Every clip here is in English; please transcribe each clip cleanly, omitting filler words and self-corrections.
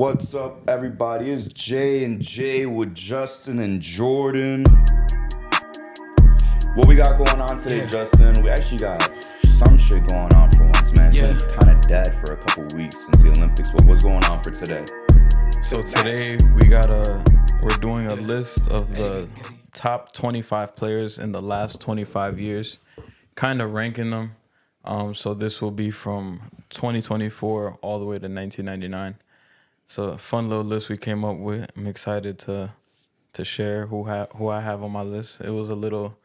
What's up, everybody? It's J and J with Justin and Jordan. What we got going on today, Justin? We actually got some shit going on for once, man. It's been kind of dead for a couple weeks since the Olympics, but what's going on for today? So today we're doing a list of the top 25 players in the last 25 years, kind of ranking them. So this will be from 2024 all the way to 1999. So a fun little list we came up with. I'm excited to share who I have on my list. It was a little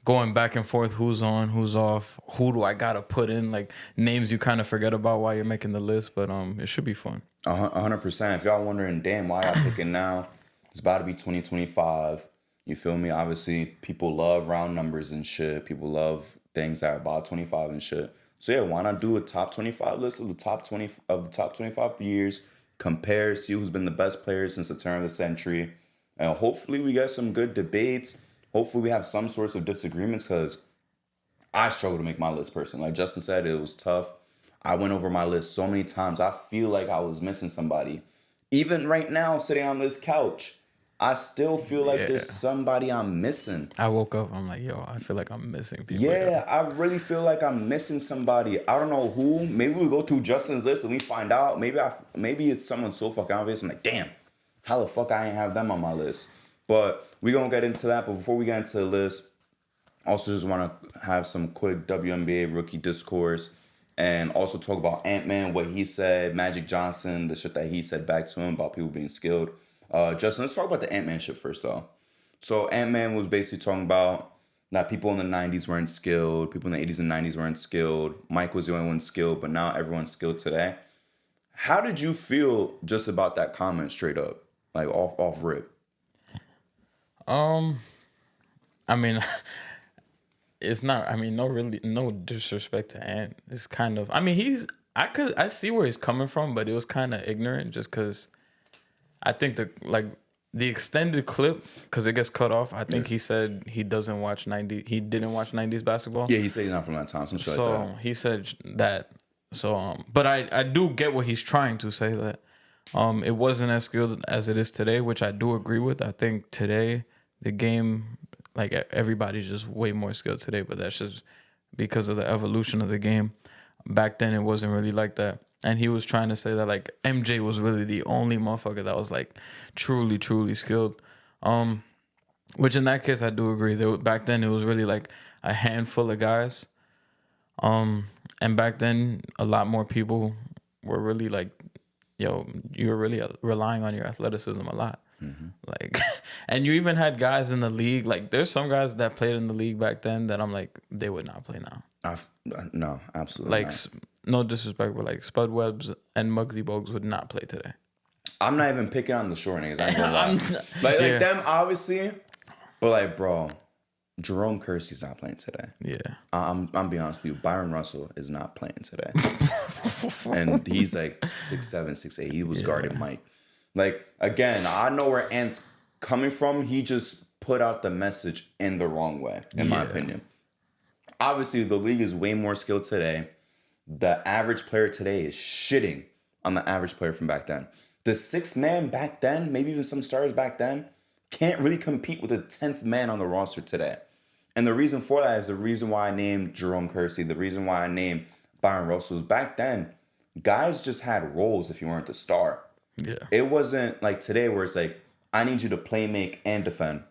going back and forth, who's on, who's off, who do I gotta put in, like names you kind of forget about while you're making the list, but it should be fun. 100%. If y'all wondering, damn, why y'all picking now? It's about to be 2025. You feel me? Obviously, people love round numbers and shit. People love things that are about 25 and shit. So yeah, why not do a top 25 list of the top 25 years? Compare, see who's been the best players since the turn of the century, and hopefully we get some good debates. Hopefully we have some sorts of disagreements, because I struggle to make my list personally. Like Justin said, it was tough. I went over my list so many times. I feel like I was missing somebody. Even right now, sitting on this couch, I still feel like there's somebody I'm missing. I woke up, I'm like, yo, I feel like I'm missing people. Yeah, I really feel like I'm missing somebody. I don't know who. Maybe we go through Justin's list and we find out. Maybe it's someone so fucking obvious. I'm like, damn, how the fuck I ain't have them on my list? But we gonna get into that. But before we get into the list, also just want to have some quick WNBA rookie discourse, and also talk about Ant-Man, what he said, Magic Johnson, the shit that he said back to him about people being skilled. Justin, let's talk about the Ant-Man shit first, though. So Ant-Man was basically talking about that people in the 90s weren't skilled, people in the 80s and 90s weren't skilled. Mike was the only one skilled, but now everyone's skilled today. How did you feel just about that comment straight up, like off rip? I mean, it's not. I mean, no disrespect to Ant. It's kind of. I mean, I see where he's coming from, but it was kind of ignorant, just because I think the extended clip, because it gets cut off. I think he said he doesn't watch 90. He didn't watch 90s basketball. Yeah, he said he's not from that time. Some shit So like that. he said that. So but I do get what he's trying to say, that it wasn't as skilled as it is today, which I do agree with. I think today the game, like, everybody's just way more skilled today, but that's just because of the evolution of the game. Back then, it wasn't really like that. And he was trying to say that, like, MJ was really the only motherfucker that was, like, truly, truly skilled. Which in that case, I do agree. Back then, it was really, like, a handful of guys. And back then, a lot more people were really, like, yo, you're really relying on your athleticism a lot. Mm-hmm. Like, and you even had guys in the league. Like, there's some guys that played in the league back then that I'm like, they would not play now. No, absolutely like, not. No disrespect, but like Spud Webbs and Muggsy Bogues would not play today. I'm not even picking on the short niggas. I ain't gonna lie. Like them, obviously. But like, bro, Jerome Kersey's not playing today. Yeah. I'm being honest with you. Byron Russell is not playing today. And he's like 6'7", 6'8". He was guarding Mike. Like, again, I know where Ant's coming from. He just put out the message in the wrong way, in my opinion. Obviously, the league is way more skilled today. The average player today is shitting on the average player from back then. The sixth man back then, maybe even some stars back then, can't really compete with the 10th man on the roster today. And the reason for that is the reason why I named Jerome Kersey, the reason why I named Byron Russell is back then, guys just had roles if you weren't the star. Yeah. It wasn't like today where it's like, I need you to play make and defend.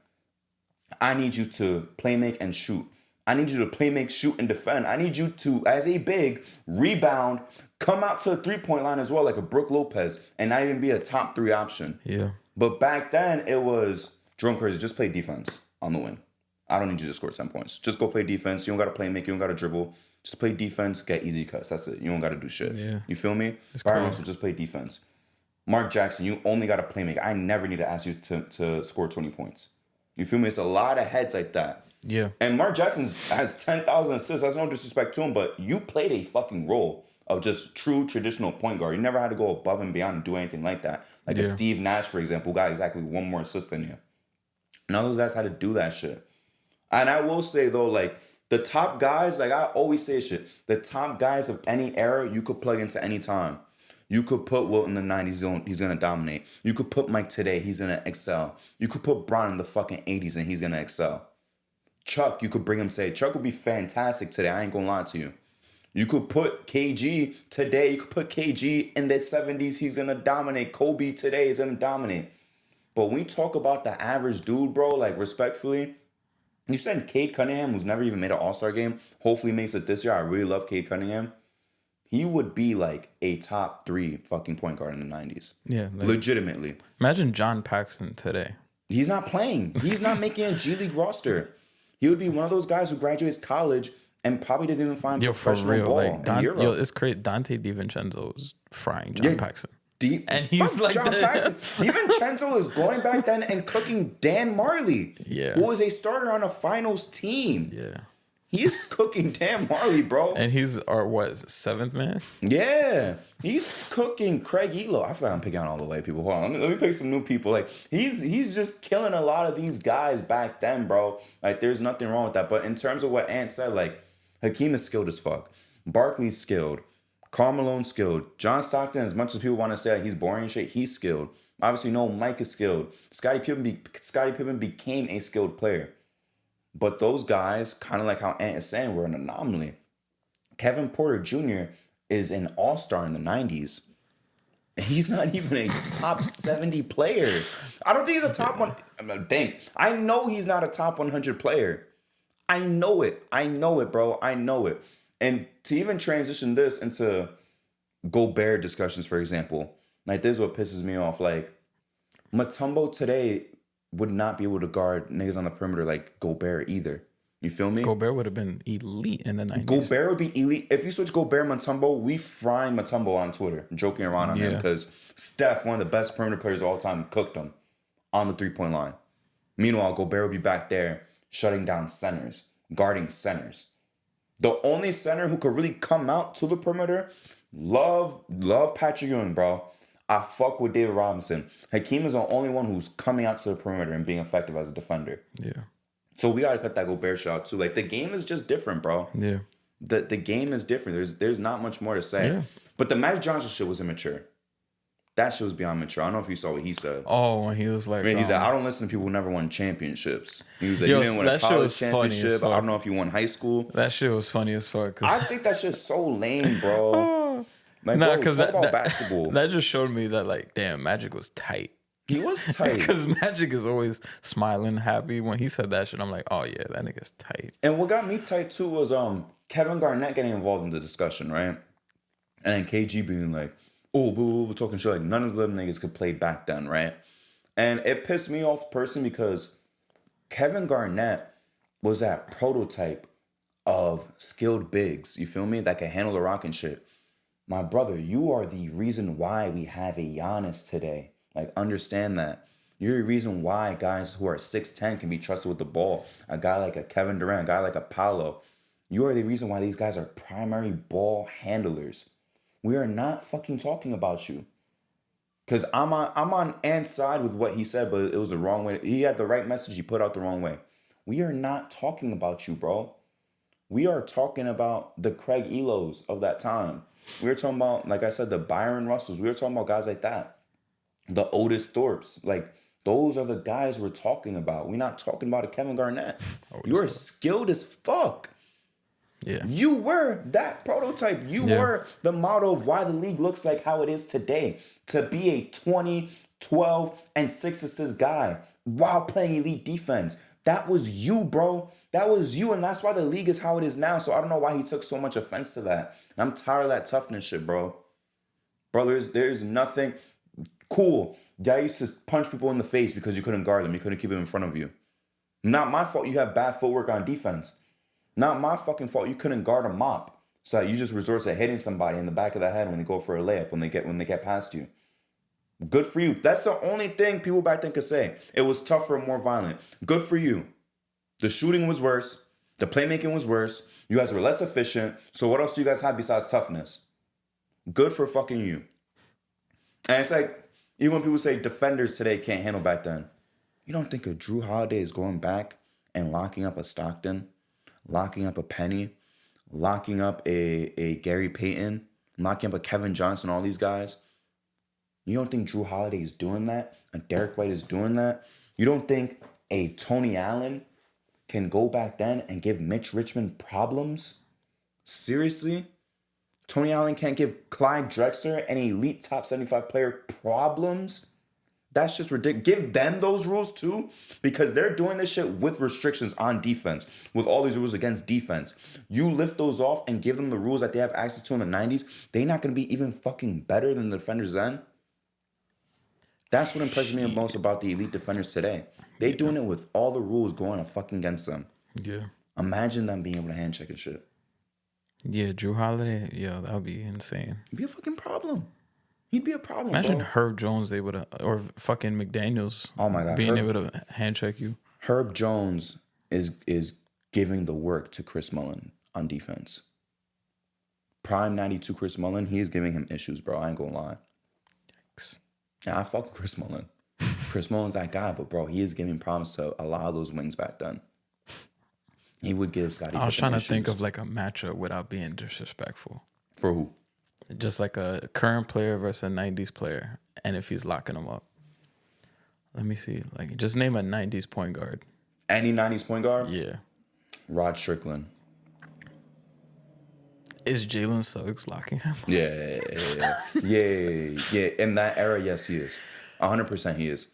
I need you to play make and shoot. I need you to play make, shoot, and defend. I need you to, as a big, rebound, come out to the three-point line as well, like a Brook Lopez, and not even be a top 3 option. Yeah. But back then, it was Jerome Kersey, just play defense on the wing. I don't need you to score 10 points. Just go play defense. You don't got to play make. You don't got to dribble. Just play defense, get easy cuts. That's it. You don't got to do shit. Yeah. You feel me? It's Byron cool. Russell, just play defense. Mark Jackson, you only got to play make. I never need to ask you to score 20 points. You feel me? It's a lot of heads like that. Yeah. And Mark Jackson has 10,000 assists. That's no disrespect to him, but you played a fucking role of just true traditional point guard. You never had to go above and beyond and do anything like that. Like a Steve Nash, for example, who got exactly one more assist than you. None of those guys had to do that shit. And I will say, though, like, the top guys, like I always say shit, the top guys of any era you could plug into any time. You could put Wilt in the 90s, he's gonna dominate. You could put Mike today, he's gonna excel. You could put Bron in the fucking 80s and he's gonna excel. Chuck, you could bring him today. Chuck would be fantastic today. I ain't gonna lie to you. You could put KG today. You could put KG in the 70s. He's gonna dominate. Kobe today is gonna dominate. But when we talk about the average dude, bro, like respectfully, you said Cade Cunningham, who's never even made an All-Star game, hopefully makes it this year. I really love Cade Cunningham. He would be like a top 3 fucking point guard in the 90s. Yeah. Like, legitimately. Imagine John Paxson today. He's not playing. He's not making a G League roster. He would be one of those guys who graduates college and probably doesn't even find professional ball in Europe. It's crazy. Dante DiVincenzo is frying John Paxson. And he's like John Paxson. DiVincenzo is going back then and cooking Dan Marley, who was a starter on a finals team. Yeah. He is cooking Dan Marley, bro. And he's our, what, 7th man? Yeah. He's cooking Craig Elo. I feel like I'm picking on all the white people. Hold on. Let me pick some new people. Like, he's just killing a lot of these guys back then, bro. Like, there's nothing wrong with that. But in terms of what Ant said, like, Hakeem is skilled as fuck. Barkley's skilled. Karl Malone's skilled. John Stockton, as much as people want to say like, he's boring and shit, he's skilled. Obviously, no, Mike is skilled. Scottie Pippen became a skilled player. But those guys, kind of like how Ant is saying, were an anomaly. Kevin Porter Jr. is an all-star in the 90s. He's not even a top 70 player. I don't think he's a top one. I know he's not a top 100 player. I know it. I know it, bro. I know it. And to even transition this into Gobert discussions, for example, like this is what pisses me off. Like, Mutombo today would not be able to guard niggas on the perimeter like Gobert either. You feel me? Gobert would have been elite in the 90s. Gobert would be elite. If you switch Gobert Mutombo, we frying Mutombo on Twitter, joking around on him because Steph, one of the best perimeter players of all time, cooked him on the 3-point line. Meanwhile, Gobert would be back there shutting down centers, guarding centers. The only center who could really come out to the perimeter, love Patrick Ewing, bro. I fuck with David Robinson. Hakeem is the only one who's coming out to the perimeter and being effective as a defender. Yeah. So we gotta cut that Gobert shot too. Like the game is just different, bro. Yeah. The game is different. There's not much more to say. Yeah. But the Magic Johnson shit was immature. That shit was beyond mature. I don't know if you saw what he said. Oh, when he was like, he said, I don't listen to people who never won championships. He was like, you didn't win a college championship. I don't know if you won high school. That shit was funny as fuck. I think that shit's so lame, bro. Like, nah, because about basketball. That just showed me that, like, damn, Magic was tight. He was tight. Because Magic is always smiling, happy. When he said that shit, I'm like, oh, yeah, that nigga's tight. And what got me tight, too, was Kevin Garnett getting involved in the discussion, right? And then KG being like, oh, we're talking shit. Like, none of them niggas could play back then, right? And it pissed me off personally because Kevin Garnett was that prototype of skilled bigs, you feel me? That can handle the rock and shit. My brother, you are the reason why we have a Giannis today. Like, understand that. You're the reason why guys who are 6'10 can be trusted with the ball. A guy like a Kevin Durant, a guy like a Paolo. You are the reason why these guys are primary ball handlers. We are not fucking talking about you. Because I'm on Ant's side with what he said, but it was the wrong way. He had the right message. He put out the wrong way. We are not talking about you, bro. We are talking about the Craig Elos of that time. We were talking about, like I said, the Byron Russells. We were talking about guys like that. The Otis Thorpes. Like, those are the guys we're talking about. We're not talking about a Kevin Garnett. You are skilled as fuck. Yeah. You were that prototype. You were the model of why the league looks like how it is today. To be a 20, 12, and 6 assist guy while playing elite defense. That was you, bro. That was you, and that's why the league is how it is now. So I don't know why he took so much offense to that. I'm tired of that toughness shit, bro. Bro, there's nothing cool. Guy used to punch people in the face because you couldn't guard them. You couldn't keep them in front of you. Not my fault you have bad footwork on defense. Not my fucking fault you couldn't guard a mop. So you just resort to hitting somebody in the back of the head when they go for a layup, when they get past you. Good for you. That's the only thing people back then could say. It was tougher and more violent. Good for you. The shooting was worse. The playmaking was worse. You guys were less efficient. So what else do you guys have besides toughness? Good for fucking you. And it's like, even when people say defenders today can't handle back then, you don't think a Drew Holiday is going back and locking up a Stockton, locking up a Penny, locking up a Gary Payton, locking up a Kevin Johnson, all these guys. You don't think Drew Holiday is doing that? A Derek White is doing that? You don't think a Tony Allen can go back then and give Mitch Richmond problems? Seriously? Tony Allen can't give Clyde Drexler, an elite top 75 player, problems? That's just ridiculous. Give them those rules too, because they're doing this shit with restrictions on defense, with all these rules against defense. You lift those off and give them the rules that they have access to in the 90s, they're not going to be even fucking better than the defenders then. That's what impresses me most about the elite defenders today. They're doing it with all the rules going fucking against them. Yeah. Imagine them being able to hand check and shit. Yeah, Drew Holiday. Yeah, that would be insane. It'd be a fucking problem. He'd be a problem. Imagine bro. Herb Jones able to, or fucking McDaniels. Oh my God, being able to hand check you. Herb Jones is giving the work to Chris Mullin on defense. Prime 92 Chris Mullin, he is giving him issues, bro. I ain't gonna lie. Yikes. Yeah, I fuck with Chris Mullin. Chris Mullin's that guy, but bro, he is giving problems to a lot of those wings back then. He would give Scottie. I was trying to think of like a matchup without being disrespectful. For who? Just like a current player versus a 90s player, and if he's locking them up. Let me see. Like, just name a 90s point guard. Any 90s point guard? Yeah. Rod Strickland. Is Jalen Suggs locking him? Yeah. In that era, yes, he is. 100% he is.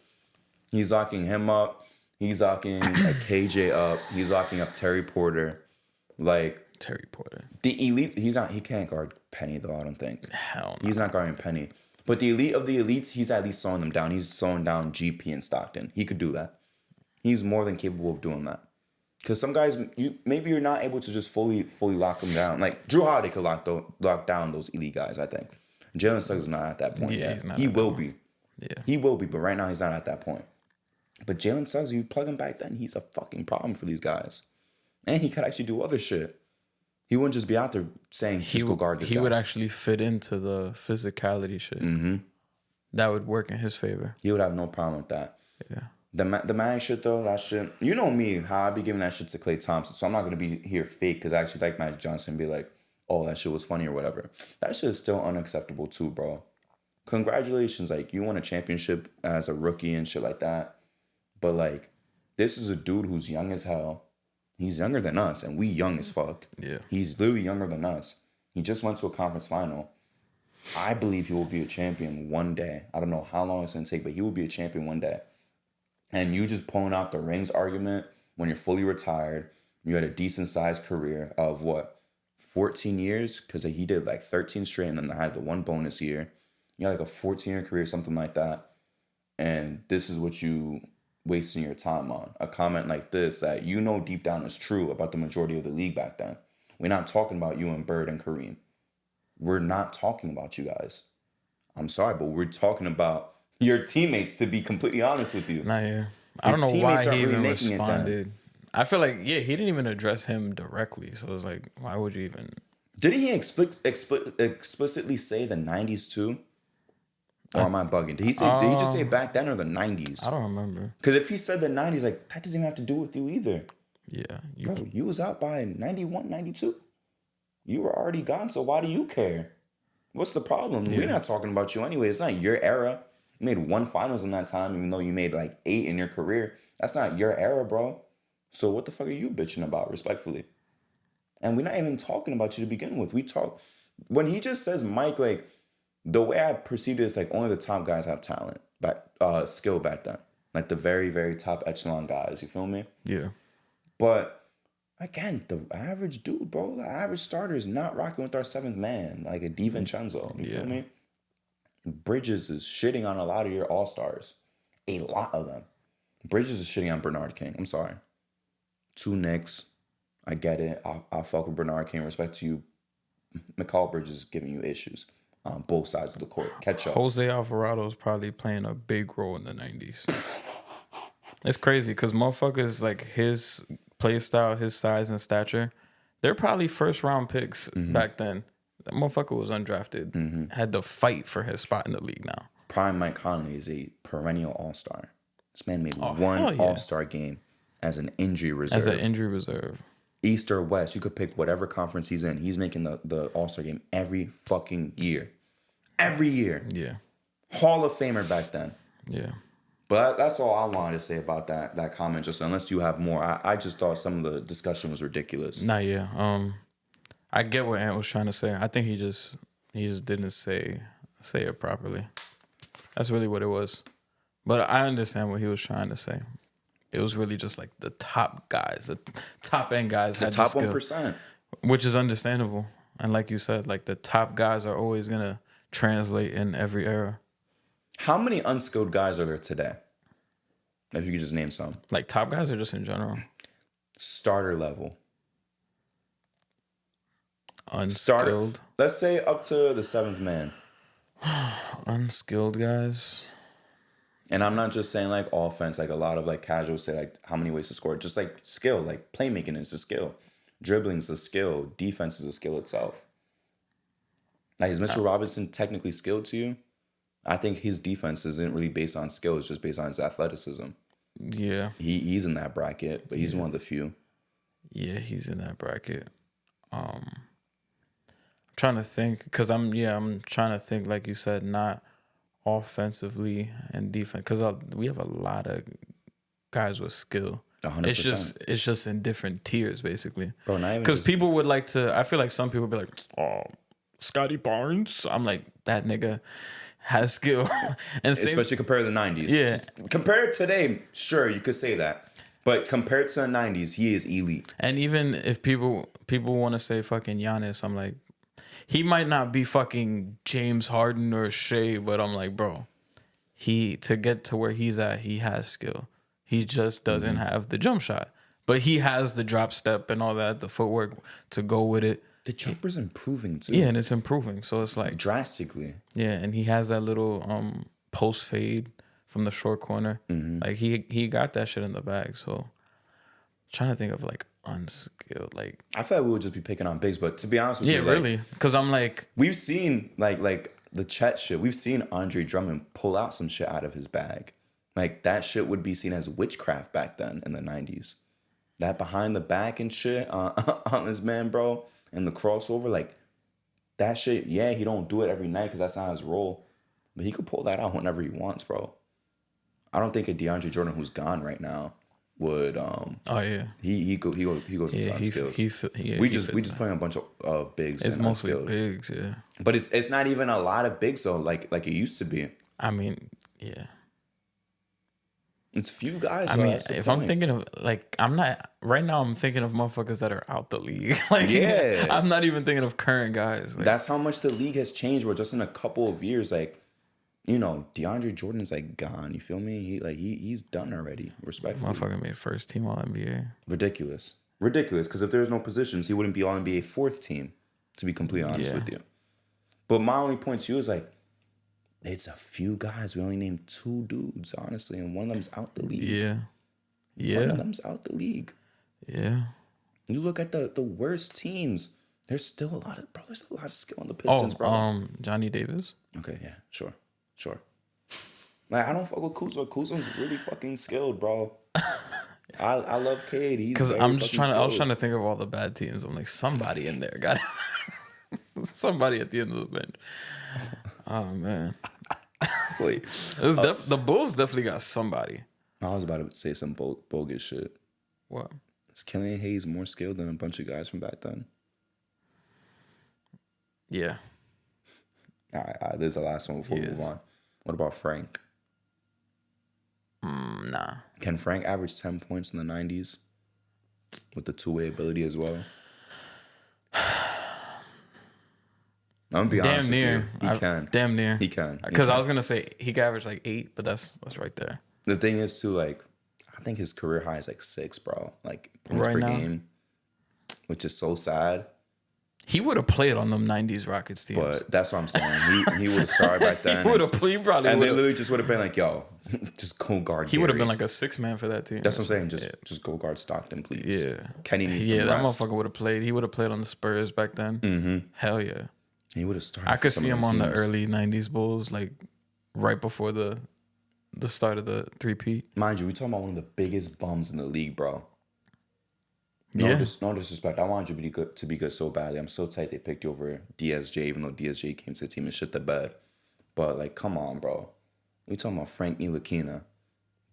He's locking him up. He's locking KJ up. He's locking up Terry Porter. Like Terry Porter. The elite, he can't guard Penny though, I don't think. Hell no. He's not guarding Penny. But the elite of the elites, he's at least slowing them down. He's slowing down GP and Stockton. He could do that. He's more than capable of doing that. Because some guys, maybe you're not able to just fully lock them down. Like Drew Holiday could lock down those elite guys, I think. Jalen Suggs is not at that point yet. He will be. Yeah. He will be, but right now he's not at that point. But Jalen Suggs, you plug him back then, he's a fucking problem for these guys. And he could actually do other shit. He wouldn't just be out there saying, just go guard this guy. He would actually fit into the physicality shit. Mm-hmm. That would work in his favor. He would have no problem with that. Yeah. The man shit, though, that shit. You know me, how I be giving that shit to Klay Thompson. So I'm not going to be here fake because I actually like Magic Johnson and be like, oh, that shit was funny or whatever. That shit is still unacceptable too, bro. Congratulations. Like, you won a championship as a rookie and shit like that. But, like, this is a dude who's young as hell. He's younger than us, and we young as fuck. Yeah. He's literally younger than us. He just went to a conference final. I believe he will be a champion one day. I don't know how long it's going to take, but he will be a champion one day. And you just pulling out the rings argument when you're fully retired, you had a decent-sized career of, 14 years? Because he did, 13 straight, and then I had the one bonus year. You had, a 14-year career, something like that. And this is what you wasting your time on. A comment like this that you know deep down is true about the majority of the league back then. We're not talking about you and Bird and Kareem. We're not talking about you guys. I'm sorry, but we're talking about your teammates, to be completely honest with you. Nah, yeah. I don't know why he even really responded. I feel like, he didn't even address him directly. So it's like, why would you even... Didn't he explicitly say the 90s too? Or am I bugging? Did he just say back then or the 90s? I don't remember. Because if he said the 90s, that doesn't even have to do with you either. Yeah. Bro, you was out by 91, 92. You were already gone, so why do you care? What's the problem? Yeah. We're not talking about you anyway. It's not your era. You made one finals in that time, even though you made 8 in your career. That's not your era, bro. So what the fuck are you bitching about, respectfully? And we're not even talking about you to begin with. We talk... When he just says Mike, the way I perceived it is only the top guys have talent, skill back then. The very, very top echelon guys. You feel me? Yeah. But again, the average dude, bro, the average starter is not rocking with our 7th man, like a DiVincenzo. You feel me? Bridges is shitting on a lot of your all-stars. A lot of them. Bridges is shitting on Bernard King. I'm sorry. 2 Knicks. I get it. I'll fuck with Bernard King. Respect to you. Mikal Bridges is giving you issues on both sides of the court. Catch up. Jose Alvarado is probably playing a big role in the 90s. It's crazy because motherfuckers his play style, his size and stature, they're probably first round picks back then. That motherfucker was undrafted. Had to fight for his spot in the league now. Prime Mike Conley is a perennial all-star. This man made one all-star game as an injury reserve. As an injury reserve. East or West. You could pick whatever conference he's in. He's making the All-Star game every fucking year. Every year. Yeah. Hall of Famer back then. Yeah. But that's all I wanted to say about that comment. Just unless you have more, I just thought some of the discussion was ridiculous. Nah, yeah. I get what Ant was trying to say. I think he just didn't say it properly. That's really what it was. But I understand what he was trying to say. It was really just like the top guys, the top end guys, The had top the skill, 1%. which is understandable. And like you said, like the top guys are always gonna translate in every era. How many unskilled guys are there today? If you could just name some. Like top guys or just in general? Starter level. Unskilled. Let's say up to the 7th man. Unskilled guys. And I'm not just saying like offense, like a lot of like casuals say like how many ways to score. Just like skill, like playmaking is a skill. Dribbling is a skill. Defense is a skill itself. Like, is Mitchell Robinson technically skilled to you? I think his defense isn't really based on skill. It's just based on his athleticism. Yeah. He's in that bracket, but he's one of the few. Yeah, he's in that bracket. I'm trying to think because I'm trying to think like you said, not offensively and defense because we have a lot of guys with skill. 100%. It's just in different tiers basically. Bro, not even because just- people would like to. I feel like some people would be like, "Oh, Scotty Barnes." I'm like, that nigga has skill, and especially compared to the 90s. Yeah. Compared to today, sure, you could say that. But compared to the 90s, he is elite. And even if people want to say fucking Giannis, I'm like, he might not be fucking James Harden or Shea, but I'm like, bro, to get to where he's at, he has skill. He just doesn't have the jump shot. But he has the drop step and all that, the footwork to go with it. The jumper's improving too. Yeah, and it's improving. So it's like drastically. Yeah, and he has that little post fade from the short corner. Like he got that shit in the bag. So trying to think of like unskilled, like I feel like we would just be picking on bigs, but to be honest with you, like, really, because I'm like we've seen like the Chet shit. We've seen Andre Drummond pull out some shit out of his bag. Like that shit would be seen as witchcraft back then in the 90s. That behind the back and shit on this man, bro, and the crossover, like that shit. Yeah, he don't do it every night because that's not his role, but he could pull that out whenever he wants, bro. I don't think a DeAndre Jordan who's gone right now would. Oh yeah, he goes into unskilled. We just playing a bunch of bigs. It's and mostly unskilled. bigs, yeah. But it's not even a lot of bigs though, like it used to be. I mean, yeah. It's few guys. I mean, if I'm thinking of like, I'm not right now. I'm thinking of motherfuckers that are out the league. Like, yeah, I'm not even thinking of current guys. Like, that's how much the league has changed. Bro, just in a couple of years, like, you know, DeAndre Jordan's like gone. You feel me? He's done already. Respectfully, motherfucker made first team All NBA. Ridiculous. Because if there's no positions, he wouldn't be All NBA 4th team. To be completely honest with you. But my only point to you is like, it's a few guys. We only named 2 dudes, honestly, and one of them's out the league. Yeah. One of them's out the league. Yeah. You look at the worst teams. There's still a lot of skill on the Pistons, bro. Johnny Davis. Okay, yeah, sure. Like I don't fuck with Kuzma. Kuzma's really fucking skilled, bro. I love Cade. He's because I'm just trying. skilled. I was trying to think of all the bad teams. I'm like, somebody in there got somebody at the end of the bench. Oh man. Wait, the Bulls definitely got somebody. I was about to say some bogus shit. What? Is Killian Hayes more skilled than a bunch of guys from back then? Yeah. All right, this is the last one before we move on. What about Frank? Nah. Can Frank average 10 points in the 90s with the two-way ability as well? I'm gonna be honest with you. He can. Damn near. He can. Because I was gonna say he could average like 8, but that's right there. The thing is too, like, I think his career high is like 6, bro. Like points right per now, game, which is so sad. He would have played on them 90s Rockets teams. But that's what I'm saying. He would have started back then. He probably and would they literally just would have been like, yo, just go guard. He would have been like a 6-man for that team. That's what I'm saying. Just go guard Stockton, please. Yeah. Kenny needs some that rest. motherfucker would have played. He would have played on the Spurs back then. Mm-hmm. Hell yeah. He would have started. I could see him on teams. the early 90s Bulls, like right before the start of the 3-peat. Mind you, we're talking about one of the biggest bums in the league, bro. No disrespect. I wanted you to be good so badly. I'm so tight they picked you over DSJ, even though DSJ came to the team and shit the bed. But like, come on, bro. We talking about Frank Ntilikina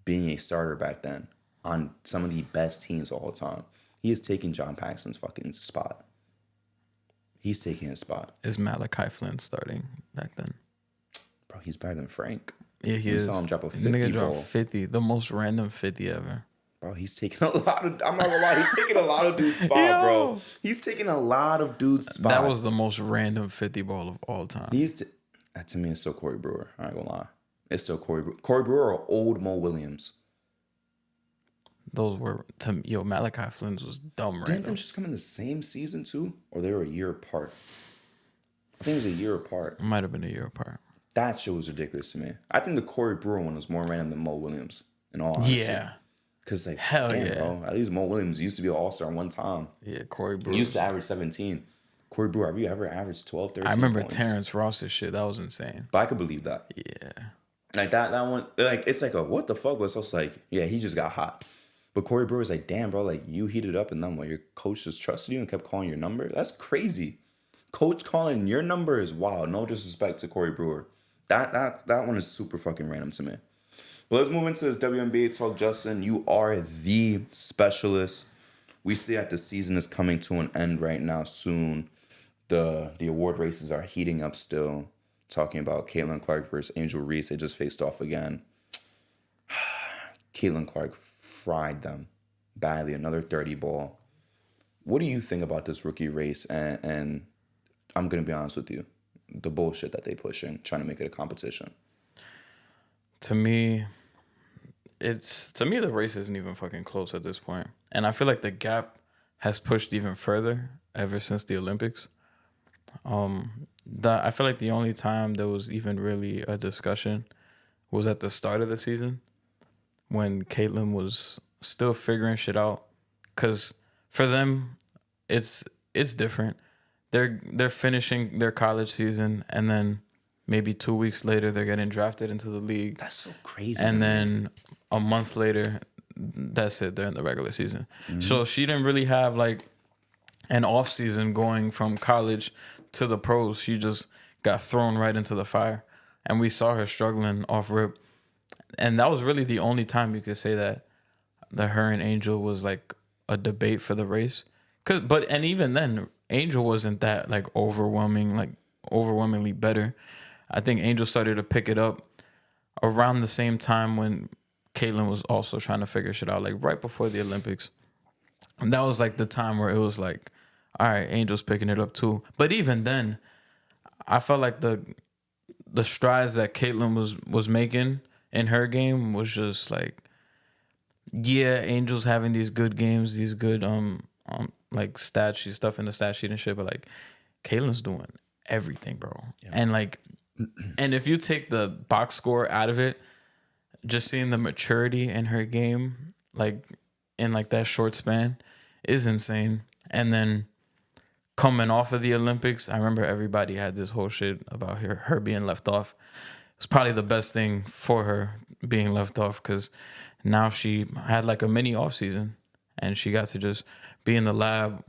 being a starter back then on some of the best teams all the time. He is taking John Paxson's fucking spot. He's taking his spot. Is Malachi Flynn starting back then? Bro, he's better than Frank. Yeah, he is. Saw him drop a 50 Nigga ball. dropped 50, the most random 50 ever. Bro, he's taking a lot of... I'm not gonna lie. He's taking a lot of dudes' spot, bro. He's taking a lot of dudes' spots. That was the most random 50 ball of all time. To me, it's still Corey Brewer. I ain't gonna lie. It's still Corey Brewer. Corey Brewer or old Mo Williams. Those were... Malachi Flynn's was dumb Didn't random. them just come in the same season, too? Or they were a year apart? I think it was a year apart. It might have been a year apart. That shit was ridiculous to me. I think the Corey Brewer one was more random than Mo Williams, in all honesty. Yeah. Because, like, Hell damn, yeah. bro. At least Mo Williams used to be an all-star one time. Yeah, Corey Brewer. He used to average 17. Corey Brewer, have you ever averaged 12, 13 I remember points? Terrence Ross's shit. That was insane. But I could believe that. Yeah. Like, that one, like, it's like a, what the fuck? But it's also like, yeah, he just got hot. But Corey Brewer's like, damn, bro, like, you heated up and then what? Your coach just trusted you and kept calling your number? That's crazy. Coach calling your number is wild. No disrespect to Corey Brewer. That one is super fucking random to me. But let's move into this WNBA talk. Justin, you are the specialist. We see that the season is coming to an end right now soon. The award races are heating up still. Talking about Caitlin Clark versus Angel Reese. They just faced off again. Caitlin Clark fried them badly. Another 30 ball. What do you think about this rookie race? And I'm going to be honest with you. The bullshit that they pushing, trying to make it a competition. To me, the race isn't even fucking close at this point. And I feel like the gap has pushed even further ever since the Olympics. I feel like the only time there was even really a discussion was at the start of the season when Caitlin was still figuring shit out. Because for them, it's different. They're finishing their college season, and then maybe 2 weeks later they're getting drafted into the league. That's so crazy. And then a month later, that's it. They're in the regular season. Mm-hmm. So she didn't really have like an off season going from college to the pros. She just got thrown right into the fire, and we saw her struggling off rip. And that was really the only time you could say that her and Angel was like a debate for the race. And even then, Angel wasn't that like overwhelmingly better. I think Angel started to pick it up around the same time when Caitlin was also trying to figure shit out, like right before the Olympics. And that was like the time where it was like, all right, Angel's picking it up too. But even then, I felt like the strides that Caitlin was making in her game was just like, yeah, Angel's having these good games, these good like stat sheet stuff in the stat sheet and shit, but like Caitlin's doing everything, bro. Yeah. And like, and if you take the box score out of it, just seeing the maturity in her game, like in like that short span, is insane. And then coming off of the Olympics, I remember everybody had this whole shit about her being left off. It's probably the best thing for her being left off, because now she had like a mini off season and she got to just be in the lab.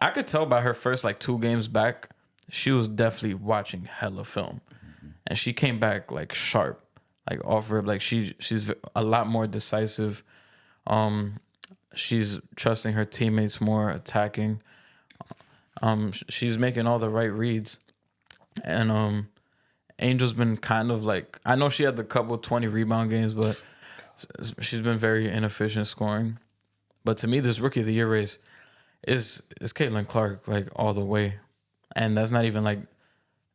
I could tell by her first like 2 games back, she was definitely watching hella film. Mm-hmm. And she came back like sharp, like off rip. Like she's a lot more decisive. She's trusting her teammates more, attacking. She's making all the right reads. And Angel's been kind of like, I know she had the couple 20 rebound games, but she's been very inefficient scoring. But to me, this Rookie of the Year race is Caitlin Clark like all the way. And that's not even like,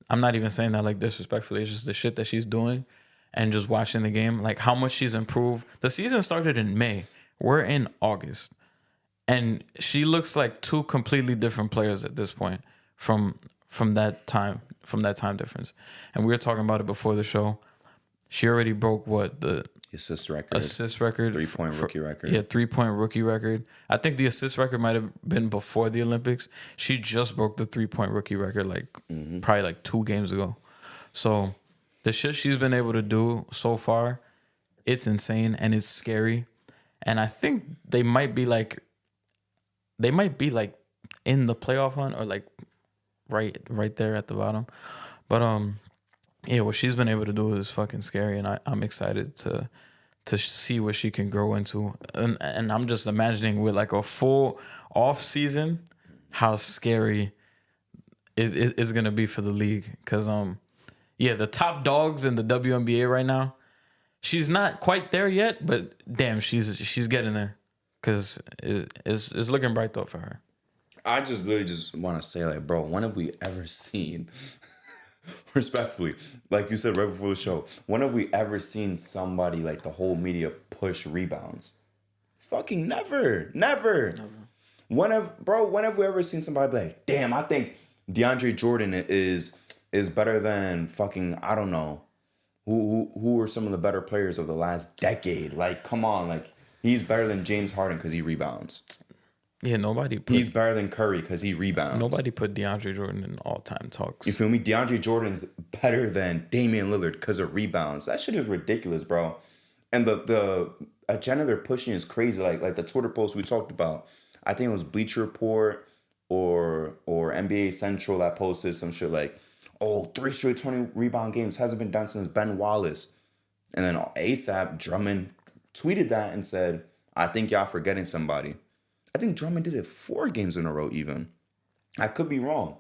I'm not even saying that like disrespectfully. It's just the shit that she's doing and just watching the game, like how much she's improved. The season started in May. We're in August. And she looks like 2 completely different players at this point from that time difference. And we were talking about it before the show. She already broke the assist record, 3-point rookie record. Yeah, 3-point rookie record. I think the assist record might have been before the Olympics. She just broke the 3-point rookie record probably like 2 games ago. So the shit she's been able to do so far, it's insane and it's scary. And I think they might be like they might be like in the playoff hunt or like right there at the bottom. But yeah, what she's been able to do is fucking scary, and I'm excited to see what she can grow into. And I'm just imagining with like a full off season, how scary it's gonna be for the league. Cause yeah, the top dogs in the WNBA right now, she's not quite there yet, but damn, she's getting there. Cause it's looking bright though for her. I just literally just want to say, like, bro, when have we ever seen, respectfully, like you said right before the show, when have we ever seen somebody, like, the whole media push rebounds? Fucking never. When have we ever seen somebody be like, damn, I think DeAndre Jordan is better than fucking, I don't know, who are some of the better players of the last decade? Like, come on, like, he's better than James Harden because he rebounds. Yeah, he's better than Curry because he rebounds. Nobody put DeAndre Jordan in all-time talks. You feel me? DeAndre Jordan's better than Damian Lillard because of rebounds. That shit is ridiculous, bro. And the agenda they're pushing is crazy. Like the Twitter post we talked about. I think it was Bleacher Report or NBA Central that posted some shit like, oh, 3 straight 20 rebound games hasn't been done since Ben Wallace. And then ASAP Drummond tweeted that and said, I think y'all forgetting somebody. I think Drummond did it 4 games in a row even. I could be wrong.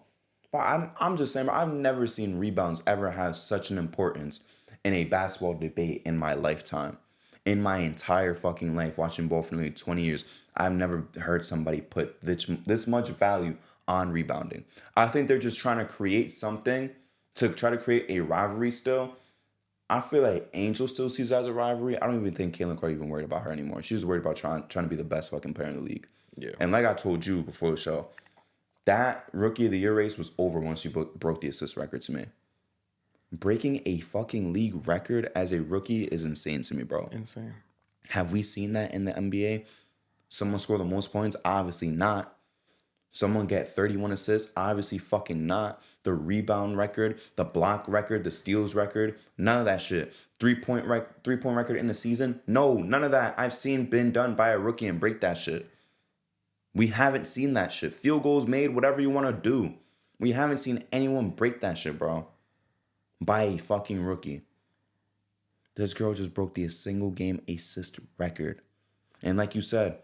But I'm just saying, I've never seen rebounds ever have such an importance in a basketball debate in my lifetime. In my entire fucking life, watching ball for nearly 20 years, I've never heard somebody put this much value on rebounding. I think they're just trying to create something to try to create a rivalry still. I feel like Angel still sees it as a rivalry. I don't even think Caitlin Clark even worried about her anymore. She's worried about trying to be the best fucking player in the league. Yeah. And like I told you before the show, that Rookie of the Year race was over once you broke the assist record to me. Breaking a fucking league record as a rookie is insane to me, bro. Insane. Have we seen that in the NBA? Someone score the most points? Obviously not. Someone get 31 assists? Obviously fucking not. The rebound record, the block record, the steals record, none of that shit. Three-point record in the season? No, none of that. I've seen been done by a rookie and break that shit. We haven't seen that shit. Field goals made, whatever you want to do. We haven't seen anyone break that shit, bro. By a fucking rookie. This girl just broke the single game assist record. And like you said,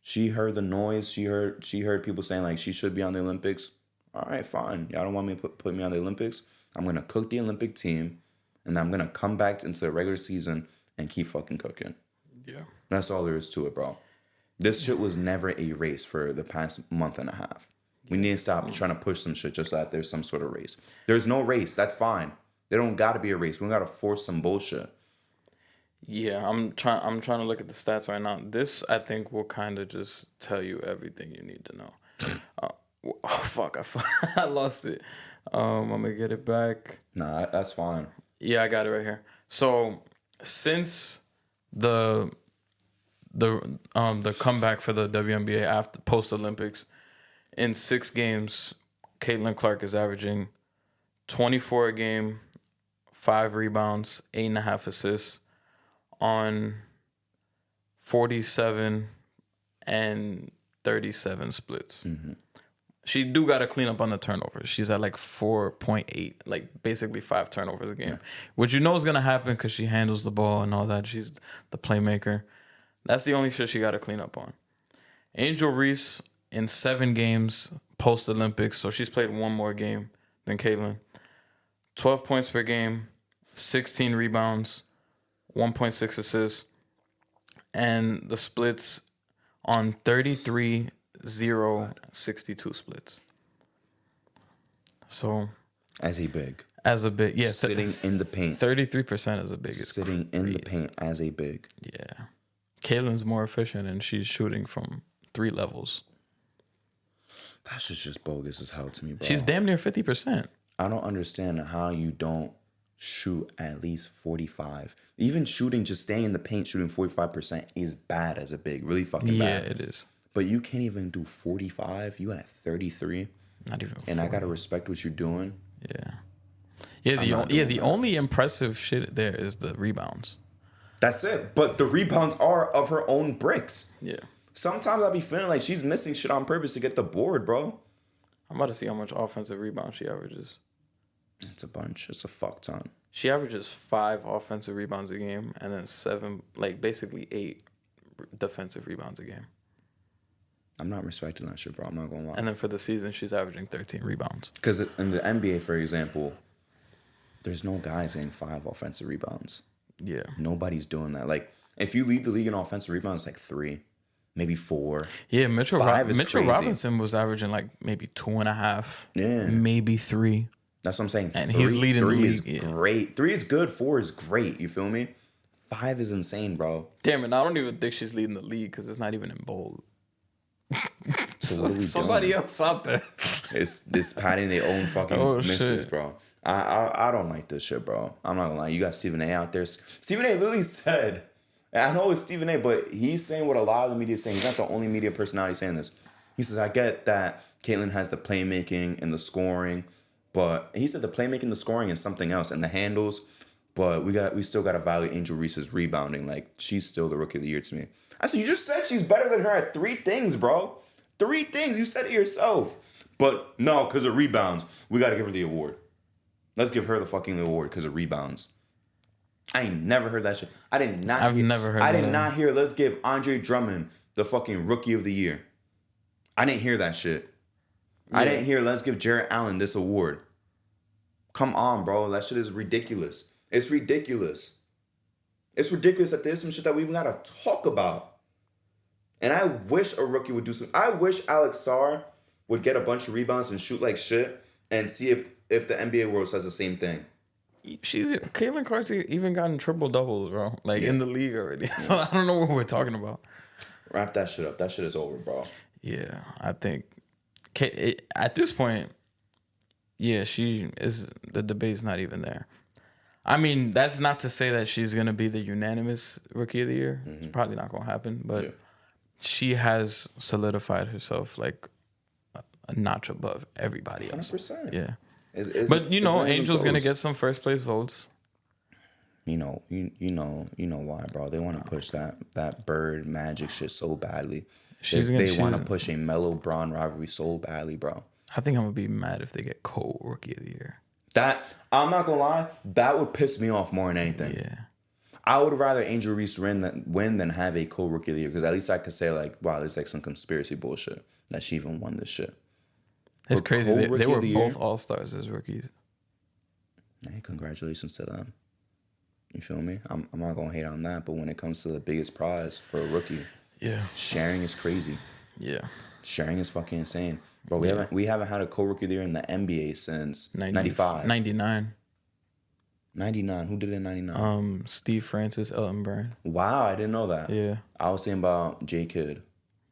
she heard the noise. She heard people saying like she should be on the Olympics. All right, fine. Y'all don't want me to put me on the Olympics? I'm going to cook the Olympic team. And I'm going to come back into the regular season and keep fucking cooking. Yeah. That's all there is to it, bro. This shit was never a race for the past month and a half. We need to stop trying to push some shit just like there's some sort of race. There's no race. That's fine. There don't got to be a race. We don't got to force some bullshit. Yeah, I'm trying to look at the stats right now. This, I think, will kind of just tell you everything you need to know. Oh, fuck. I lost it. I'm going to get it back. Nah, that's fine. Yeah, I got it right here. So, since the comeback for the WNBA after post-Olympics, in 6 games, Caitlin Clark is averaging 24 a game, 5 rebounds, 8.5 assists on 47 and 37 splits. Mm-hmm. She do got to clean up on the turnovers. She's at like 4.8, like basically 5 turnovers a game, yeah. Which you know is going to happen because she handles the ball and all that. She's the playmaker. That's the only shit she got to clean up on. Angel Reese in 7 games post-Olympics, so she's played 1 more game than Caitlin. 12 points per game, 16 rebounds, 1.6 assists, and the splits on 33, 0, 62 splits. So, as a big, yeah, sitting in the paint. 33% is a big. Sitting in the paint as a big. Yeah, Caitlin's more efficient, and she's shooting from 3 levels. That's just bogus as hell to me, bro. She's damn near 50%. I don't understand how you don't shoot at least 45. Even shooting, just staying in the paint, shooting 45% is bad as a big. Really fucking bad. Yeah, it is. But you can't even do 45. You at 33. Not even 40. And I gotta respect what you're doing. Yeah. The only impressive shit there is the rebounds. That's it. But the rebounds are of her own bricks. Yeah. Sometimes I be feeling like she's missing shit on purpose to get the board, bro. I'm about to see how much offensive rebounds she averages. It's a bunch. It's a fuck ton. She averages 5 offensive rebounds a game and then 7, like basically 8 defensive rebounds a game. I'm not respecting that shit, bro. I'm not gonna lie. And then for the season, she's averaging 13 rebounds. Because in the NBA, for example, there's no guys getting 5 offensive rebounds. Yeah. Nobody's doing that. Like, if you lead the league in offensive rebounds, like 3, maybe 4. Yeah, Mitchell 5 is crazy. Robinson was averaging like maybe 2.5. Yeah. Maybe 3. That's what I'm saying. And he's leading the 3 league. is great. 3 is good. 4 is great. You feel me? 5 is insane, bro. Damn it, I don't even think she's leading the league because it's not even in bold. So what are we Somebody doing? else out there. It's padding their own fucking misses, shit. bro. I don't like this shit, bro. I'm not gonna lie. You got Stephen A out there. Stephen A literally said, and I know it's Stephen A, but he's saying what a lot of the media is saying. He's not the only media personality saying this. He says, I get that Caitlyn has the playmaking and the scoring, but he said the playmaking, the scoring, and something else, and the handles. But we still got to value Angel Reese's rebounding. Like, she's still the rookie of the year to me. I said, you just said she's better than her at 3 things, bro. 3 things. You said it yourself. But no, because of rebounds, we got to give her the award. Let's give her the fucking award because of rebounds. I ain't never heard that shit. I've never heard I that. did not hear, let's give Andre Drummond the fucking rookie of the year. I didn't hear that shit. Yeah. I didn't hear, let's give Jarrett Allen this award. Come on, bro. That shit is ridiculous. It's ridiculous. It's ridiculous that there's some shit that we even got to talk about. And I wish a rookie would do some. I wish Alex Sarr would get a bunch of rebounds and shoot like shit and see if the NBA world says the same thing. Caitlin Clark's even gotten triple doubles, bro. Like in the league already. So I don't know what we're talking about. Wrap that shit up. That shit is over, bro. Yeah, I think at this point, yeah, she is. The debate's not even there. I mean, that's not to say that she's gonna be the unanimous rookie of the year. It's probably not gonna happen, but she has solidified herself like a notch above everybody else. 100%. Yeah. But you know, Angel's gonna get some first place votes. You know why, bro? They want to push that Bird Magic shit so badly. They want to push a Melo Braun rivalry so badly, bro. I think I'm gonna be mad if they get Cole rookie of the year. That I'm not gonna lie, that would piss me off more than anything. Yeah. I would rather Angel Reese win than have a Cole rookie of the year, because at least I could say like, wow, there's like some conspiracy bullshit that she even won this shit. It's But crazy. Cole They rookie were of the both year? all-stars as rookies. Hey, congratulations to them. You feel me? I'm not gonna hate on that, but when it comes to the biggest prize for a rookie, Yeah. sharing is crazy. Yeah. Sharing is fucking insane. Bro, we haven't had a co-rookie of the year in the NBA since 95. 99. 99. Who did it in 99? Steve Francis, Elton Brand. Wow, I didn't know that. Yeah. I was saying about J. Kidd.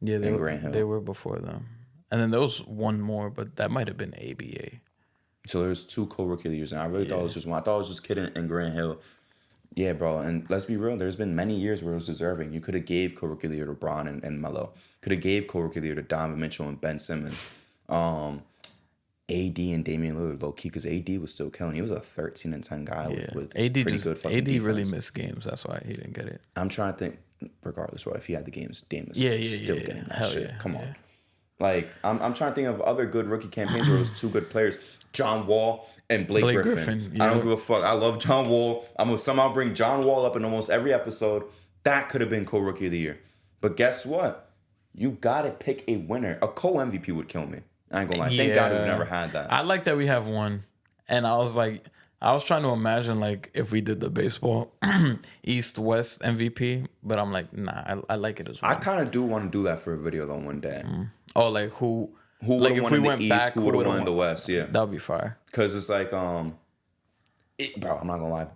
Yeah, And Grant Hill. they were before them. And then there was one more, but that might have been ABA. So there's 2 co-rookie of the years, and I really thought it was just one. I thought it was just Kidd and Grant Hill. Yeah, bro, and let's be real. There's been many years where it was deserving. You could have gave co-rookie of the year to Bron and Melo. Could have gave co-rookie of the year to Donovan Mitchell and Ben Simmons. AD and Damian Lillard, low key, because AD was still killing. He was a 13-10 guy with AD pretty just good fucking AD really defense. missed games. That's why he didn't get it. I'm trying to think. Regardless, bro, if he had the games, Dame is Yeah, still getting that Hell shit. yeah, Come yeah. on. Like, I'm trying to think of other good rookie campaigns where it was 2 good players. John Wall and Blake Griffin. yeah. I don't give a fuck. I love John Wall. I'm going to somehow bring John Wall up in almost every episode. That could have been co-rookie of the year. But guess what? You got to pick a winner. A co-MVP would kill me. I ain't going to lie. Thank God we never had that. I like that we have one. And I was trying to imagine like if we did the baseball East-West MVP, but I'm like, nah, I like it as well. I kind of do want to do that for a video, though, one day. Oh, like who Who like would have if won we in the went East? back, Who would have would've won in the won? West? Yeah. That'd be fire. Because it's like, bro, I'm not going to lie.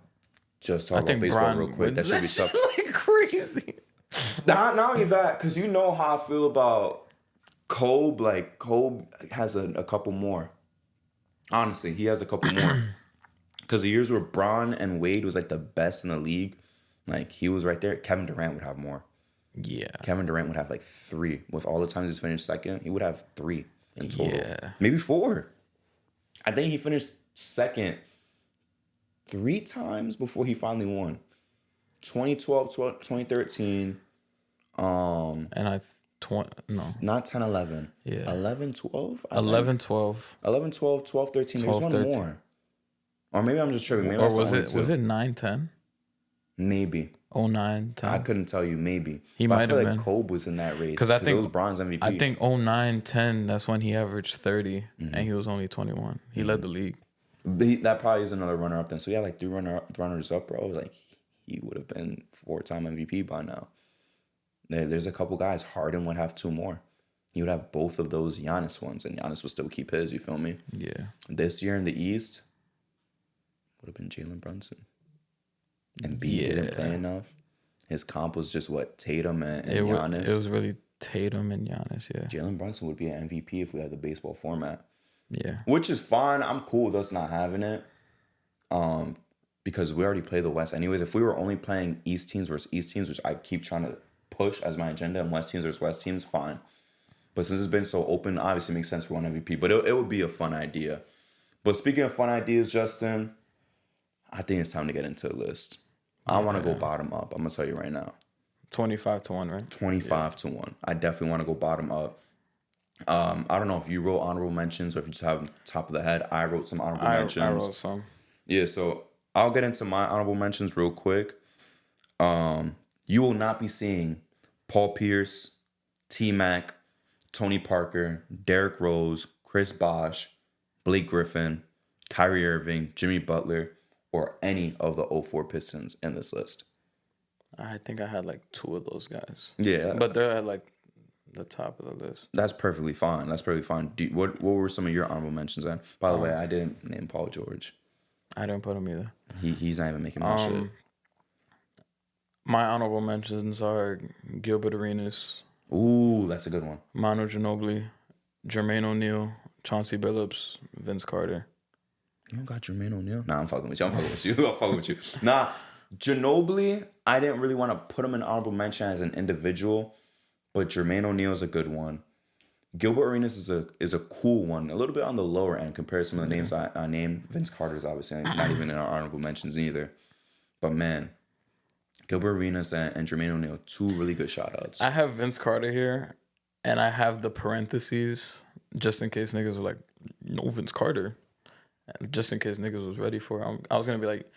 Just talk I about think baseball Bron real quick. That should be tough. like crazy. Not only that, because you know how I feel about Kobe. Like, Kobe has a couple more. Honestly, he has a couple more. Because the years where Bron and Wade was like the best in the league, like he was right there. Kevin Durant would have more. Yeah. Kevin Durant would have like 3. With all the times he's finished second, he would have 3 in total. Yeah. Maybe 4. I think he finished second 3 times before he finally won. 2012, 2013. And 20, no. Not 10, 11. Yeah. 11, 12? 11, 12. 11, 12, 12, 13. 12, There's one 13. more. Or maybe I'm just tripping. Maybe Or that's was only it two. was it 9, 10? Maybe. 09, 10? I couldn't tell you. Maybe. He But I might feel have like been. Kobe was in that race. Because I think it was bronze MVP. I think 09, 10, that's when he averaged 30 and he was only 21. He led the league. That probably is another runner-up then. So, yeah, like 3 runners-up, bro. I was like, he would have been 4-time MVP by now. There's a couple guys. Harden would have 2 more. He would have both of those Giannis ones, and Giannis would still keep his, you feel me? Yeah. This year in the East would have been Jalen Brunson. And B didn't play enough. His comp was just what, Tatum and Giannis. It was really Tatum and Giannis, yeah. Jalen Brunson would be an MVP if we had the baseball format. Yeah. Which is fine. I'm cool with us not having it. Because we already play the West. Anyways, if we were only playing East teams versus East teams, which I keep trying to push as my agenda, and West teams versus West teams, fine. But since it's been so open, obviously it makes sense for one MVP. But it would be a fun idea. But speaking of fun ideas, Justin, I think it's time to get into a list. I want to go bottom up. I'm going to tell you right now. 25-1, right? 25-1. I definitely want to go bottom up. I don't know if you wrote honorable mentions or if you just have them top of the head. I wrote some honorable mentions. I wrote some. Yeah, so I'll get into my honorable mentions real quick. You will not be seeing Paul Pierce, T-Mac, Tony Parker, Derrick Rose, Chris Bosh, Blake Griffin, Kyrie Irving, Jimmy Butler, or any of the 04 Pistons in this list. I think I had like 2 of those guys. Yeah. But they're at like the top of the list. That's perfectly fine. What were some of your honorable mentions then? By the way, I didn't name Paul George. I didn't put him either. He's not even making my shit. My honorable mentions are Gilbert Arenas. Ooh, that's a good one. Manu Ginobili, Jermaine O'Neal, Chauncey Billups, Vince Carter. You don't got Jermaine O'Neal? Nah, I'm fucking with you. Nah, Ginobili, I didn't really want to put him in honorable mention as an individual, but Jermaine O'Neal is a good one. Gilbert Arenas is a cool one, a little bit on the lower end compared to some of the names I named. Vince Carter is obviously not even in our honorable mentions either. But man, Gilbert Arenas and Jermaine O'Neal, 2 really good shout-outs. I have Vince Carter here, and I have the parentheses just in case niggas were like, no Vince Carter. Just in case niggas was ready for it. I was going to be like,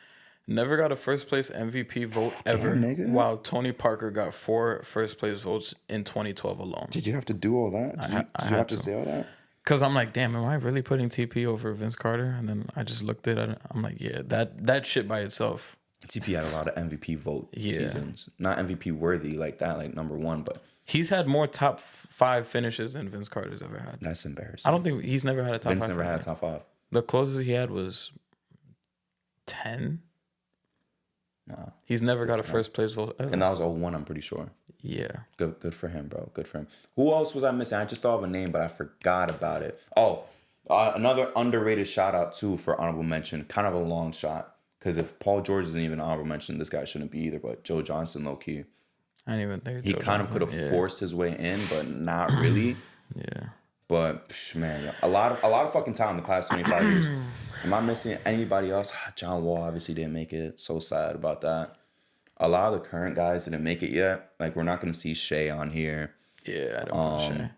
never got a first place MVP vote ever, while Tony Parker got 4 first place votes in 2012 alone. Did you have to do all that? Did you have to say all that? Because I'm like, damn, am I really putting TP over Vince Carter? And then I just looked at it. I'm like, yeah, that shit by itself. TP had a lot of MVP vote seasons. Not MVP worthy like that, like number 1, but he's had more top 5 finishes than Vince Carter's ever had. That's embarrassing. I don't think he's never had a top 5. Vince never had a top 5. The closest he had was 10. Nah. He's never got a first place vote ever. And that was 01, I'm pretty sure. Yeah. Good for him, bro. Good for him. Who else was I missing? I just thought of a name, but I forgot about it. Oh, another underrated shout out too for honorable mention. Kind of a long shot. Because if Paul George isn't even honorable mention, this guy shouldn't be either. But Joe Johnson, low key. I didn't even think he kind of could have forced his way in, but not really. Yeah. But man, a lot of fucking time in the past 25 years. Am I missing anybody else? John Wall obviously didn't make it. So sad about that. A lot of the current guys didn't make it yet. Like we're not gonna see Shea on here. Yeah, I don't know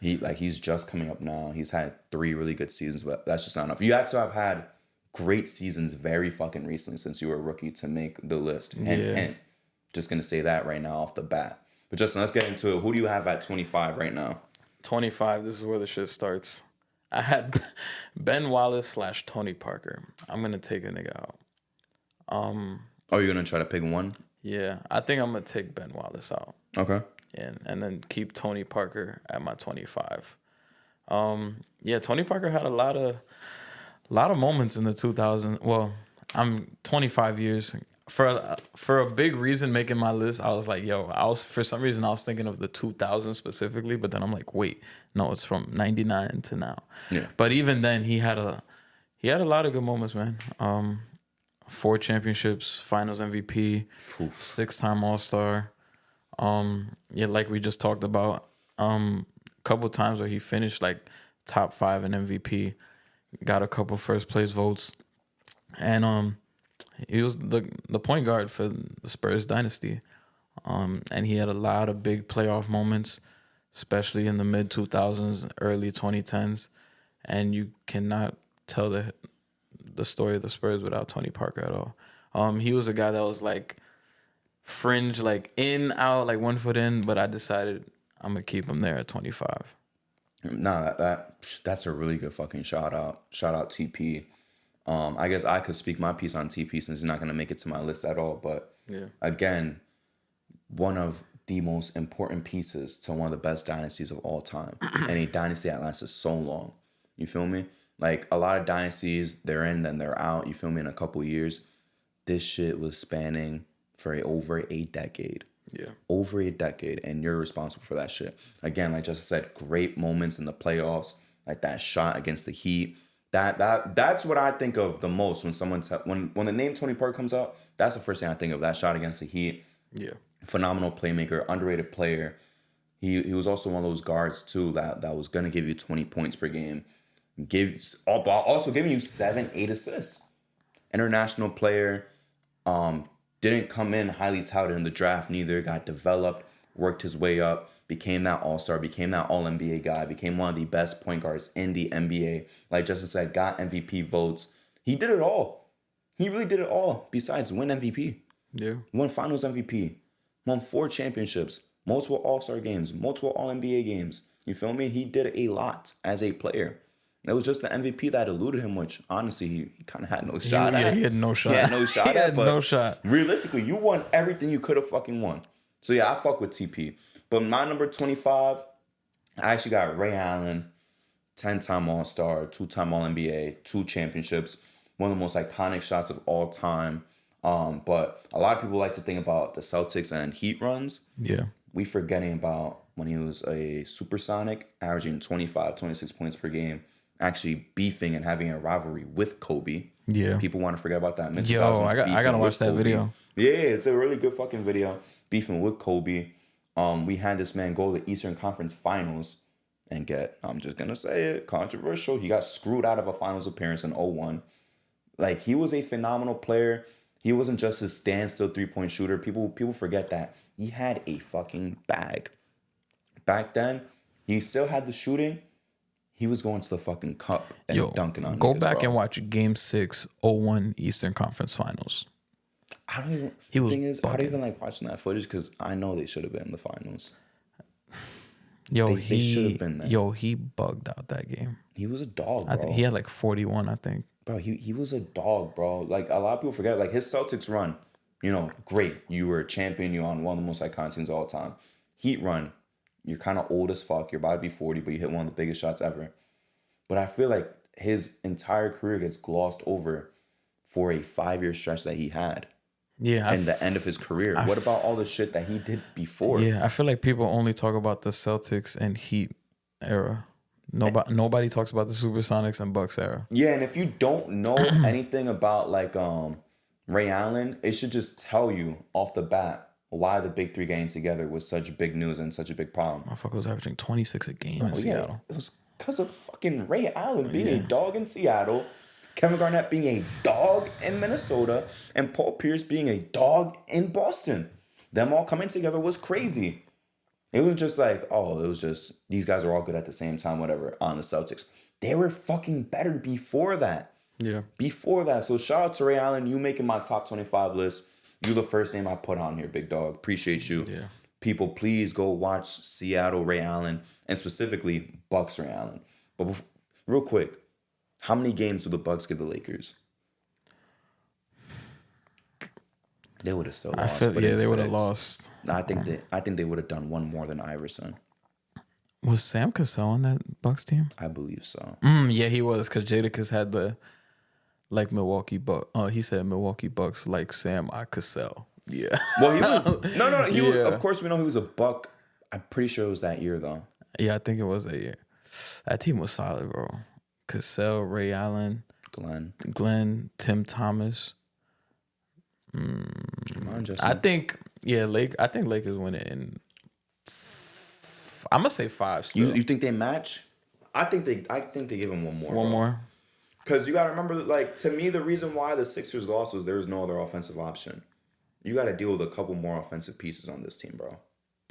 Shea. He's just coming up now. He's had 3 really good seasons, but that's just not enough. You have to have had great seasons very fucking recently since you were a rookie to make the list. And just gonna say that right now off the bat. But Justin, let's get into it. Who do you have at 25 right now? 25, this is where the shit starts. I had Ben Wallace / Tony Parker. I'm going to take a nigga out. Oh, you're going to try to pick one? Yeah, I think I'm going to take Ben Wallace out. Okay. And then keep Tony Parker at my 25. Yeah, Tony Parker had a lot of moments in the 2000s. Well, I'm 25 years. For a big reason making my list, I was like, for some reason I was thinking of the 2000s specifically, but then I'm like, wait, no, it's from 99 to now. Yeah. But even then he had a lot of good moments, man. 4 championships, finals MVP, 6-time All-Star. Like we just talked about, couple times where he finished like top 5 in MVP, got a couple first place votes. And he was the point guard for the Spurs dynasty. And he had a lot of big playoff moments. especially in the mid 2000s, early 2010s, and you cannot tell the story of the Spurs without Tony Parker at all. He was a guy that was like fringe, like in, out, like 1 foot in, but I decided I'm gonna keep him there at 25. Nah, that's a really good fucking shout out. Shout out TP. I guess I could speak my piece on TP since he's not gonna make it to my list at all. But Yeah. again, one of the most important pieces to one of the best dynasties of all time, and a dynasty that lasted so long. You feel me? Like a lot of dynasties, they're in, then they're out. You feel me? In a couple years, this shit was spanning for over a decade. Yeah. Over a decade, and you're responsible for that shit. Again, like just said, great moments in the playoffs, like that shot against the Heat. That's what I think of the most when when the name Tony Parker comes out. That's the first thing I think of. That shot against the Heat. Yeah. Phenomenal playmaker, underrated player. He was also one of those guards too that was gonna give you 20 points per game, also giving you 7-8 assists. International player. Didn't come in highly touted in the draft neither. Got developed, worked his way up, became that all-star, became that all-NBA guy, became one of the best point guards in the NBA. Like Justin said, got MVP votes. He did it all. He really did it all besides win MVP. Yeah. Won finals MVP. Won 4 championships. Multiple all-star games. Multiple all-NBA games. You feel me? He did a lot as a player. It was just the MVP that eluded him, which honestly he kind of had no shot at. He had no shot. He had no shot He at, had but no shot. realistically, you won everything you could have fucking won. So yeah, I fuck with TP. But my number 25, I actually got Ray Allen, 10-time All-Star, 2-time All-NBA, 2 championships, one of the most iconic shots of all time. But a lot of people like to think about the Celtics and Heat runs. Yeah. We forgetting about when he was a supersonic, averaging 25, 26 points per game, actually beefing and having a rivalry with Kobe. Yeah. People want to forget about that. Yo, I gotta watch that video. Yeah, it's a really good fucking video. Beefing with Kobe. We had this man go to the Eastern Conference Finals and get, I'm just gonna say it, controversial. He got screwed out of a finals appearance in 01. Like, he was a phenomenal player. He wasn't just a standstill 3-point shooter. People forget that. He had a fucking bag. Back then, he still had the shooting. He was going to the fucking cup and dunking on Go niggas, back bro. and watch Game 6, 01 Eastern Conference Finals. I don't even. He was the thing is, I bugging. don't even like watching that footage because I know they should have been in the finals. Yo, They should have been there. Yo, he bugged out that game. He was a dog, bro. I think he had like 41, I think. Bro, he was a dog, bro. Like, a lot of people forget, like, his Celtics run, great. You were a champion. You're on one of the most iconic teams of all time. Heat run, you're kind of old as fuck. You're about to be 40, but you hit one of the biggest shots ever. But I feel like his entire career gets glossed over for a 5-year stretch that he had. Yeah. And the end of his career. What about all the shit that he did before? Yeah, I feel like people only talk about the Celtics and Heat era. Nobody talks about the Supersonics and Bucks era. Yeah, and if you don't know anything about like Ray Allen, it should just tell you off the bat why the big three getting together was such big news and such a big problem. Motherfucker was averaging 26 a game in Seattle. It was because of fucking Ray Allen being a dog in Seattle, Kevin Garnett being a dog in Minnesota, and Paul Pierce being a dog in Boston. Them all coming together was crazy. It was just like, these guys are all good at the same time, whatever, on the Celtics. They were fucking better before that. Yeah. Before that. So shout out to Ray Allen. You making my top 25 list. You the first name I put on here, big dog. Appreciate you. Yeah. People, please go watch Seattle Ray Allen and specifically Bucks Ray Allen. But real quick, how many games do the Bucks give the Lakers? They would have still lost. They would have lost. I think they would have done one more than Iverson. Was Sam Cassell on that Bucks team? I believe so. Yeah, he was, because Jadakiss had the Milwaukee Bucks. He said Milwaukee Bucks like Sam Cassell. Yeah. Well, he was no. He was, of course, we know he was a Buck. I'm pretty sure it was that year though. Yeah, I think it was that year. That team was solid, bro. Cassell, Ray Allen, Glenn, Tim Thomas. Come on, Justin. I think Lakers win it in. I'm gonna say 5. Still. You think they match? I think they give him one more. One more. Because you gotta remember, like, to me, the reason why the Sixers lost was there was no other offensive option. You gotta deal with a couple more offensive pieces on this team, bro.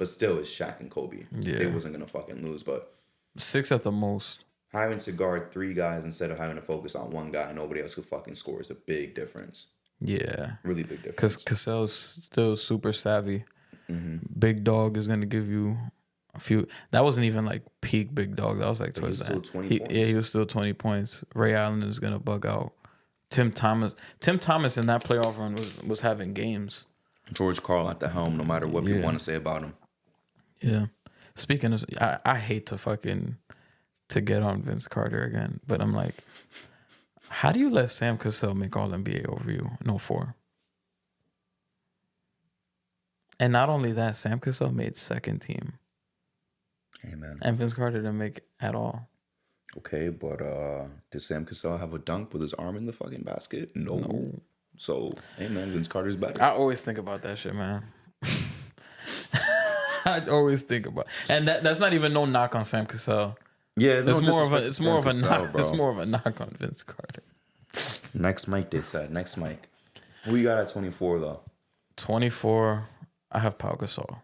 But still, it's Shaq and Kobe. Yeah. They wasn't going to fucking lose. But 6 at the most. having to guard 3 guys instead of having to focus on 1 guy, nobody else could fucking score is a big difference. Yeah. Really big difference. Because Cassell's still super savvy. Big Dog is going to give you a few. That wasn't even like peak Big Dog. That was like towards that. He was still 20 points. Yeah, he was still 20 points. Ray Allen is going to bug out. Tim Thomas in that playoff run was having games. George Karl at the helm, no matter what people want to say about him. Yeah. Speaking of, I hate to get on Vince Carter again, but I'm like, how do you let Sam Cassell make All NBA over you in 04? And not only that, Sam Cassell made second team. Amen. And Vince Carter didn't make at all. Okay, but did Sam Cassell have a dunk with his arm in the fucking basket? No. So, amen, Vince Carter's better. I always think about that shit, man. I always think about, and that's not even no knock on Sam Cassell. Yeah, it's more of a knock on Vince Carter. Next Mike, they said. Next Mike. Who you got at 24 though? 24. I have Pau Gasol.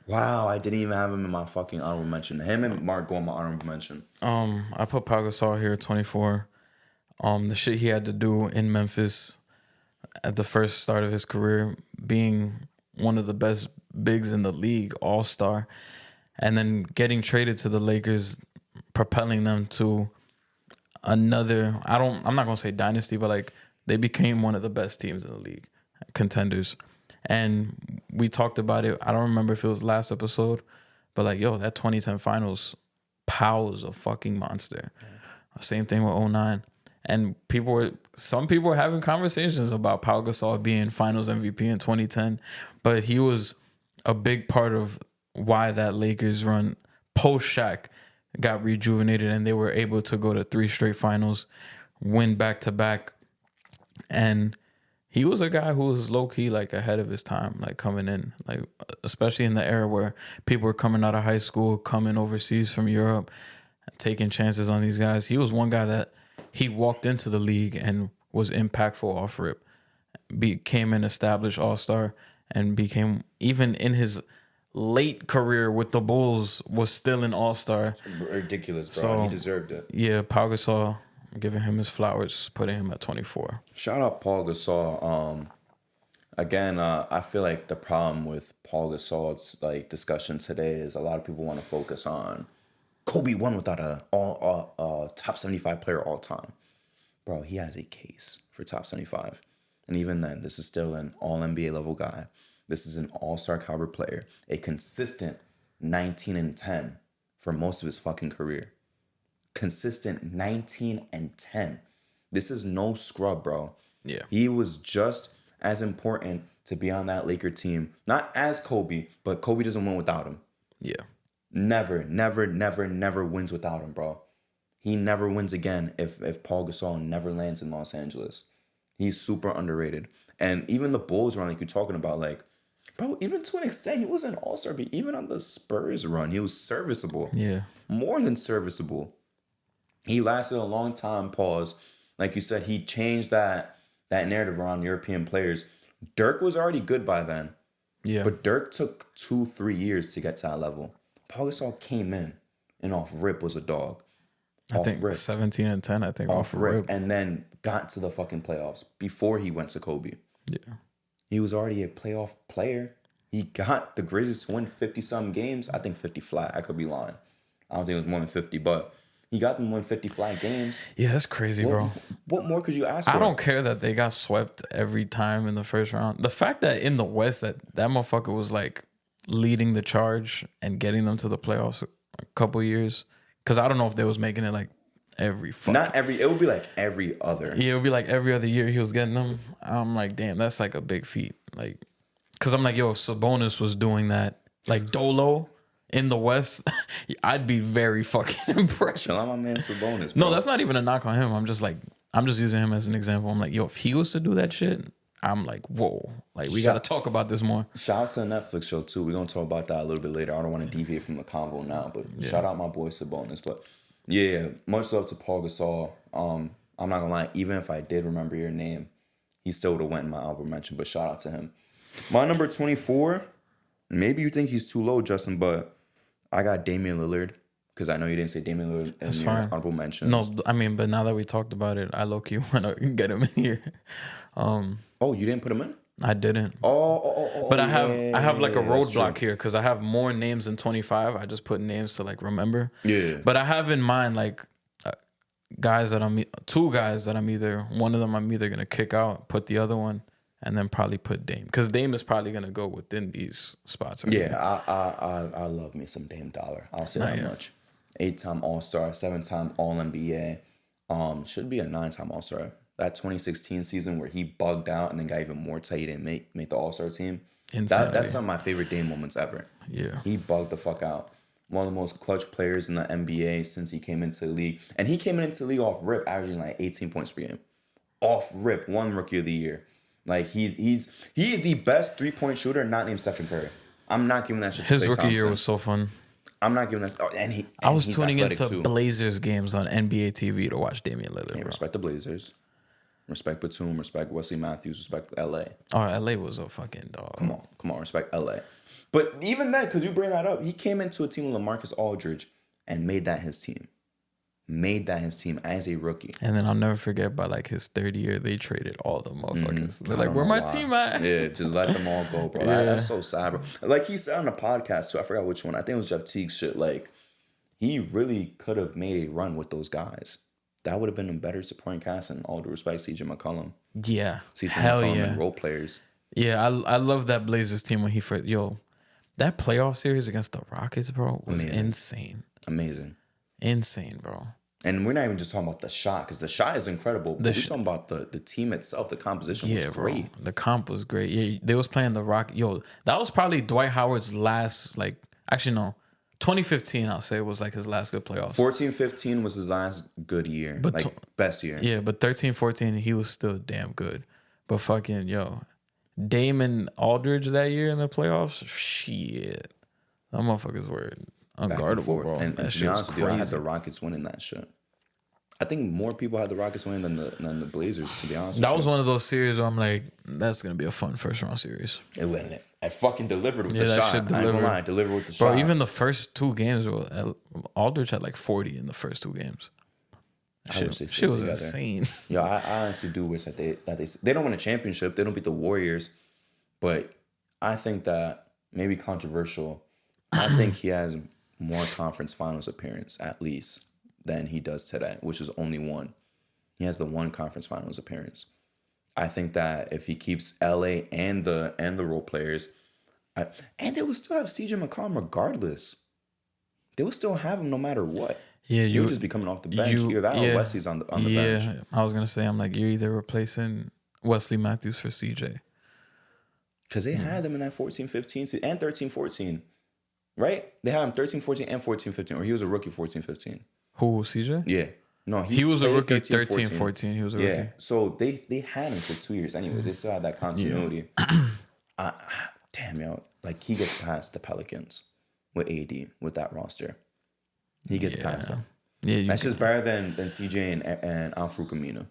Wow, I didn't even have him in my fucking honorable mention. Him and Mark go in my honorable mention. I put Pau Gasol here at 24. The shit he had to do in Memphis at the first start of his career, being one of the best bigs in the league, all-star, and then getting traded to the Lakers, propelling them to another, I'm not going to say dynasty, but like they became one of the best teams in the league, contenders. And we talked about it. I don't remember if it was last episode, but like, yo, that 2010 finals, Powell's a fucking monster. Same thing with 09. And some people were having conversations about Pau Gasol being finals MVP in 2010, but he was a big part of why that Lakers run post Shaq got rejuvenated and they were able to go to 3 straight finals, win back-to-back. And he was a guy who was low-key like ahead of his time, like coming in, like especially in the era where people were coming out of high school, coming overseas from Europe, taking chances on these guys. He was one guy that he walked into the league and was impactful off rip, became an established all-star, and became, even in his late career with the Bulls, was still an all-star. Ridiculous, bro. So, he deserved it. Yeah, Pau Gasol, giving him his flowers, putting him at 24. Shout out Paul Gasol. Again, I feel like the problem with Paul Gasol's like discussion today is a lot of people want to focus on Kobe won without a top 75 player all time. Bro, he has a case for top 75. And even then, this is still an all NBA level guy. This is an all-star caliber player, a consistent 19 and 10 for most of his fucking career. Consistent 19 and 10. This is no scrub, bro. Yeah. He was just as important to be on that Laker team. Not as Kobe, but Kobe doesn't win without him. Yeah. Never wins without him, bro. He never wins again if Paul Gasol never lands in Los Angeles. He's super underrated. And even the Bulls run, like you're talking about, like, bro, even to an extent, he was an all-star, but even on the Spurs run, he was serviceable. Yeah. More than serviceable. He lasted a long time, pause. Like you said, he changed that narrative around European players. Dirk was already good by then. Yeah. But Dirk took 2-3 years to get to that level. Paul Gasol came in and off rip was a dog. I think 17 and 10, I think. Off rip. And then got to the fucking playoffs before he went to Kobe. Yeah. He was already a playoff player. He got the Grizzlies to win 50-some games. I think 50 flat. I could be lying. I don't think it was more than 50, but he got them to win 50 flat games. Yeah, that's crazy, bro. What more could you ask for? I don't care that they got swept every time in the first round. The fact that in the West that motherfucker was like leading the charge and getting them to the playoffs a couple years. Because I don't know if they was making it like every fucking... Not every... It would be like every other. Yeah, it would be like every other year he was getting them. I'm like, damn, that's like a big feat. Like, because I'm like, yo, if Sabonis was doing that, like Dolo in the West, I'd be very fucking impressed. Chill out my man Sabonis, bro. No, that's not even a knock on him. I'm just using him as an example. I'm like, yo, if he was to do that shit, I'm like, whoa. Like, we got to talk about this more. Shout out to the Netflix show, too. We're going to talk about that a little bit later. I don't want to deviate from the convo now, but shout out my boy Sabonis. But, yeah, much love to Paul Gasol. I'm not going to lie. Even if I did remember your name, he still would have went in my album mention, but shout out to him. My number 24, Maybe you think he's too low, Justin, but I got Damian Lillard because I know you didn't say Damian Lillard in your honorable mentions. No, I mean, but now that we talked about it, I low-key want to get him in here. Oh, you didn't put him in? I didn't. But I have like a roadblock here because I have more names than 25. I just put names to like remember. Yeah. But I have in mind like two guys that I'm either, one of them I'm either going to kick out, put the other one, and then probably put Dame. Because Dame is probably going to go within these spots. Right Yeah, I love me some Dame Dollar. I'll say that much. 8-time All-Star, 7-time All-NBA. Should be a 9-time All-Star. That 2016 season where he bugged out and then got even more tight and make the All-Star team. That's some of my favorite Dame moments ever. Yeah. He bugged the fuck out. One of the most clutch players in the NBA since he came into the league. And he came into the league off rip, averaging like 18 points per game. Off rip, one Rookie of the Year. Like he is the best 3-point shooter not named Stephen Curry. I'm not giving that shit to His Klay rookie Thompson. year was so fun. I'm not giving that. I was tuning athletic into too. Blazers games on NBA TV to watch Damian Lillard. Hey, Bro. respect the Blazers. Respect Batum. Respect Wesley Matthews. Respect LA. Oh, LA was a fucking dog. Come on. Respect LA. But even then, because you bring that up, he came into a team with LaMarcus Aldridge and made that his team. Made that his team as a rookie. And then I'll never forget by like his third year, they traded all the motherfuckers. They're like, where my team at? Yeah, just let them all go, bro. That's so sad, bro. Like he said on the podcast too, I forgot which one. I think it was Jeff Teague's shit. Like, he really could have made a run with those guys. That would have been a better supporting cast, and all due respect, CJ McCollum. Yeah. CJ Hell McCollum yeah. and role players. Yeah, I love that Blazers team when he first, that playoff series against the Rockets, bro, was insane. Insane, bro. And we're not even just talking about the shot, because the shot is incredible. But we're talking about the team itself, the composition was great. Bro. The comp was great. Yeah, they was playing the Rock. That was probably Dwight Howard's last, 2015, I'll say, was like his last good playoffs. 14-15 was his last good year, but best year. Yeah, but 13-14, he was still damn good. But fucking, Damon Aldridge that year in the playoffs, shit. Them motherfuckers were unguardable, bro. And to be honest with you, I had the Rockets winning that shit. I think more people had the Rockets winning than the Blazers, to be honest with you. That was one of those series where I'm like, that's going to be a fun first-round series. It went in. I fucking delivered with the shot. I ain't gonna lie, I delivered with the shot. Bro, even the first two games, Aldridge had like 40 in the first two games. Shit was insane. Yo, I honestly do wish that they don't win a championship. They don't beat the Warriors. But I think that, maybe controversial, I think he has more conference finals appearance, at least, than he does today, which is only one. He has the one conference finals appearance. I think that if he keeps LA and the role players, and they will still have CJ McCollum regardless. They will still have him no matter what. Yeah, you'll just be coming off the bench. Either that or Wesley's on the bench. Yeah, I was gonna say, I'm like, you're either replacing Wesley Matthews for CJ. Because they had them in that 14-15 and 13-14. Right? They had him 13-14 and 14-15, or he was a rookie 14-15. Who, CJ? Yeah. No, he was a rookie 13-14. He was a rookie. Yeah. So they had him for 2 years anyways. They still had that continuity. Damn, like he gets past the Pelicans with AD, with that roster. He gets past them. Yeah, that's just better than CJ and Al-Farouq Aminu.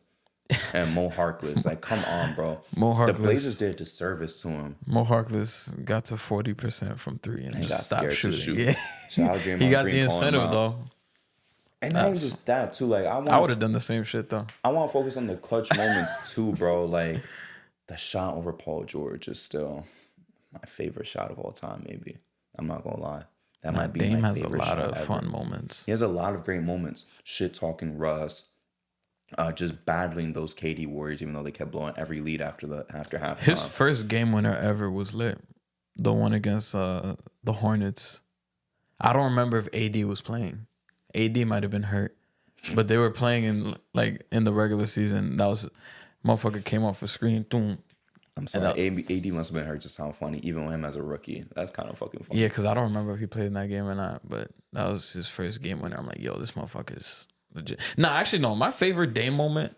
And Mo Harkless. Like, come on, bro. The Blazers did a disservice to him. Mo Harkless got to 40% from three and just stopped shooting. Yeah. He got the incentive, though. And not even just that, too. Like, I would have done the same shit, though. I want to focus on the clutch moments, too, bro. Like, the shot over Paul George is still my favorite shot of all time, maybe. I'm not going to lie. That might be Dame my has favorite a lot of ever. fun moments. He has a lot of great moments. Shit talking Russ. Just battling those KD Warriors, even though they kept blowing every lead after halftime. His first game winner ever was lit. The one against the Hornets. I don't remember if AD was playing. AD might have been hurt, but they were playing in the regular season. That was motherfucker came off a screen. Boom. I'm sorry, AD must have been hurt to sound funny, even with him as a rookie. That's kind of fucking funny. Yeah, because I don't remember if he played in that game or not, but that was his first game winner. I'm like, yo, this motherfucker's legit. Actually, no. My favorite Dame moment,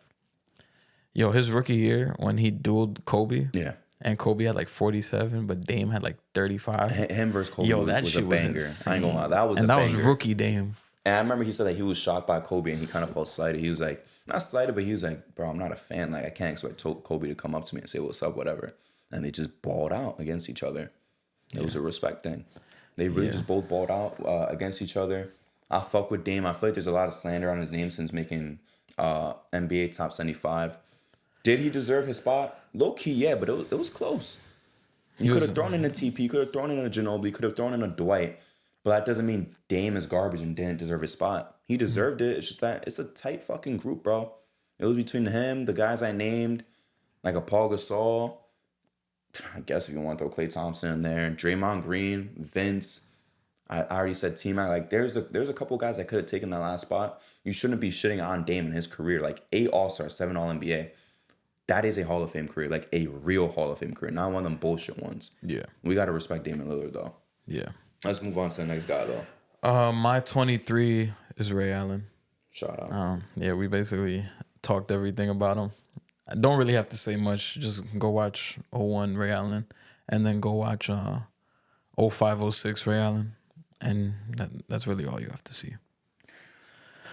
his rookie year when he dueled Kobe. Yeah. And Kobe had like 47, but Dame had like 35. Him versus Kobe was a banger. I ain't gonna lie. That was a banger. And that was rookie Dame. And I remember he said that he was shocked by Kobe and he kind of felt slighted. He was like, not slighted, but he was like, bro, I'm not a fan. Like, I can't expect Kobe to come up to me and say, what's up, whatever. And they just balled out against each other. It was a respect thing. They really just both balled out against each other. I fuck with Dame. I feel like there's a lot of slander on his name since making NBA top 75. Did he deserve his spot? Low key, yeah, but it was close. You could have thrown in a TP, you could have thrown in a Ginobili, you could have thrown in a Dwight, but that doesn't mean Dame is garbage and didn't deserve his spot. He deserved it. It's just that it's a tight fucking group, bro. It was between him, the guys I named, like a Paul Gasol. I guess if you want to throw Klay Thompson in there, Draymond Green, Vince. I already said T-Mac. Like there's a couple guys that could have taken that last spot. You shouldn't be shitting on Dame in his career. Like 8 All-Star, 7 All-NBA. That is a Hall of Fame career, like a real Hall of Fame career, not one of them bullshit ones. Yeah. We got to respect Damian Lillard, though. Yeah. Let's move on to the next guy, though. My 23 is Ray Allen. Shout out. Yeah, we basically talked everything about him. I don't really have to say much. Just go watch 01 Ray Allen and then go watch 05, 06 Ray Allen. And that's really all you have to see.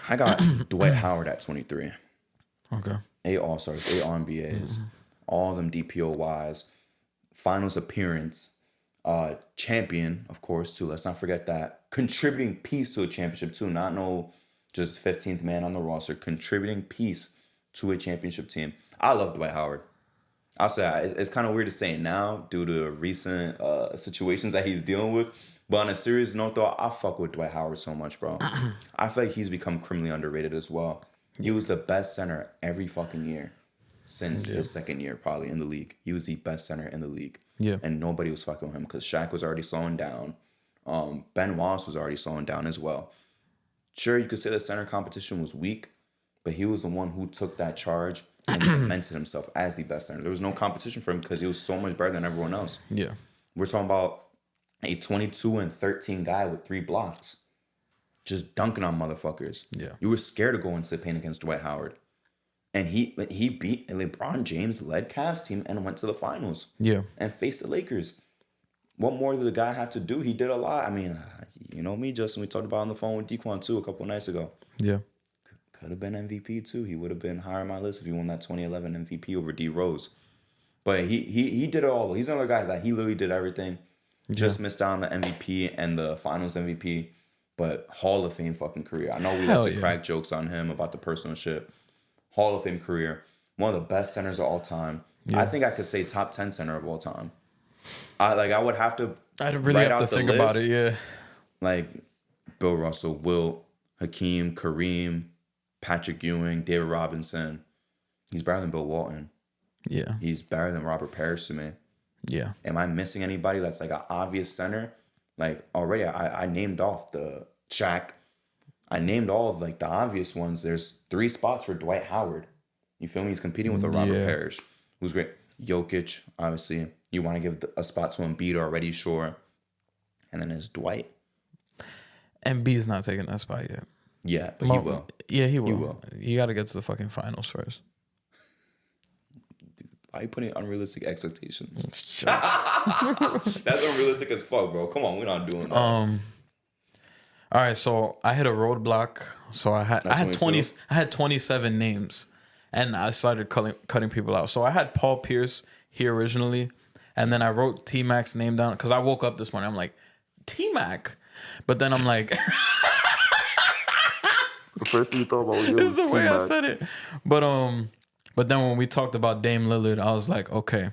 I got Dwight Howard at 23. Okay. 8 All-Stars, 8 All-NBAs, all of them DPO-wise. Finals appearance. Champion, of course, too. Let's not forget that. Contributing piece to a championship, too. Not no just 15th man on the roster. Contributing piece to a championship team. I love Dwight Howard. I'll say it's kind of weird to say it now due to recent situations that he's dealing with. But on a serious note, though, I fuck with Dwight Howard so much, bro. I feel like he's become criminally underrated as well. He was the best center every fucking year since his second year, probably, in the league. He was the best center in the league. Yeah. And nobody was fucking with him because Shaq was already slowing down. Ben Wallace was already slowing down as well. Sure, you could say the center competition was weak, but he was the one who took that charge and cemented himself as the best center. There was no competition for him because he was so much better than everyone else. Yeah. We're talking about a 22 and 13 guy with 3 blocks. Just dunking on motherfuckers. Yeah. You were scared to go into the paint against Dwight Howard. And he beat LeBron James led Cavs team and went to the finals. Yeah. And faced the Lakers. What more did the guy have to do? He did a lot. I mean, you know me, Justin. We talked about on the phone with Dequan too a couple nights ago. Yeah. Could have been MVP too. He would have been higher on my list if he won that 2011 MVP over D Rose. But he did it all. He's another guy that he literally did everything. Just missed out on the MVP and the Finals MVP. But Hall of Fame fucking career. I know we like to crack jokes on him about the personal shit. Hall of Fame career. One of the best centers of all time. Yeah. I think I could say top 10 center of all time. I would have to. I'd really have to think about it, yeah. Like Bill Russell, Wilt, Hakeem, Kareem, Patrick Ewing, David Robinson. He's better than Bill Walton. Yeah. He's better than Robert Parrish to me. Yeah. Am I missing anybody that's like an obvious center? Like already, I named off the Shaq. I named all of like the obvious ones. There's 3 spots for Dwight Howard. You feel me? He's competing with a Robert Parrish, who's great. Jokic, obviously. You want to give a spot to Embiid already, sure. And then there's Dwight. Embiid's not taking that spot yet. Yeah, but he will. Yeah, he will. He will. You got to get to the fucking finals first. Why are you putting unrealistic expectations? That's unrealistic as fuck, bro. Come on, we're not doing that. All right, so I hit a roadblock. So I had 27 names, and I started cutting people out. So I had Paul Pierce here originally, and then I wrote T-Mac's name down because I woke up this morning. I'm like, T-Mac, but then I'm like, the first thing you thought about was this is the way I said it, But then when we talked about Dame Lillard, I was like, okay.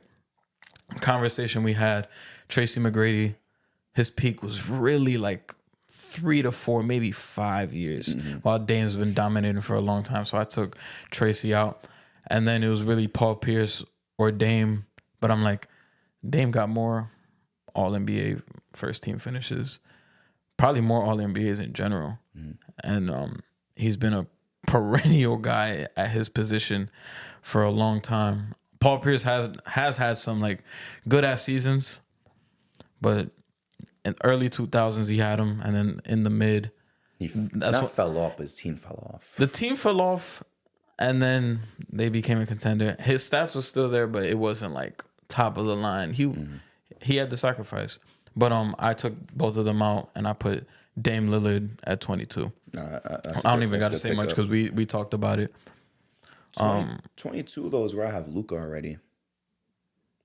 Conversation we had, Tracy McGrady, his peak was really like 3 to 4, maybe 5 years, while Dame's been dominating for a long time. So I took Tracy out. And then it was really Paul Pierce or Dame. But I'm like, Dame got more All-NBA first team finishes, probably more All-NBAs in general. And he's been a perennial guy at his position for a long time. Paul Pierce has had some like good ass seasons, but in early 2000s he had him, and then in the mid, fell off, but his team fell off. The team fell off, and then they became a contender. His stats were still there, but it wasn't like top of the line. He had to sacrifice. But I took both of them out, and I put Dame Lillard at 22. I don't even got to say much because we talked about it. 22 though is where I have Luka already.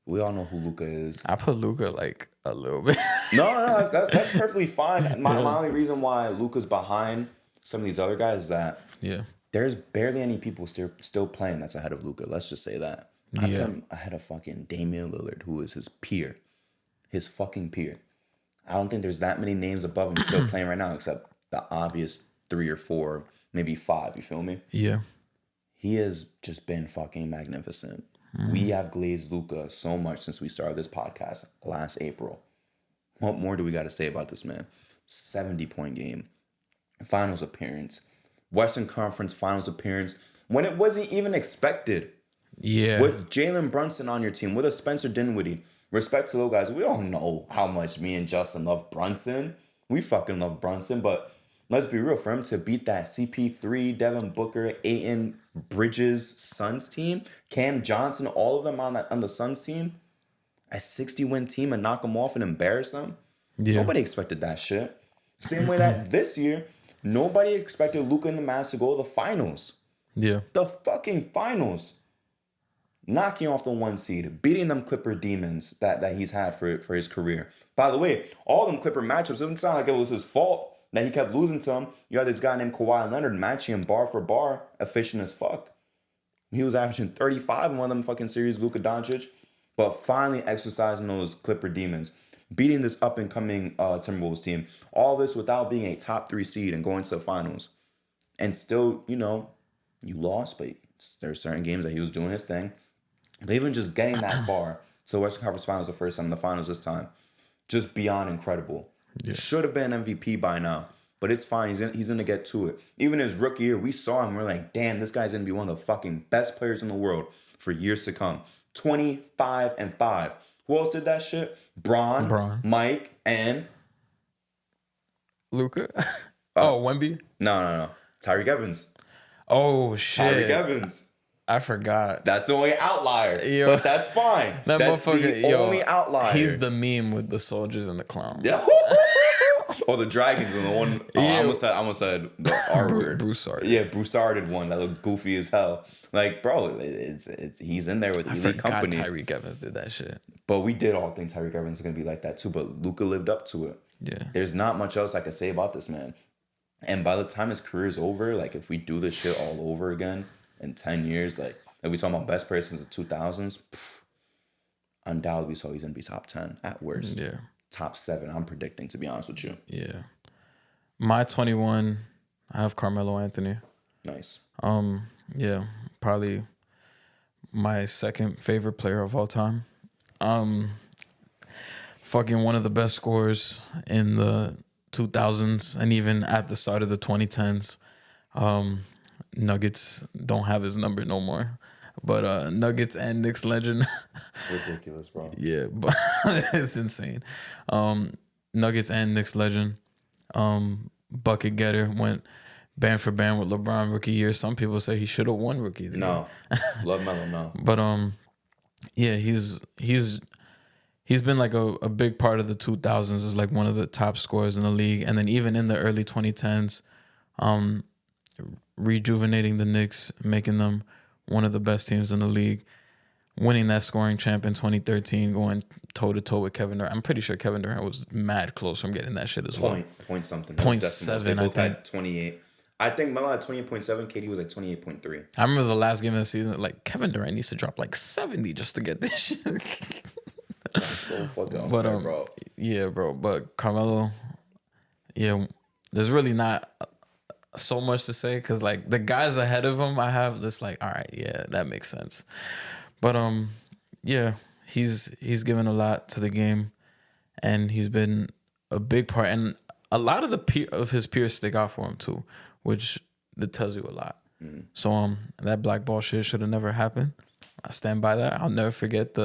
We all know who Luka is. I put Luka like a little bit. No, that's perfectly fine. My only reason why Luka's behind some of these other guys is that Yeah. there's barely any people still playing that's ahead of Luka. Let's just say that. I put Yeah. him ahead of fucking Damian Lillard, who is his peer. His fucking peer. I don't think there's that many names above him still playing right now, except the obvious 3 or 4, maybe 5. You feel me? Yeah. He has just been fucking magnificent. We have glazed Luka so much since we started this podcast last April. What more do we got to say about this man? 70-point game, finals appearance, Western Conference finals appearance when it wasn't even expected. Yeah. With Jalen Brunson on your team, with a Spencer Dinwiddie. Respect to those guys. We all know how much me and Justin love Brunson. We fucking love Brunson, but let's be real. For him to beat that CP3, Devin Booker, Ayton, Bridges, Suns team, Cam Johnson, all of them on the Suns team, a 60-win team and knock them off and embarrass them. Yeah. Nobody expected that shit. Same way that this year, nobody expected Luka and the Mavs to go to the finals. Yeah. The fucking finals. Knocking off the 1 seed, beating them Clipper demons that he's had for his career. By the way, all them Clipper matchups, it didn't sound like it was his fault that he kept losing to him. You had this guy named Kawhi Leonard matching him bar for bar, efficient as fuck. He was averaging 35 in one of them fucking series, Luka Doncic, but finally exercising those Clipper demons, beating this up-and-coming Timberwolves team. All this without being a top 3 seed and going to the finals. And still, you lost, but there's certain games that he was doing his thing. But even just getting that far to the Western Conference Finals the first time, the finals this time, just beyond incredible. Yeah. Should have been MVP by now, but it's fine. He's gonna get to it. Even his rookie year, we saw him. We're like, damn, this guy's gonna be one of the fucking best players in the world for years to come. 25-5. Who else did that shit? Braun. Mike, and Luka. Wemby. No. Tyreek Evans. Oh shit. Tyreek Evans. I forgot. That's the only outlier. Yo. But that's fine. That that's motherfucker, the only outlier. He's the meme with the soldiers and the clown. Yeah. Or the dragons and the one. I almost said the R word. Broussard. Yeah, Broussarded one that looked goofy as hell. Like, bro, it's he's in there with elite company. Tyreek Evans did that shit. But we did all think Tyreek Evans is gonna be like that too. But Luka lived up to it. Yeah. There's not much else I could say about this man. And by the time his career is over, like if we do this shit all over again in 10 years, like we talking about best players since the 2000s, undoubtedly so he's gonna be top 10 at worst. Yeah. Top 7, I'm predicting, to be honest with you. Yeah. My 21, I have Carmelo Anthony. Nice. Yeah, probably my second favorite player of all time. Fucking one of the best scorers in the 2000s and even at the start of the 2010s. Nuggets don't have his number no more. But Nuggets and Knicks legend. Ridiculous, bro. Yeah, but it's insane. Nuggets and Knicks legend. Bucket getter, went band for band with LeBron rookie year. Some people say he should have won rookie. No. Love Melo, no. But yeah, he's been like a big part of the 2000s. Is like one of the top scorers in the league. And then even in the early 2010s, rejuvenating the Knicks, making them one of the best teams in the league, winning that scoring champ in 2013, going toe-to-toe with Kevin Durant. I'm pretty sure Kevin Durant was mad close from getting that shit as well. Point something. Point That's decimals. 7, They both I think. had 28. I think Melo had 28.7. KD was at 28.3. I remember the last game of the season, like Kevin Durant needs to drop like 70 just to get this shit. That's so fucking unfair, But bro. yeah, bro. But Carmelo, yeah, there's really not so much to say because like the guys ahead of him, I have this like, all right, yeah, that makes sense. But yeah, he's given a lot to the game, and he's been a big part. And a lot of of his peers stick out for him too, which that tells you a lot. So that black ball shit should have never happened. I stand by that. I'll never forget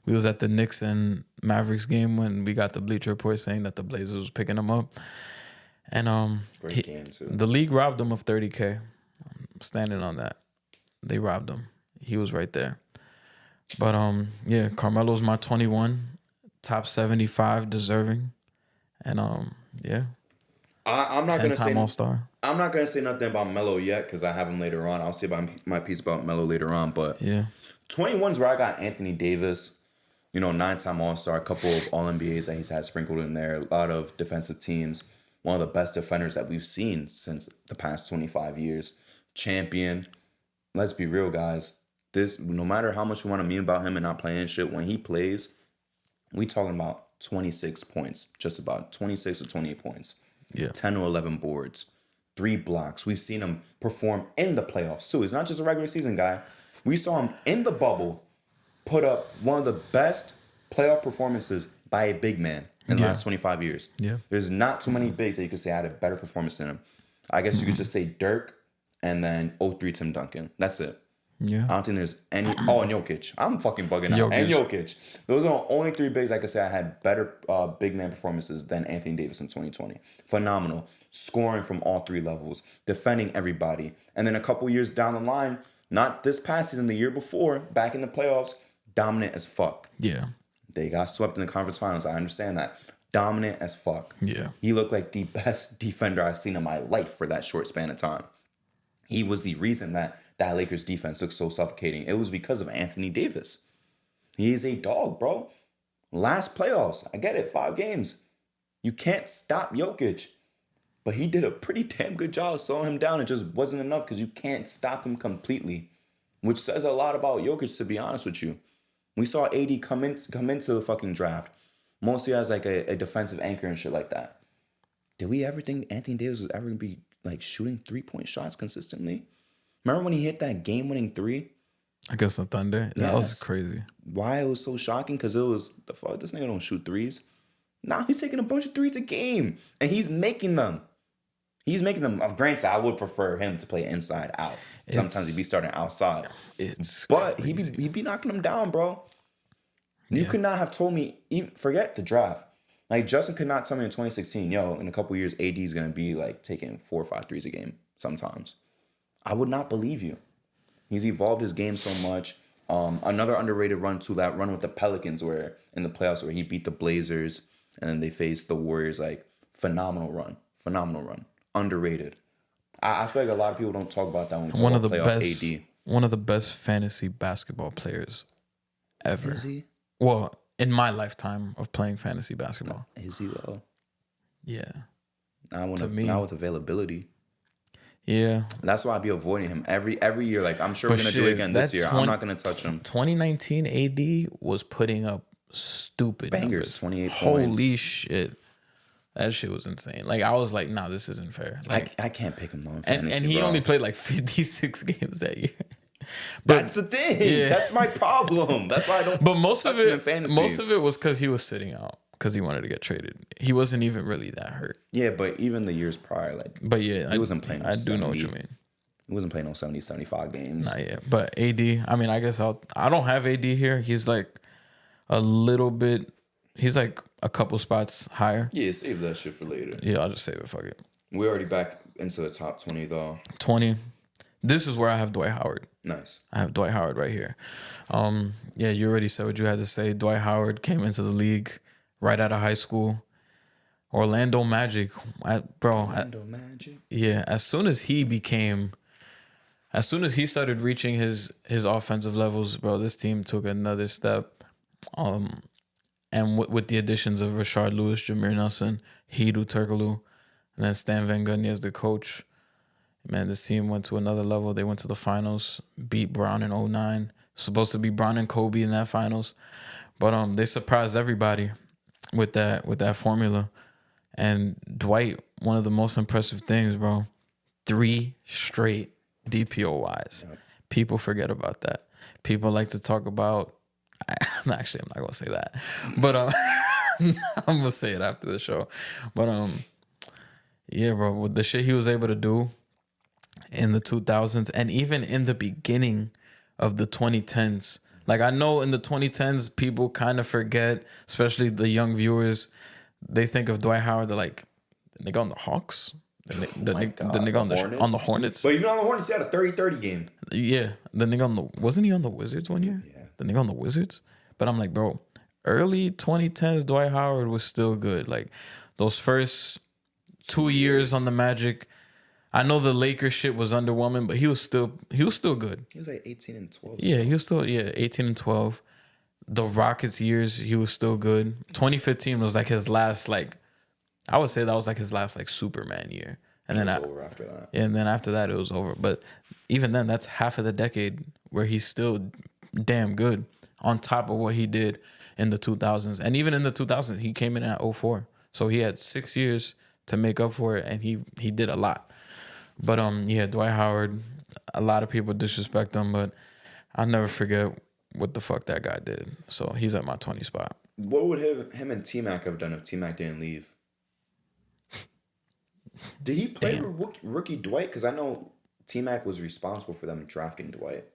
we was at the Knicks and Mavericks game when we got the Bleacher Report saying that the Blazers was picking him up. And Great game too. the league robbed him of $30K. I'm standing on that. They robbed him. He was right there. But yeah, Carmelo's my 21, top 75, deserving. And yeah. I'm not gonna say All-Star. I'm not gonna say nothing about Melo yet because I have him later on. I'll say about my piece about Melo later on. But Yeah. 21's where I got Anthony Davis. 9-time All-Star, a couple of All-NBAs that he's had sprinkled in there, a lot of defensive teams, one of the best defenders that we've seen since the past 25 years. Champion. Let's be real, guys. This, no matter how much we want to meme about him and not playing shit, when he plays, we talking about 26 points, just about 26 or 28 points. Yeah. 10 or 11 boards, 3 blocks. We've seen him perform in the playoffs too. He's not just a regular season guy. We saw him in the bubble put up one of the best playoff performances by a big man in the last 25 years. Yeah. There's not too many bigs that you could say had a better performance than him. I guess you could just say Dirk and then 03 Tim Duncan. That's it. Yeah. I don't think there's any. Oh, and Jokic. I'm fucking bugging out. And Jokic. Those are the only 3 bigs I could say I had better big man performances than Anthony Davis in 2020. Phenomenal. Scoring from all 3 levels. Defending everybody. And then a couple years down the line, not this past season, the year before, back in the playoffs, dominant as fuck. Yeah. They got swept in the conference finals. I understand that. Dominant as fuck. Yeah. He looked like the best defender I've seen in my life for that short span of time. He was the reason that Lakers defense looked so suffocating. It was because of Anthony Davis. He's a dog, bro. Last playoffs, I get it, 5 games. You can't stop Jokic. But he did a pretty damn good job of slowing him down. It just wasn't enough because you can't stop him completely. Which says a lot about Jokic, to be honest with you. We saw AD come into the fucking draft. Mostly as like a defensive anchor and shit like that. Did we ever think Anthony Davis was ever going to be like shooting 3-point shots consistently? Remember when he hit that game-winning 3? Against the Thunder? That Yes. was crazy. Why it was so shocking? Because it was, the fuck, this nigga don't shoot 3s. Nah, he's taking a bunch of 3s a game. And he's making them. Granted, I would prefer him to play inside out. Sometimes he'd be starting outside. But crazy. he'd be knocking them down, bro. You could not have told me, even, forget the draft. Like, Justin could not tell me in 2016, yo, in a couple years, AD is going to be, like, taking 4 or 5 threes a game sometimes. I would not believe you. He's evolved his game so much. Another underrated run to that run with the Pelicans where in the playoffs where he beat the Blazers and then they faced the Warriors. Like, phenomenal run. Underrated. I feel like a lot of people don't talk about that when we talk about playoff AD. One of the best fantasy basketball players ever. Is he? Well, in my lifetime of playing fantasy basketball. Is he, though? Yeah. Not with availability. Yeah. That's why I'd be avoiding him every year. Like, I'm sure we're going to do it again this year. I'm not going to touch him. 2019 AD was putting up stupid bangers, numbers. 28 points. Holy shit. That shit was insane. Like, I was like, nah, this isn't fair. Like, I can't pick him though. And he only played like 56 games that year. That's the thing. Yeah. That's my problem. That's why I don't. But most touch of him it, in fantasy. most of it was because he was sitting out because he wanted to get traded. He wasn't even really that hurt. Yeah, but even the years prior, like, but yeah, he wasn't playing. I do know what you mean. He wasn't playing no 70, 75 games. Not yet. But AD, I mean, I guess I don't have AD here. He's like a little bit. He's like a couple spots higher. Yeah, save that shit for later. Yeah, I'll just save it. Fuck it. We're already back into the top 20 though. 20. This is where I have Dwight Howard. Nice. I have Dwight Howard right here. Yeah, you already said what you had to say. Dwight Howard came into the league right out of high school. Orlando Magic. Orlando Magic. Yeah, as soon as he started reaching his offensive levels, bro, this team took another step. And with the additions of Rashard Lewis, Jameer Nelson, Hedo Turkoglu, and then Stan Van Gundy as the coach, man, this team went to another level. They went to the finals, beat Brown in 2009. Supposed to be Brown and Kobe in that finals. But they surprised everybody with that formula. And Dwight, one of the most impressive things, bro, 3 straight DPOYs. Yep. People forget about that. People like to talk about, I'm not going to say that. But I'm going to say it after the show. But yeah, bro, with the shit he was able to do in the 2000s and even in the beginning of the 2010s. Like, I know in the 2010s, people kind of forget, especially the young viewers, they think of Dwight Howard, they're like, the nigga on the Hawks? The nigga on the Hornets? But even on the Hornets, he had a 30-30 game. Yeah. The nigga wasn't he on the Wizards one year? Yeah. The nigga on the Wizards? But I'm like, bro, early 2010s, Dwight Howard was still good. Like, those first 2 years on the Magic, I know the Lakers shit was underwhelming, but he was still good. He was like 18 and 12. Yeah, he was still 18 and 12. the Rockets years, he was still good. 2015 was like his last, like, I would say that was like his last, like, Superman year. And then It was over after that. and then after that, it was over. But even then, that's half of the decade where he's still damn good on top of what he did in the 2000s. And even in the 2000s, he came in at 04. So he had 6 years to make up for it, and he did a lot. But yeah, Dwight Howard, a lot of people disrespect him, but I'll never forget what the fuck that guy did. So he's at my 20 spot. What would him and T-Mac have done if T-Mac didn't leave? Did he play with rookie Dwight? Because I know T-Mac was responsible for them drafting Dwight.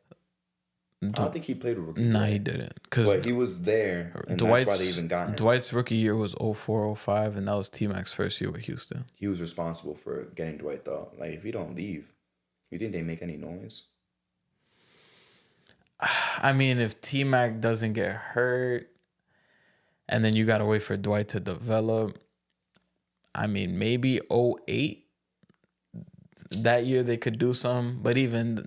I don't think he played with rookie Dwight. Nah, he didn't. But he was there, and that's why they even got him. Dwight's rookie year was 04, 05, and that was T-Mac's first year with Houston. He was responsible for getting Dwight, though. Like, if he don't leave, you think they make any noise? I mean, if T-Mac doesn't get hurt, and then you got to wait for Dwight to develop, I mean, maybe 08, that year they could do something. But even...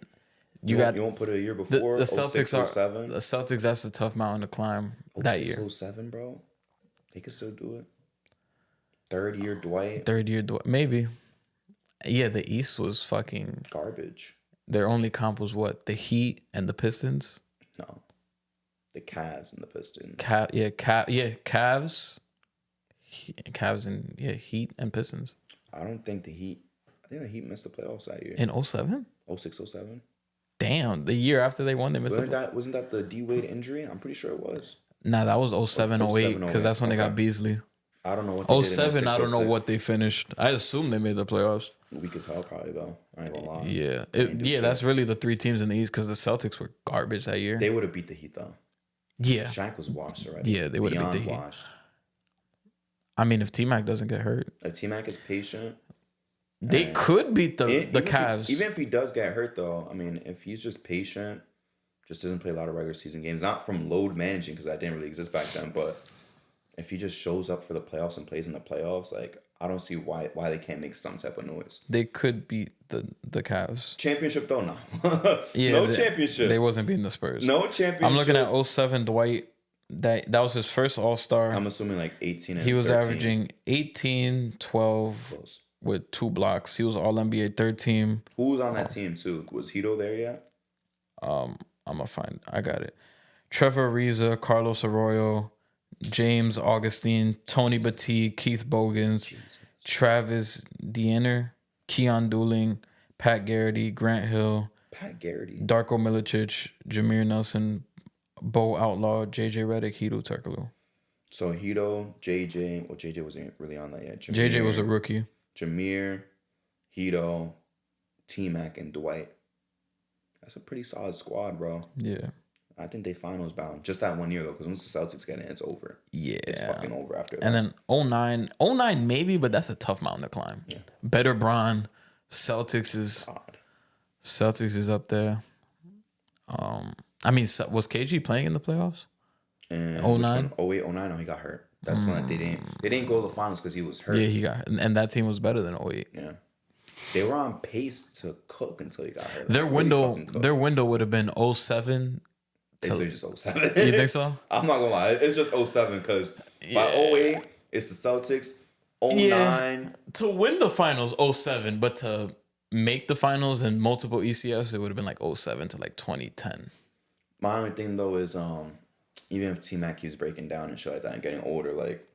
You won't put it a year before? The Celtics 06, 07? The Celtics, that's a tough mountain to climb that year. 07, bro? They could still do it. Third year Dwight. Maybe. Yeah, the East was fucking... garbage. Their only comp was what? The Heat and the Pistons? No. The Cavs and the Pistons. Cavs. Cavs and, Heat and Pistons. I don't think the Heat... I think the Heat missed the playoffs that year. In 07? 06, 07. Damn, the year after they won, they missed Wasn't that the D-Wade injury? I'm pretty sure it was. Nah, that was 07, 08, because that's when they got Beasley. I don't know what they did 07, I don't know what they finished. I assume they made the playoffs. Weak as hell, probably, though. I ain't gonna lie. Yeah. That's really the three teams in the East, because the Celtics were garbage that year. They would have beat the Heat, though. Yeah. Shaq was washed already. Yeah, they would have beat the Heat. Washed. I mean, if T-Mac doesn't get hurt. If T-Mac is patient... They could beat the Cavs. Even if he does get hurt, though, I mean, if he's just patient, just doesn't play a lot of regular season games, not from load managing, because that didn't really exist back then, but if he just shows up for the playoffs and plays in the playoffs, like, I don't see why they can't make some type of noise. They could beat the Cavs. Championship, though, no. Championship. They wasn't beating the Spurs. No championship. I'm looking at 07 Dwight. That was his first All-Star. I'm assuming like 18 and He was 13. averaging 18, 12... Close. With 2 blocks. He was All-NBA third team. Who was on that team, too? Was Hito there yet? I'm going to find... I got it. Trevor Ariza, Carlos Arroyo, James Augustine, Tony Battie, Keith Bogans, Travis Diener, Keon Dooling, Pat Garrity, Grant Hill, Darko Milicic, Jameer Nelson, Bo Outlaw, JJ Redick, Hito Turkoglu. So Hito, JJ... Well, JJ wasn't really on that yet. JJ was a rookie. Jameer, Hito, T-Mac, and Dwight. That's a pretty solid squad, bro. Yeah. I think they finals bound. Just that 1 year, though, because once the Celtics get in, it's over. Yeah. It's fucking over after that. And then 09 maybe, but that's a tough mountain to climb. Yeah. Better Bron. Celtics is up there. I mean, was KG playing in the playoffs? And 09? 08, 09, no, he got hurt. That's when they didn't go to the finals because he was hurt. Yeah, he got hurt. And that team was better than 08. Yeah. They were on pace to cook until he got hurt. Their window would have been 07. It's just 07. You think so? I'm not gonna lie. It's just 07 because by 08, it's the Celtics. 09. To win the finals, 07, but to make the finals and multiple ECFs, it would have been like 07 to like 2010. My only thing though is even if T-Mac keeps breaking down and shit like that and getting older, like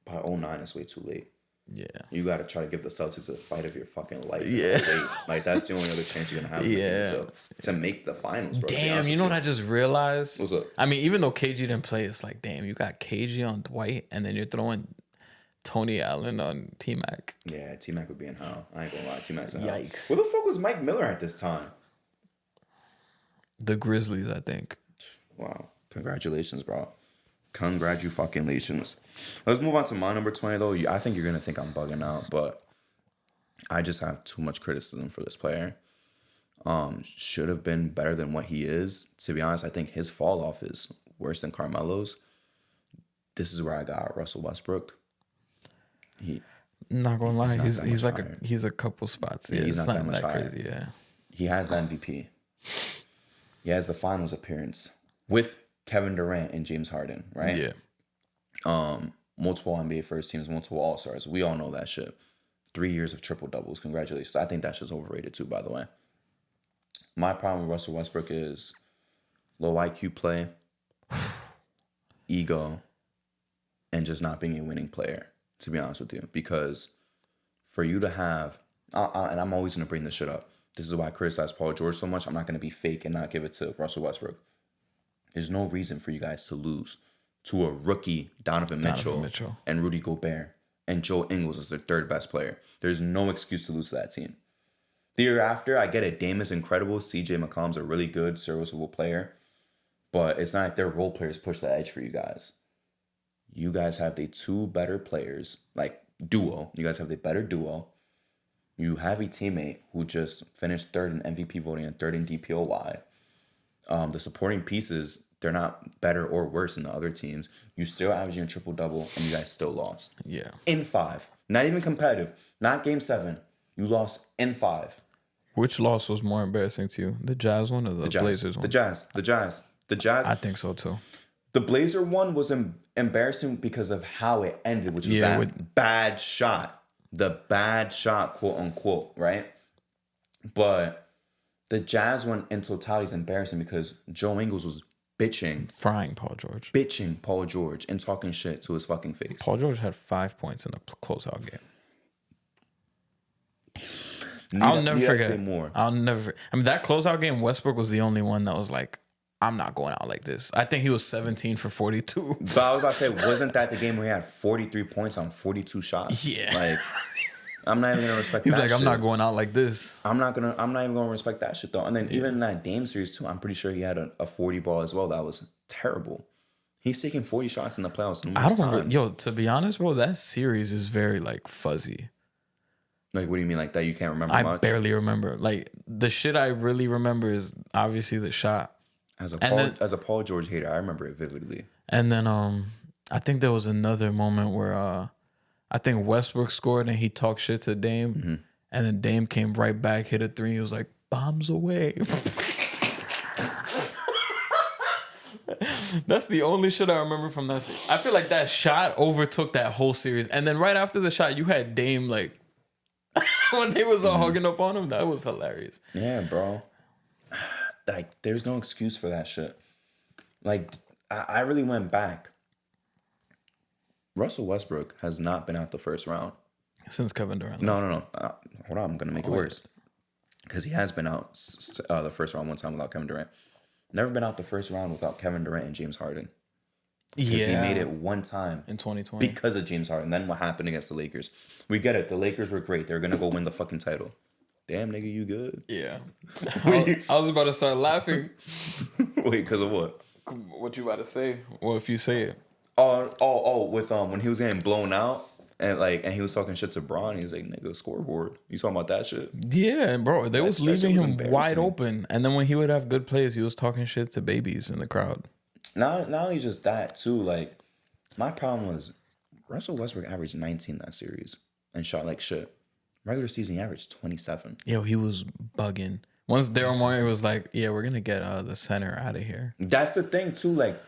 by 09 it's way too late. Yeah. You got to try to give the Celtics a fight of your fucking life. Yeah. Like that's the only other chance you're going to have to make the finals, bro. Damn, you know what I just realized? What's up? I mean, even though KG didn't play, it's like, damn, you got KG on Dwight and then you're throwing Tony Allen on T-Mac. Yeah, T-Mac would be in hell. I ain't going to lie. T-Mac's in hell. Yikes. Where the fuck was Mike Miller at this time? The Grizzlies, I think. Wow. Congratulations, bro. Congratulations. Let's move on to my number 20, though. I think you're going to think I'm bugging out, but I just have too much criticism for this player. Should have been better than what he is. To be honest, I think his fall off is worse than Carmelo's. This is where I got Russell Westbrook. Not gonna lie, he's a couple spots. Yeah, he's it's not that crazy. Yeah, he has the MVP. He has the finals appearance with Kevin Durant and James Harden, right? Yeah. Multiple NBA first teams, multiple All-Stars. We all know that shit. 3 years of triple doubles. Congratulations. I think that shit's overrated too, by the way. My problem with Russell Westbrook is low IQ play, ego, and just not being a winning player, to be honest with you. Because for you to have, and I'm always going to bring this shit up. This is why I criticize Paul George so much. I'm not going to be fake and not give it to Russell Westbrook. There's no reason for you guys to lose to a rookie Donovan Mitchell and Rudy Gobert and Joe Ingles as their third best player. There's no excuse to lose to that team. The year after, I get it. Dame is incredible. CJ McCollum's a really good, serviceable player. But it's not like their role players push the edge for you guys. You guys have the two better players, like duo. You guys have the better duo. You have a teammate who just finished third in MVP voting and third in DPOY. The supporting pieces, they're not better or worse than the other teams. You still averaging a triple-double, and you guys still lost. Yeah. In 5. Not even competitive. Not Game 7. You lost in 5. Which loss was more embarrassing to you? The Jazz one or the Blazers one? The Jazz. I think so too. The Blazer one was embarrassing because of how it ended, which was bad shot. The bad shot, quote unquote, right? But the Jazz one in totality is embarrassing because Joe Ingles was frying Paul George and talking shit to his fucking face. Paul George had 5 points in the closeout game. I'll never forget. I mean, that closeout game, Westbrook was the only one that was like, I'm not going out like this. I think he was 17 for 42. But I was about to say, wasn't that the game where he had 43 points on 42 shots? Yeah. Like, I'm not even gonna respect He's that like, shit. I'm not going out like this. I'm not even gonna respect that shit though. And then even in that Dame series too, I'm pretty sure he had a 40 ball as well. That was terrible. He's taking 40 shots in the playoffs numerous times. Yo, to be honest, bro, that series is very like fuzzy. Like, what do you mean like that? You can't remember much? I barely remember. Like, the shit I really remember is obviously the shot. As a Paul George hater, I remember it vividly. And then I think there was another moment where I think Westbrook scored and he talked shit to Dame. Mm-hmm. And then Dame came right back, hit a 3. He was like, bombs away. That's the only shit I remember from that series. I feel like that shot overtook that whole series. And then right after the shot, you had Dame like when they was all hugging up on him. That was hilarious. Yeah, bro. Like, there's no excuse for that shit. Like, I really went back. Russell Westbrook has not been out the first round. Since Kevin Durant. No. Hold on, I'm going to make it worse. Because he has been out the first round one time without Kevin Durant. Never been out the first round without Kevin Durant and James Harden. Because he made it one time. In 2020. Because of James Harden. Then what happened against the Lakers? We get it. The Lakers were great. They're going to go win the fucking title. Damn, nigga, you good? Yeah. I was about to start laughing. Wait, because of what? What you about to say? Well, if you say it. With when he was getting blown out and he was talking shit to Bron, he was like, nigga, scoreboard. You talking about that shit? Yeah, bro. They was leaving him wide open. And then when he would have good plays, he was talking shit to babies in the crowd. Not only just that, too, like, my problem was Russell Westbrook averaged 19 that series and shot like shit. Regular season, he averaged 27. Yo, he was bugging. Once Daryl Morey was like, yeah, we're going to get the center out of here. That's the thing, too. Like,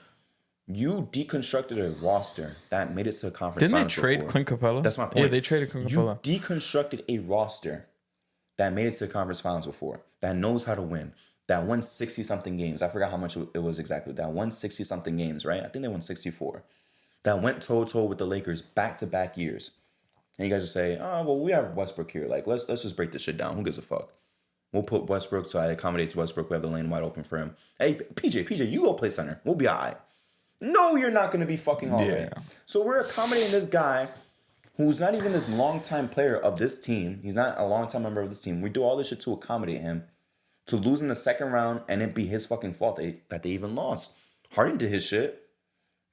you deconstructed a roster that made it to the conference finals. Didn't they trade Clint Capella? That's my point. Yeah, they traded Clint Capella. You deconstructed a roster that made it to the conference finals before, that knows how to win, that won 60-something games. I forgot how much it was exactly. That won 60-something games, right? I think they won 64. That went toe-to-toe with the Lakers back-to-back years. And you guys just say, oh, well, we have Westbrook here. Like, let's just break this shit down. Who gives a fuck? We'll put Westbrook so I accommodate Westbrook. We have the lane wide open for him. Hey, PJ, you go play center. We'll be all right. No, you're not going to be fucking all right. So we're accommodating this guy who's not even this longtime player of this team. He's not a longtime member of this team. We do all this shit to accommodate him, to lose in the second round, and it be his fucking fault that they even lost. Harden did his shit.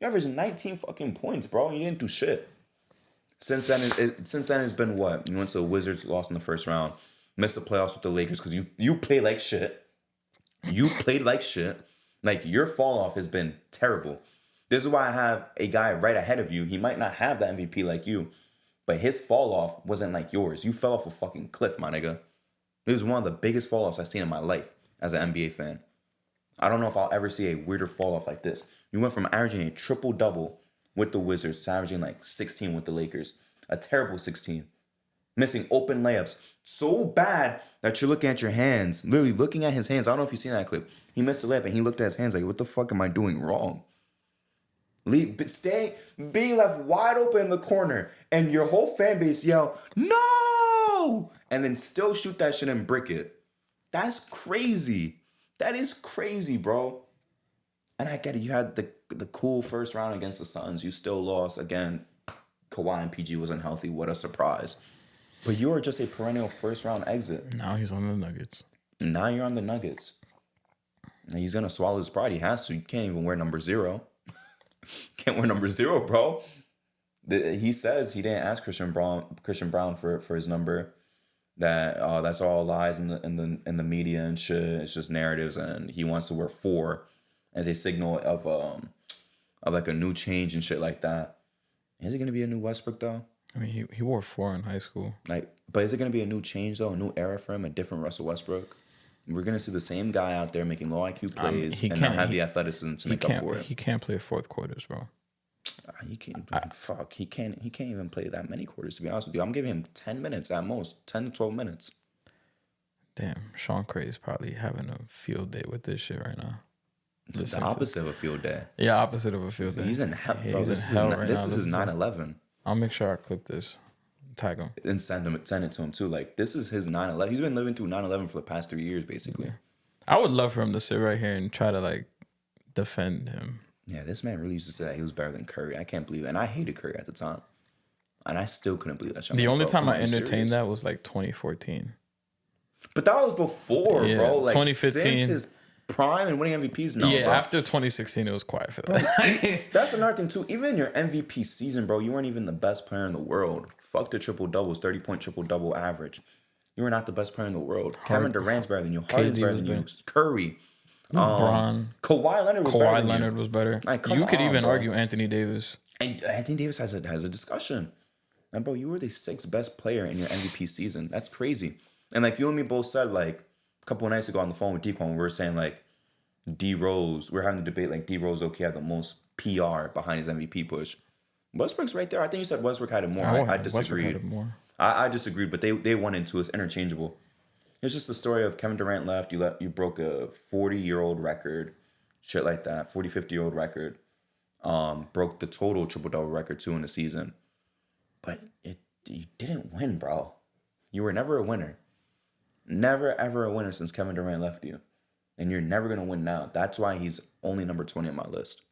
You averaged 19 fucking points, bro. You didn't do shit. Since then, it's been what? You went to the Wizards, lost in the first round, missed the playoffs with the Lakers because you played like shit. You played like shit. Like, your fall off has been terrible. This is why I have a guy right ahead of you. He might not have the MVP like you, but his fall off wasn't like yours. You fell off a fucking cliff, my nigga. It was one of the biggest fall offs I've seen in my life as an NBA fan. I don't know if I'll ever see a weirder fall off like this. You went from averaging a triple double with the Wizards to averaging like 16 with the Lakers. A terrible 16. Missing open layups. So bad that you're looking at your hands. Literally looking at his hands. I don't know if you've seen that clip. He missed a layup and he looked at his hands like, what the fuck am I doing wrong? Being left wide open in the corner and your whole fan base yell, no! And then still shoot that shit and brick it. That's crazy. That is crazy, bro. And I get it. You had the cool first round against the Suns. You still lost. Again, Kawhi and PG wasn't healthy. What a surprise. But you were just a perennial first round exit. Now he's on the Nuggets. Now you're on the Nuggets. And he's going to swallow his pride. He has to. You can't even wear number 0. Can't wear number 0, bro. He says he didn't ask Christian Brown for his number. That's all lies in the media and shit. It's just narratives, and he wants to wear 4 as a signal of like a new change and shit like that. Is it gonna be a new Westbrook though? I mean, he wore 4 in high school. But is it gonna be a new change though? A new era for him? A different Russell Westbrook? We're gonna see the same guy out there making low IQ plays and not have the athleticism to make up for it. He can't play fourth quarters, bro. He can't. Fuck. He can't even play that many quarters. To be honest with you, I'm giving him 10 minutes at most, 10 to 12 minutes. Damn, Sean Cray is probably having a field day with this shit right now. The opposite of a field day. Yeah, opposite of a field day. He's in hell, bro. This is his 9/11. I'll make sure I clip this, tag him, and send it to him too. Like, this is his 9/11. He's been living through 9/11 for the past 3 years, basically. Yeah. I would love for him to sit right here and try to like defend him. Yeah, this man really used to say that he was better than Curry. I can't believe it. And I hated Curry at the time. And I still couldn't believe that shit. The only time I entertained that was like 2014. But that was before, bro. Like 2015. Since his prime and winning MVPs. No, yeah, bro. after 2016, it was quiet for that. That's another thing, too. Even in your MVP season, bro, you weren't even the best player in the world. Fuck the triple-doubles, 30-point triple-double average. You were not the best player in the world. Kevin Durant's better than you. Harden's better than you. Curry. LeBron. Kawhi Leonard was better than you. Was better. Like, you could even bro. argue Anthony Davis. And Anthony Davis has a discussion. And, bro, you were the 6th best player in your MVP season. That's crazy. And, like, you and me both said, like, a couple of nights ago on the phone with Dequan, we were saying, like, D-Rose, we're having a debate, like, D-Rose, okay, had the most PR behind his MVP push. Westbrook's right there. I think you said Westbrook had it more. I disagreed. Had it more. I disagreed, but they went into it. It's interchangeable. It's just the story of Kevin Durant left. You broke a 40-year-old record, shit like that, 40, 50-year-old record. Broke the total triple-double record, too, in the season. But you didn't win, bro. You were never a winner. Never, ever a winner since Kevin Durant left you. And you're never going to win now. That's why he's only number 20 on my list.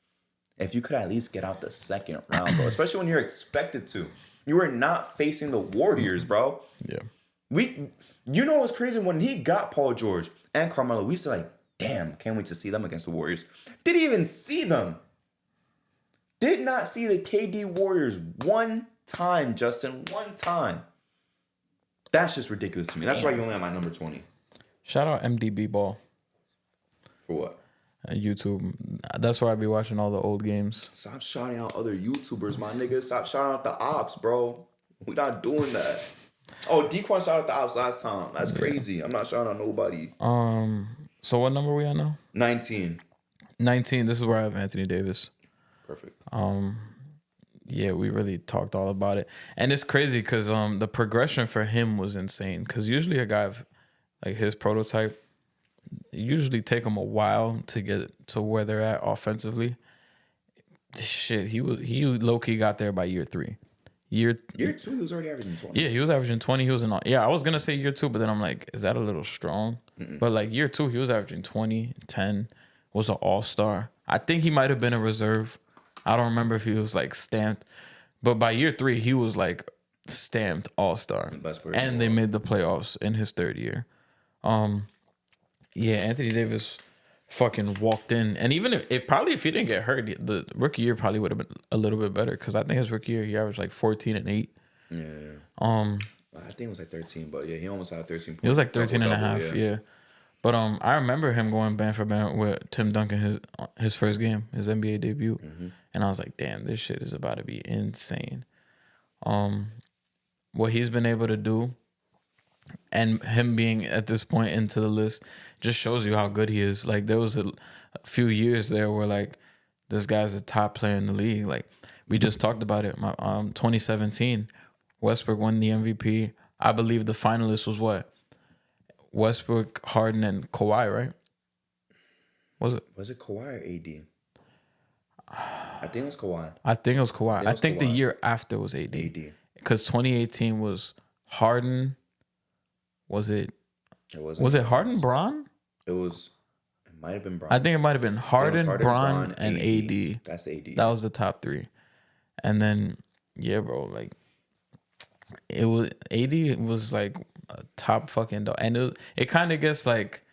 If you could at least get out the second round, bro, especially when you're expected to. You were not facing the Warriors, bro. Yeah. You know what's crazy? When he got Paul George and Carmelo, we used to like, damn, can't wait to see them against the Warriors. Didn't even see them. Did not see the KD Warriors one time, Justin. One time. That's just ridiculous to me. That's why you only have my number 20. Shout out MDB Ball. For what? YouTube. That's where I be watching all the old games. Stop shouting out other YouTubers, my nigga. Stop shouting out the ops, bro. We're not doing that. Oh, Dequan shouted out the ops last time. That's crazy. I'm not shouting out nobody. So what number are we at now? 19. 19. This is where I have Anthony Davis. Perfect. Yeah, we really talked all about it. And it's crazy because the progression for him was insane. Because usually a guy of like his prototype, it usually take him a while to get to where they're at offensively. Shit, he low-key got there by year 3. Year 2, he was already averaging 20. Yeah, he was averaging 20. He was I was going to say year 2, but then I'm like, is that a little strong? But like year 2, he was averaging 20, 10, was an all-star. I think he might have been a reserve. I don't remember if he was like stamped. But by year 3, he was like stamped all-star. And they made the playoffs in his 3rd year. Yeah, Anthony Davis fucking walked in. And even if he didn't get hurt, the rookie year probably would have been a little bit better. Because I think his rookie year, he averaged like 14 and 8. Yeah. I think it was like 13, but yeah, he almost had 13 points. It was like 13 and a half, yeah. But I remember him going band for band with Tim Duncan his first game, his NBA debut. Mm-hmm. And I was like, damn, this shit is about to be insane. What he's been able to do, And him being at this point into the list just shows you how good he is. Like there was a few years there where like this guy's a top player in the league. Like we just talked about it. 2017, Westbrook won the MVP. I believe the finalist was what? Westbrook, Harden, and Kawhi, right? Was it Kawhi or AD? I think it was Kawhi. I think it was Kawhi. I think the Kawhi. year after was AD. AD. Because 2018 was Harden. Was it Harden, Bron? It might have been Bron. I think it might have been Harden, Harden, Bron, and AD. That's the AD. That was the top three. And then, yeah, bro, like, it was, AD was like a top fucking dog. And it kind of gets like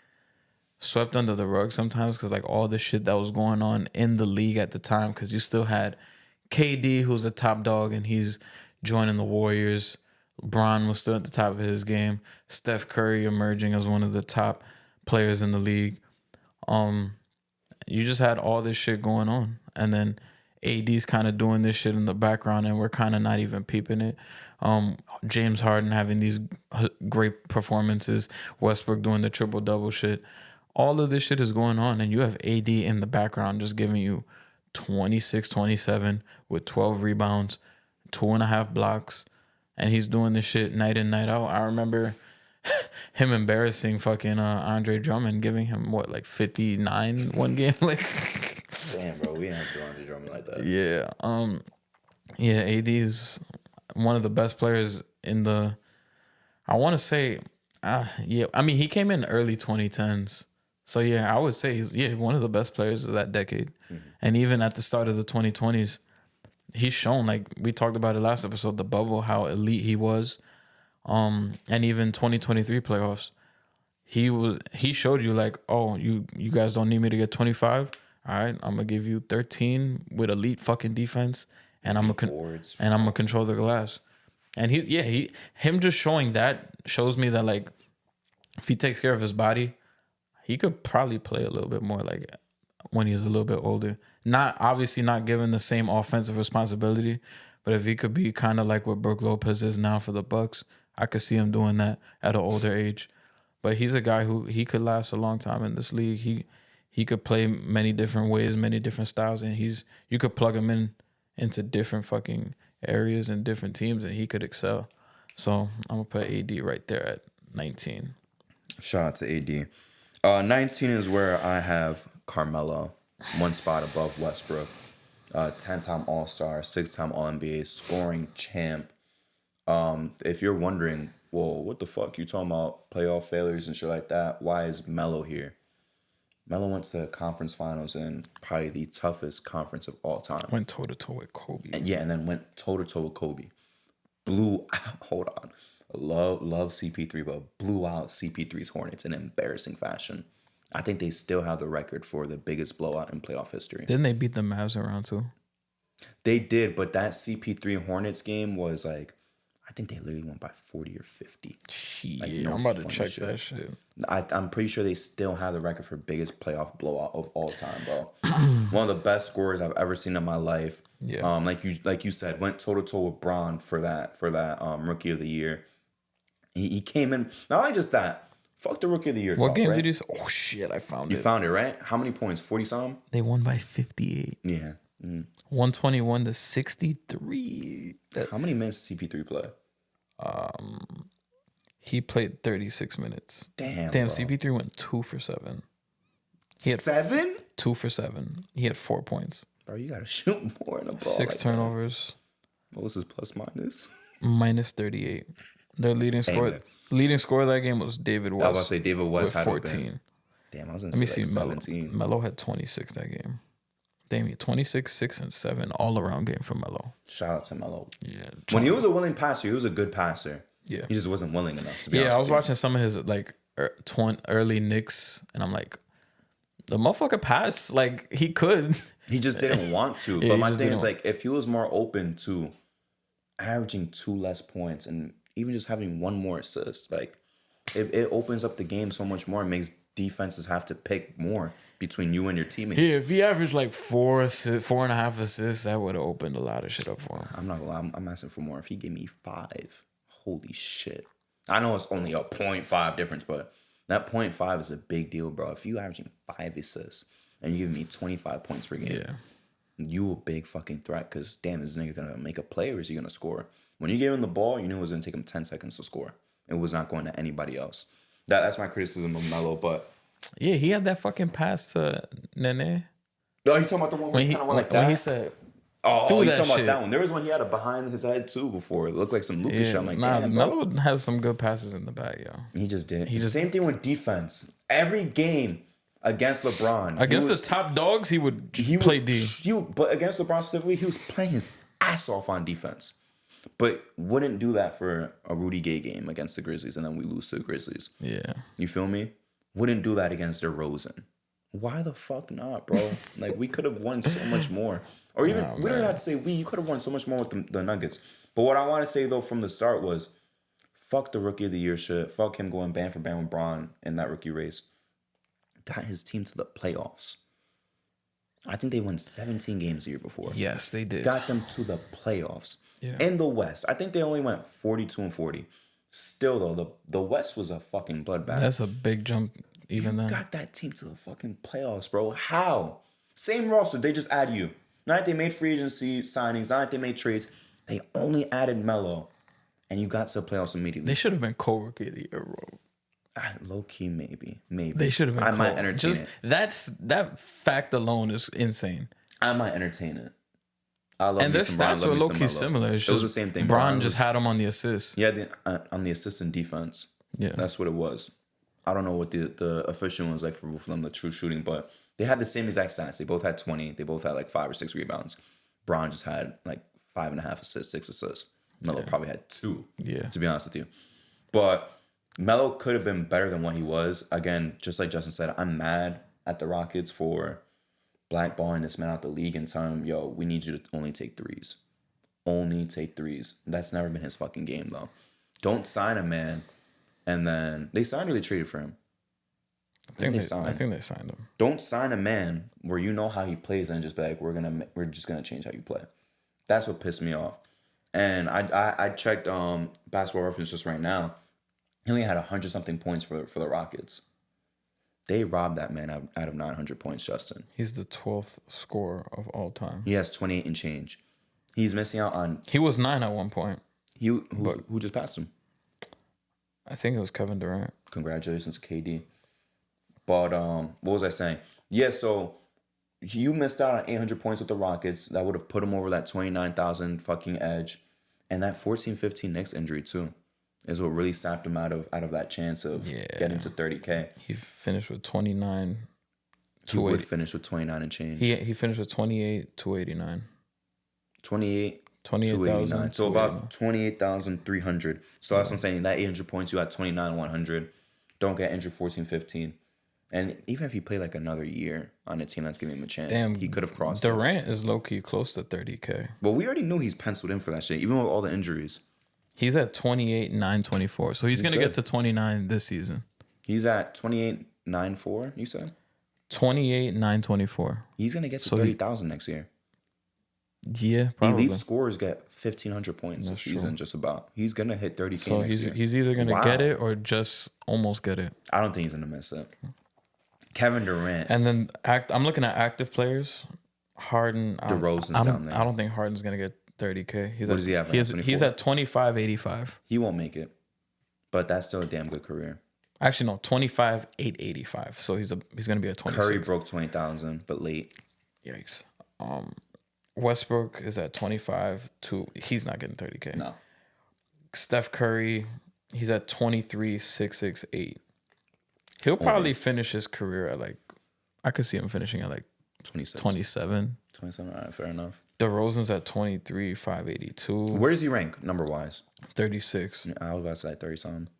swept under the rug sometimes because like all the shit that was going on in the league at the time, because you still had KD, who's a top dog, and he's joining the Warriors. Bron was still at the top of his game. Steph Curry emerging as one of the top players in the league. You just had all this shit going on. And then AD's kind of doing this shit in the background and we're kind of not even peeping it. James Harden having these great performances. Westbrook doing the triple-double shit. All of this shit is going on and you have AD in the background just giving you 26, 27 with 12 rebounds, 2.5 blocks. And he's doing this shit night in, night out. I remember him embarrassing fucking Andre Drummond, giving him what, like 59 one game. Like, damn, bro, we didn't have to do Andre Drummond like that. Yeah, AD is one of the best players in the. I want to say, yeah. I mean, he came in early 2010s, so yeah, I would say he's one of the best players of that decade. Mm-hmm. And even at the start of the 2020s. He's shown, like we talked about it last episode, the bubble, how elite he was. And even 2023 playoffs, he showed you like, oh, you guys don't need me to get 25. All right, I'm gonna give you 13 with elite fucking defense, and I'm gonna control the glass. And him just showing that shows me that like if he takes care of his body, he could probably play a little bit more like when he's a little bit older. Obviously not given the same offensive responsibility, but if he could be kind of like what Brook Lopez is now for the Bucks, I could see him doing that at an older age. But he's a guy who he could last a long time in this league. He could play many different ways, many different styles, and you could plug him into different fucking areas and different teams, and he could excel. So I'm gonna put AD right there at 19. Shout out to AD. 19 is where I have Carmelo, one spot above Westbrook. 10-time All-Star, 6-time All-NBA, scoring champ. If you're wondering, well, what the fuck you talking about playoff failures and shit like that? Why is Melo here? Melo went to the conference finals in probably the toughest conference of all time. Went toe-to-toe with Kobe. And then went toe-to-toe with Kobe. Hold on. Love CP3, but blew out CP3's Hornets in embarrassing fashion. I think they still have the record for the biggest blowout in playoff history. Didn't they beat the Mavs around too? They did, but that CP3 Hornets game was like, I think they literally won by 40 or 50. Shit, like, no, I'm about to check that shit. I'm pretty sure they still have the record for biggest playoff blowout of all time, bro. One of the best scorers I've ever seen in my life. Yeah. Like you said, went toe to toe with Bron for that Rookie of the Year. He came in. Not only just that. Fuck the Rookie of the Year. What game right? did you? Oh shit! I found it. You found it, right? How many points? 40 something. They won by 58. Yeah. 121 to 63. How many minutes did CP3 play? He played 36 minutes. Damn. Bro. CP3 went 2 for 7. He had 7? 2 for 7. He had 4 points. Bro, you gotta shoot more in a ball. 6 turnovers. What was his plus minus? Minus 38. Their leading scorer of that game was David West. I was about to say David West had 14. Damn, I was gonna say 17. Melo had 26 that game. Damn, 26, 6, and 7 all around game for Melo. Shout out to Melo. Yeah. When he was a willing passer, he was a good passer. Yeah. He just wasn't willing enough to be honest. Yeah, I was watching some of his like early Knicks, and I'm like, the motherfucker passed. Like he could. He just didn't want to. Yeah, but my thing is like, if he was more open to averaging 2 less points and even just having 1 more assist, like it opens up the game so much more. It makes defenses have to pick more between you and your teammates. Yeah, if he averaged like 4.5 assists, that would have opened a lot of shit up for him. I'm not gonna lie, I'm asking for more. If he gave me 5, holy shit. I know it's only a .5 difference, but that .5 is a big deal, bro. If you averaging 5 assists and you give me 25 points per game, Yeah. you a big fucking threat. Because damn, is this nigga gonna make a play or is he gonna score? When you gave him the ball, you knew it was gonna take him 10 seconds to score. It was not going to anybody else. That's my criticism of Melo. But Yeah, he had that fucking pass to Nene. oh, you talking about the one where he kind of went like that? When he said, Oh, do you that talking about shit. that one? There was one he had a behind his head too before. It looked like some Lucas shot. I'm like, damn, bro. Melo has some good passes in the bag, yo. He just did. Same thing with defense. Every game against LeBron, Against the top dogs, he would play D. But against LeBron specifically, he was playing his ass off on defense. But wouldn't do that for a Rudy Gay game against the Grizzlies, and then we lose to the Grizzlies. Yeah. You feel me? Wouldn't do that against DeRozan. Why the fuck not, bro? Like, we could have won so much more. Or even, we don't have to say we. You could have won so much more with the Nuggets. But what I want to say, though, from the start was, fuck the Rookie of the Year shit. Fuck him going band for band with Braun in that rookie race. Got his team to the playoffs. I think they won 17 games the year before. Yes, they did. Got them to the playoffs. Yeah. In the West. I think they only went 42-40. Still, though, the West was a fucking bloodbath. That's a big jump even then. Got that team to the fucking playoffs, bro. How? Same roster. They just add you. Not that they made free agency signings. Not that they made trades. They only added Melo. And you got to the playoffs immediately. They should have been co-rookie of the year, bro. Low key, maybe. They should have been. I might entertain it. That fact alone is insane. I might entertain it. I love And their stats were low key similar. It's it was just the same thing. Braun just had him on the assists. Yeah, on the assist and defense. Yeah, that's what it was. I don't know what the official was like for both of them, the true shooting, but they had the same exact stats. They both had 20. They both had like 5 or 6 rebounds. Braun just had like 5.5 assists, 6 assists. Melo probably had 2. Yeah, to be honest with you. But Melo could have been better than what he was. Again, just like Justin said, I'm mad at the Rockets for blackballing this man out the league and telling him, yo, we need you to only take threes. Only take threes. That's never been his fucking game, though. Don't sign a man. And then they signed or they traded for him? I think they signed him. Don't sign a man where you know how he plays and just be like, we're just gonna change how you play. That's what pissed me off. And I checked Basketball Reference just right now. He only had 100-something points for the Rockets. They robbed that man out of 900 points, Justin. He's the 12th scorer of all time. He has 28 and change. He's missing out on... He was 9 at one point. Who just passed him? I think it was Kevin Durant. Congratulations, KD. But what was I saying? Yeah, so you missed out on 800 points with the Rockets. That would have put him over that 29,000 fucking edge. And that 14-15 Knicks injury, too, is what really sapped him out of that chance of getting to 30K. He finished with 29. He would finish with 29 and change. He finished with 28, 289. 28,289. So about 28,300. So that's what I'm saying. That 800 points, you had 29,100. Don't get injured 14-15. And even if he played like another year on a team that's giving him a chance, he could have crossed Durant is low-key close to 30K. But we already knew he's penciled in for that shit, even with all the injuries. He's at 28,924. So he's going to get to 29 this season. He's at 28,904, you said? 28,924. He's going to get to 30,000 next year. Yeah, probably. Elite scorers get 1,500 points this season, just about. He's going to hit 30K next year. He's either going to get it or just almost get it. I don't think he's going to miss it. Kevin Durant. And then I'm looking at active players. Harden. DeRozan's down there. I don't think Harden's going to get 30K. What does he have? He's at 25.85. He won't make it. But that's still a damn good career. Actually, no, 25.885. So he's going to be at 26. Curry broke 20,000, but late. Yikes. Westbrook is at 25. He's not getting 30K. No. Steph Curry, he's at 23.668. He'll probably finish his career at like, I could see him finishing at like 27. 27, all right, fair enough. DeRozan's at 23.582. Where does he rank number-wise? 36. I was about to say 30-something.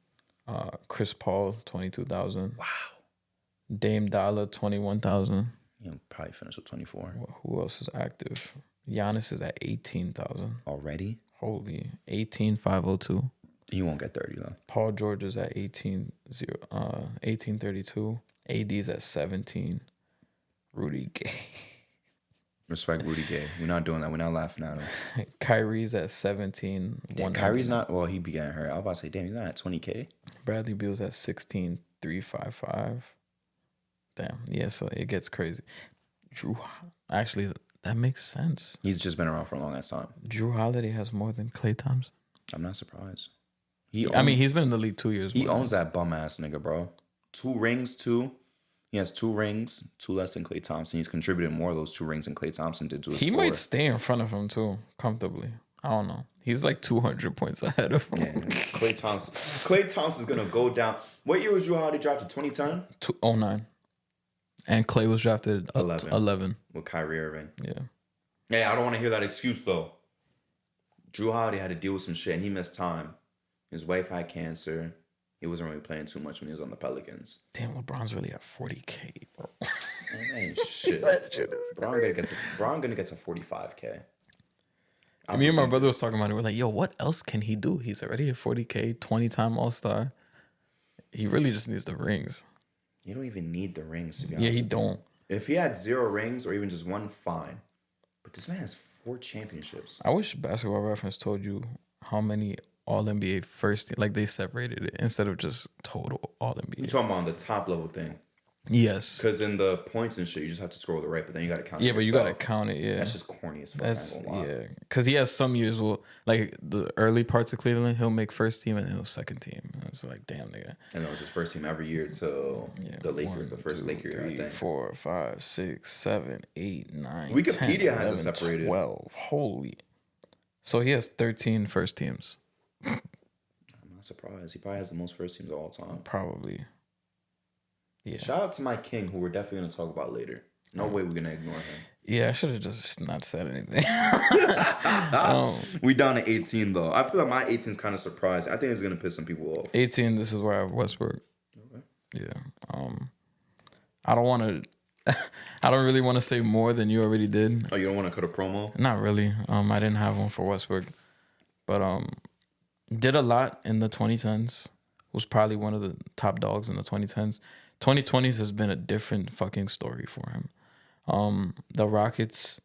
Chris Paul, 22,000. Wow. Dame Dollar, 21,000. He'll probably finish with 24. Who else is active? Giannis is at 18,000. Already? Holy. 18,502. He won't get 30, though. Paul George is at 1832. AD's at 17. Rudy Gay. Respect Rudy Gay. We're not doing that. We're not laughing at him. Kyrie's at 17. Damn, Kyrie's not. Well, he began hurt. I was about to say, damn, he's not at 20K. Bradley Beal's at 16, 355. Damn. Yeah, so it gets crazy. Actually, that makes sense. He's just been around for a long ass time. Drew Holiday has more than Klay Thompson. I'm not surprised. He's been in the league 2 years. He owns that bum ass nigga, bro. 2 rings, 2. He has 2 rings, 2 less than Klay Thompson. He's contributed more of those 2 rings than Klay Thompson did to his 4. He might stay in front of him too, comfortably. I don't know. He's like 200 points ahead of him. Yeah, Klay Thompson. Klay Thompson's gonna go down. What year was Drew Holiday drafted? 2010? 09. And Klay was drafted 11. With Kyrie Irving. Yeah. Hey, I don't want to hear that excuse though. Drew Holiday had to deal with some shit and he missed time. His wife had cancer. He wasn't really playing too much when he was on the Pelicans. Damn, LeBron's really at 40K, bro. Man, ain't shit. Bron gonna get to 45K. Me and my brother was talking about it. We're like, yo, what else can he do? He's already at 40K, 20-time All-Star. He really just needs the rings. You don't even need the rings, to be honest. Yeah, he don't. If he had 0 rings or even just 1, fine. But this man has 4 championships. I wish Basketball Reference told you how many All-NBA first team, like they separated it instead of just total All-NBA. You're talking about on the top level thing. Yes. Because in the points and shit, you just have to scroll to the right, but then you got to count it Yeah, but yourself. you got to count it, yeah. That's just corny as fuck. Yeah. Because he has some years, like the early parts of Cleveland, he'll make first team and he'll second team. And it's like, damn, nigga. And that was his first team every year till the Lakers, the first Lakers year, I think. 4, 5, 6, 7, 8, 9, Wikipedia 10, has 11, it separated. 12. Holy. So he has 13 first teams. I'm not surprised. He probably has the most first teams of all time. Probably. Yeah. Shout out to my king, who we're definitely going to talk about later. No way we're going to ignore him. Yeah, I should have just not said anything. We down to 18, though. I feel like my 18 is kind of surprised. I think it's going to piss some people off. 18, this is where I have Westbrook. Okay. Yeah. I don't want to... I don't really want to say more than you already did. Oh, you don't want to cut a promo? Not really. I didn't have one for Westbrook. But did a lot in the 2010s. Was probably one of the top dogs in the 2010s. 2020s has been a different fucking story for him. The Rockets,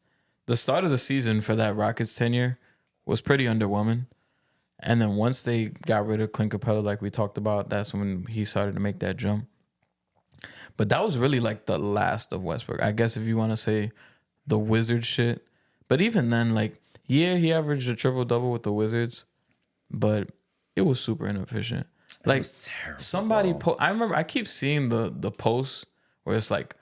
the start of the season for that Rockets tenure was pretty underwhelming. And then once they got rid of Clint Capella, like we talked about, that's when he started to make that jump. But that was really like the last of Westbrook. I guess if you want to say the Wizards shit. But even then, like, yeah, he averaged a triple-double with the Wizards, but it was super inefficient. Like, was terrible, somebody, I remember, I keep seeing the posts where it's like,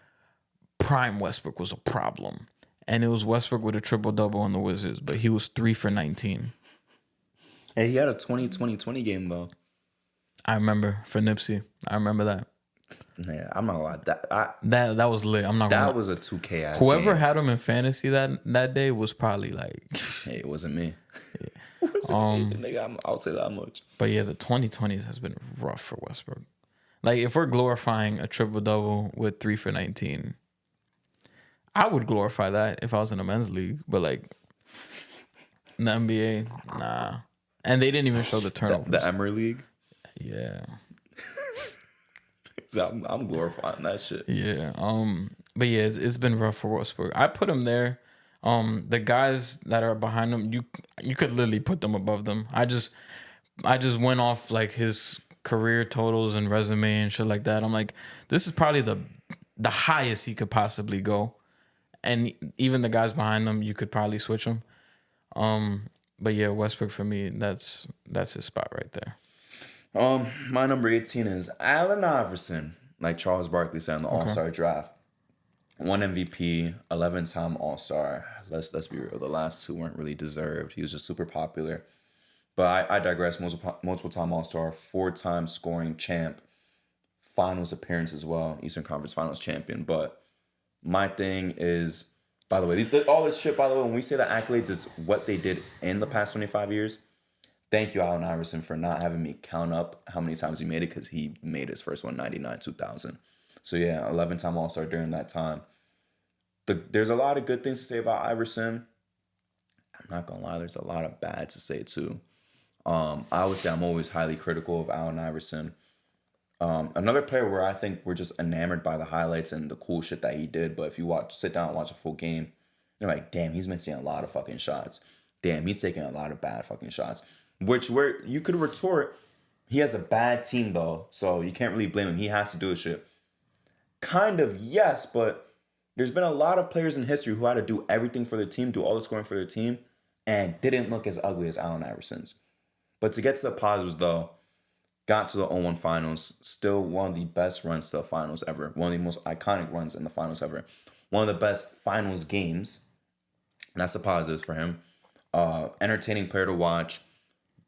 prime Westbrook was a problem. And it was Westbrook with a triple-double on the Wizards, but he was 3 for 19. Hey, he had a 20-20-20 game, though. I remember, for Nipsey. I remember that. Yeah, I'm not gonna lie. That was lit. I'm not gonna lie. That was a 2K ass Whoever game. had him in fantasy that day was probably like... Hey, it wasn't me. It wasn't me. Nigga, I'll say that much. But yeah, the 2020s has been rough for Westbrook. Like, if we're glorifying a triple-double with 3 for 19, I would glorify that if I was in a men's league. But, like, in the NBA, nah. And they didn't even show the turnovers. The Emery League? Yeah. I'm glorifying that shit. Yeah. But yeah, it's been rough for Westbrook. I put him there. The guys that are behind him, you could literally put them above them. I just went off like his career totals and resume and shit like that. I'm like, this is probably the highest he could possibly go. And even the guys behind him, you could probably switch them. But yeah, Westbrook for me, that's his spot right there. My number 18 is Allen Iverson, like Charles Barkley said in the All-Star draft. 1 MVP, 11-time All-Star. Let's be real. The last 2 weren't really deserved. He was just super popular. But I digress. Multiple-time All-Star, 4-time scoring champ, finals appearance as well, Eastern Conference Finals champion. But my thing is, by the way, all this shit, by the way, when we say the accolades is what they did in the past 25 years, thank you, Allen Iverson, for not having me count up how many times he made it, because he made his first one, 99, 2000. So yeah, 11-time All-Star during that time. There's a lot of good things to say about Iverson. I'm not going to lie, there's a lot of bad to say too. I would say I'm always highly critical of Allen Iverson. Another player where I think we're just enamored by the highlights and the cool shit that he did, but if you sit down and watch a full game, You're like, damn, he's missing a lot of fucking shots. Damn, he's taking a lot of bad fucking shots. Where you could retort, he has a bad team though, so you can't really blame him. He has to do his shit. Kind of, yes, but there's been a lot of players in history who had to do everything for their team, do all the scoring for their team, and didn't look as ugly as Allen Iverson's. But to get to the positives though, got to the 0-1 finals, still one of the best runs to the finals ever. One of the most iconic runs in the finals ever. One of the best finals games. And that's the positives for him. Entertaining player to watch.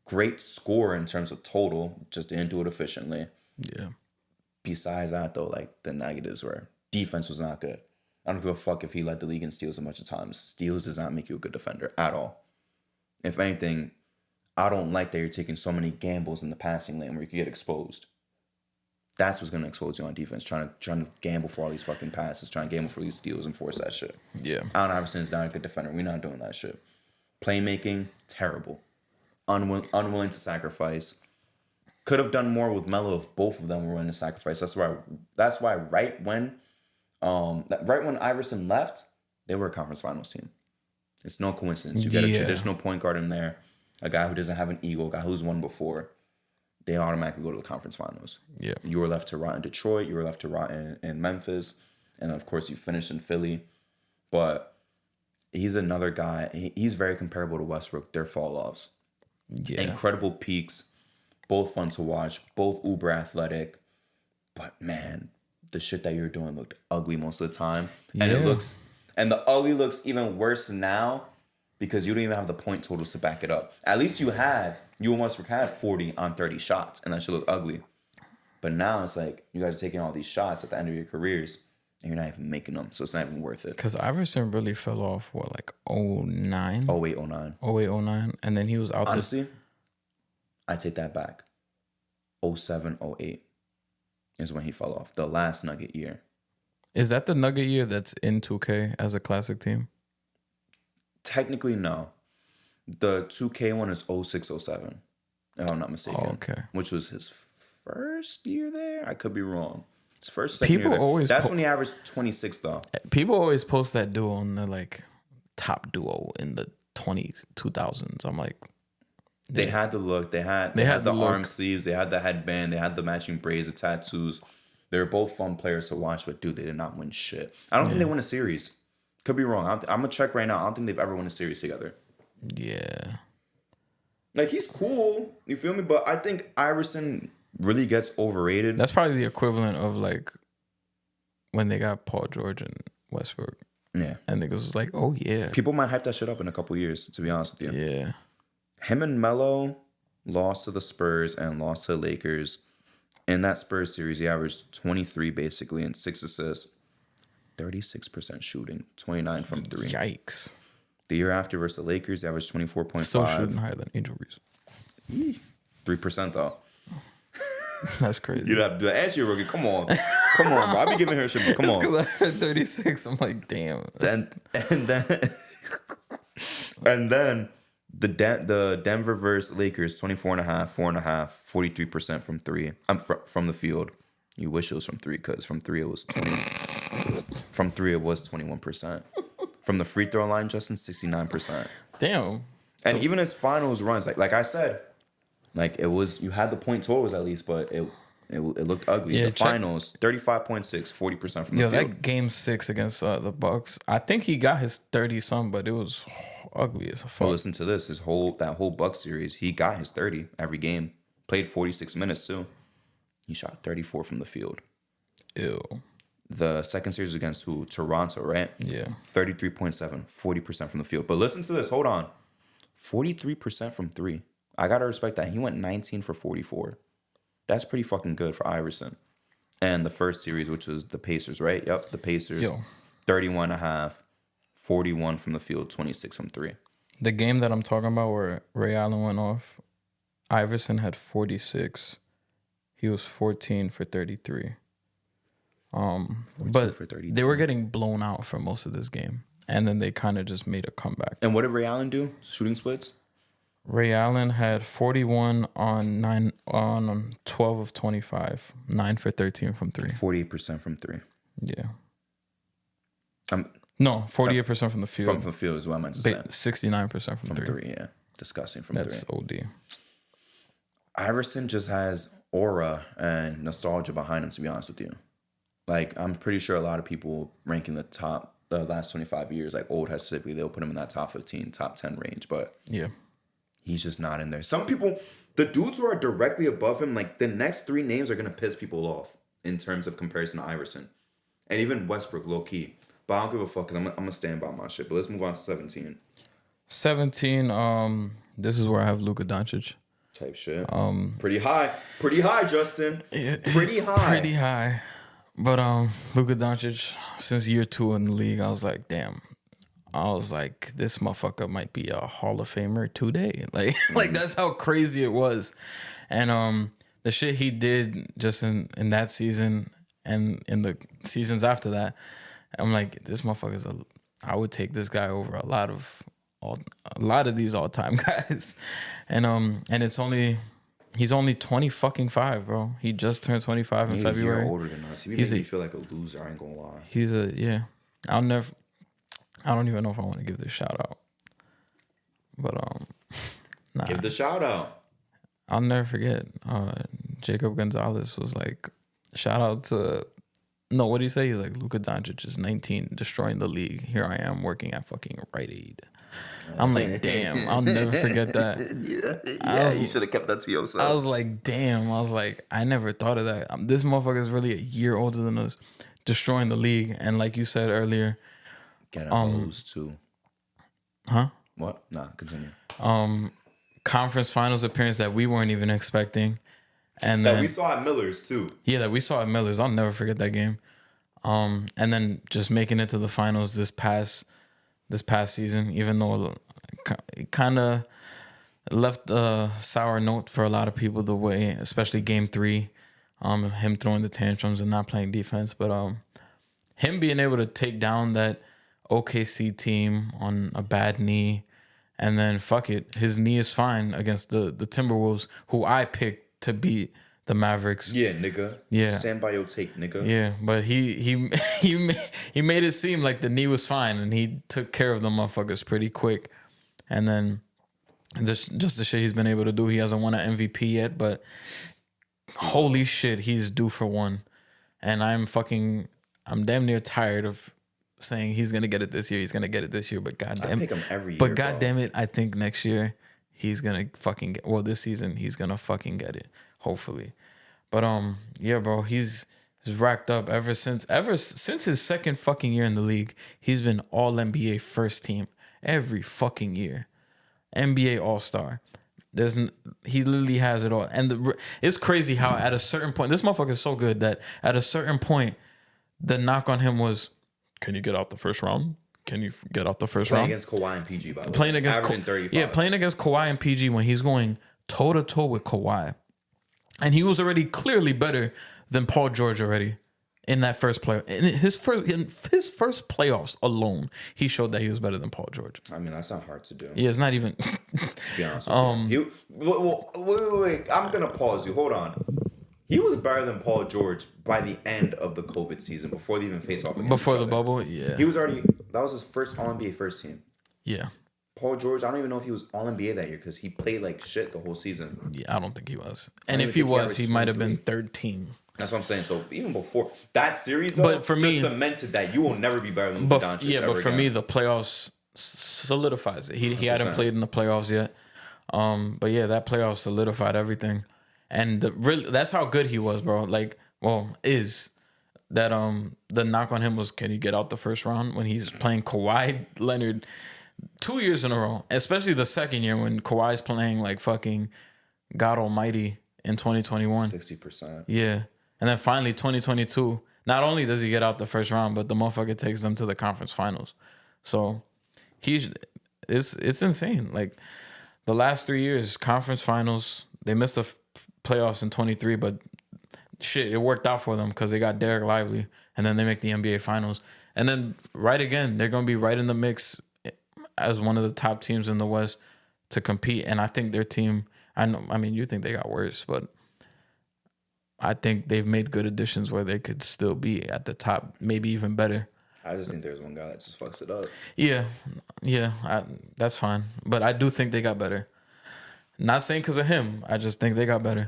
Great score in terms of total. Just didn't do it efficiently. Yeah. Besides that though, like the negatives were defense was not good. I don't give a fuck if he led the league in steals a bunch of times. Steals does not make you a good defender at all. If anything, I don't like that you're taking so many gambles in the passing lane where you could get exposed. That's what's gonna expose you on defense. Trying to gamble for all these fucking passes, trying to gamble for these steals and force that shit. Yeah. Allen Iverson is not a good defender. We're not doing that shit. Playmaking, terrible. Unwilling to sacrifice. Could have done more with Melo if both of them were willing to sacrifice. That's why right when Iverson left, they were a conference finals team. It's no coincidence. You get a traditional point guard in there, a guy who doesn't have an ego, a guy who's won before. They automatically go to the conference finals. Yeah. You were left to rot in Detroit. You were left to rot in Memphis. And of course, you finished in Philly. But he's another guy. He's very comparable to Westbrook. Their fall-offs. Yeah. Incredible peaks. Both fun to watch. Both uber athletic. But man, the shit that you're doing looked ugly most of the time. And and the ugly looks even worse now because you don't even have the point totals to back it up. At least you and Westbrook had 40 on 30 shots, and that should look ugly. But now it's like you guys are taking all these shots at the end of your careers, and you're not even making them, so it's not even worth it. Because Iverson really fell off, like 09? 08, 09. 08, 09, and then he was out. Honestly, I take that back. 07, 08 is when he fell off. The last Nugget year. Is that the Nugget year that's in 2K as a classic team? Technically, no. The 2K one is 06, 07, if I'm not mistaken. Oh, okay. Which was his first year there? I could be wrong. His first, second year there. That's when he averaged 26, though. People always post that duo on the, like, top duo in the 2000s. I'm like... They had the look. They had the arm sleeves. They had the headband. They had the matching braids, the tattoos. They were both fun players to watch, but dude, they did not win shit. I don't think they won a series. Could be wrong. I'm gonna check right now. I don't think they've ever won a series together. Yeah. Like, he's cool. You feel me? But I think Iverson really gets overrated. That's probably the equivalent of, like, when they got Paul George and Westbrook. Yeah. And niggas was like, oh, yeah. People might hype that shit up in a couple years, to be honest with you. Yeah. Him and Melo lost to the Spurs and lost to the Lakers. In that Spurs series, he averaged 23 basically and 6 assists, 36% shooting, 29 from 3. Yikes. The year after versus the Lakers, he averaged 24.5. Still shooting higher than Angel Reese. 3% though. That's crazy. You'd have to answer your rookie. Come on. Come on, bro. I be giving her shit, but come on. Because I heard 36. I'm like, damn. And then the Denver versus Lakers, 24.5, 4.5, 43% from 3. From the field. You wish it was from 3, because from 3 it was 20. From 3 it was 21%. From the free throw line, Justin, 69%. Damn. And even his finals runs, like I said, like it was, you had the point totals at least, but it looked ugly. Yeah, the finals, 35.6, 40% from the field. That game 6 against the Bucks, I think he got his 30-some, but it was ugly as a fuck. But listen to this, that whole Bucks series, he got his 30 every game. Played 46 minutes too. He shot 34 from the field. Ew. The second series was against who? Toronto, right? Yeah. 33.7, 40% from the field. But listen to this, hold on. 43% from 3. I gotta respect that. He went 19 for 44. That's pretty fucking good for Iverson. And the first series, which was the Pacers, right? Yep, the Pacers. 31.5, 41 from the field, 26 from 3. The game that I'm talking about where Ray Allen went off, Iverson had 46. He was 14 for 33. But for 33. They were getting blown out for most of this game. And then they kind of just made a comeback. And what did Ray Allen do? Shooting splits? Ray Allen had 41 on 12 of 25, 9 for 13 from 3. 48% from 3. Yeah. No, 48% from the field. From the field is what I meant to say. 69% from three. Three, yeah. Disgusting from That's three. OD. Iverson just has aura and nostalgia behind him, to be honest with you. Like, I'm pretty sure a lot of people ranking the last 25 years, like old heads specifically, they'll put him in that top 15, top 10 range, but Yeah. he's just not in there. Some people, the dudes who are directly above him, like the next three names are going to piss people off in terms of comparison to Iverson. And even Westbrook, low key. But I don't give a fuck because I'm going to stand by my shit. But let's move on to 17. 17, this is where I have Luka Doncic. Type shit. Pretty high, Justin. Pretty high. Pretty high. But Luka Doncic, since year 2 in the league, I was like, damn. I was like, this motherfucker might be a Hall of Famer today. Like that's how crazy it was. And the shit he did just in that season and in the seasons after that, I'm like, this motherfucker's I would take this guy over a lot of these all-time guys. And he's only 25, bro. He just turned 25 in February. A year older than us. He makes me feel like a loser, I ain't gonna lie. I don't even know if I want to give this shout out. But nah. Give the shout out. I'll never forget. Jacob Gonzalez was like, shout out to what did he say? He's like, Luka Doncic is 19, destroying the league. Here I am working at fucking Rite Aid. I'm like, damn, I'll never forget that. You should have kept that to yourself. I was like, damn. I was like, I never thought of that. This motherfucker is really a year older than us, destroying the league. And like you said earlier, get hose too. Huh? What? Nah, continue. Conference finals appearance that we weren't even expecting. And that we saw at Miller's too. Yeah, that we saw at Miller's. I'll never forget that game. And then just making it to the finals this past season, even though it kind of left a sour note for a lot of people, the way, especially game 3, him throwing the tantrums and not playing defense. But him being able to take down that OKC team on a bad knee, and then fuck it, his knee is fine against the Timberwolves, who I picked to beat the Mavericks. Yeah, nigga. Yeah. Stand by your take, nigga. Yeah, but he made it seem like the knee was fine, and he took care of the motherfuckers pretty quick. And then just the shit he's been able to do. He hasn't won an MVP yet, but holy shit, he's due for one. And I'm damn near tired of saying he's gonna get it this year. He's gonna get it this year, but goddamn, I pick him every year. But goddamn it, I think next year he's gonna fucking get. Well, this season he's gonna fucking get it. Hopefully. But yeah, bro, he's racked up ever since his second fucking year in the league. He's been all NBA first team every fucking year. NBA All-Star. He literally has it all. And it's crazy how at a certain point, this motherfucker is so good that at a certain point, the knock on him was, can you get out the first round? Can you get out the first round? Playing against Kawhi and PG, by the way. Playing against averaging 35. Yeah, playing against Kawhi and PG when he's going toe-to-toe with Kawhi. And he was already clearly better than Paul George already in that first play. In his first playoffs alone, he showed that he was better than Paul George. I mean, that's not hard to do. Yeah, it's not even. To be honest with you. Wait. I'm gonna pause you. Hold on. He was better than Paul George by the end of the COVID season, before they even faced off against Before each the other. bubble, yeah. He was already. That was his first All NBA first team. Yeah. Paul George, I don't even know if he was All NBA that year because he played like shit the whole season. Yeah, I don't think he was. And if he was, he might have been third team. That's what I'm saying. So even before that series, though, But for me, just cemented that you will never be better than Luka Doncic. Yeah, but for me, the playoffs solidifies it. He hadn't played in the playoffs yet. But yeah, that playoff solidified everything. And that's how good he was, bro. Like, is that the knock on him was, can he get out the first round when he's playing Kawhi Leonard 2 years in a row, especially the second year when Kawhi's playing like fucking God Almighty in 2021. 60%. Yeah. And then finally 2022, not only does he get out the first round, but the motherfucker takes them to the conference finals. So it's insane. Like the last 3 years, conference finals, they missed the playoffs in 23, but shit, it worked out for them because they got Derek Lively, and then they make the NBA finals. And then right again, they're going to be right in the mix as one of the top teams in the West to compete. And I think their team, you think they got worse, but I think they've made good additions where they could still be at the top, maybe even better. I just think there's one guy that just fucks it up. Yeah, that's fine. But I do think they got better. Not saying because of him. I just think they got better.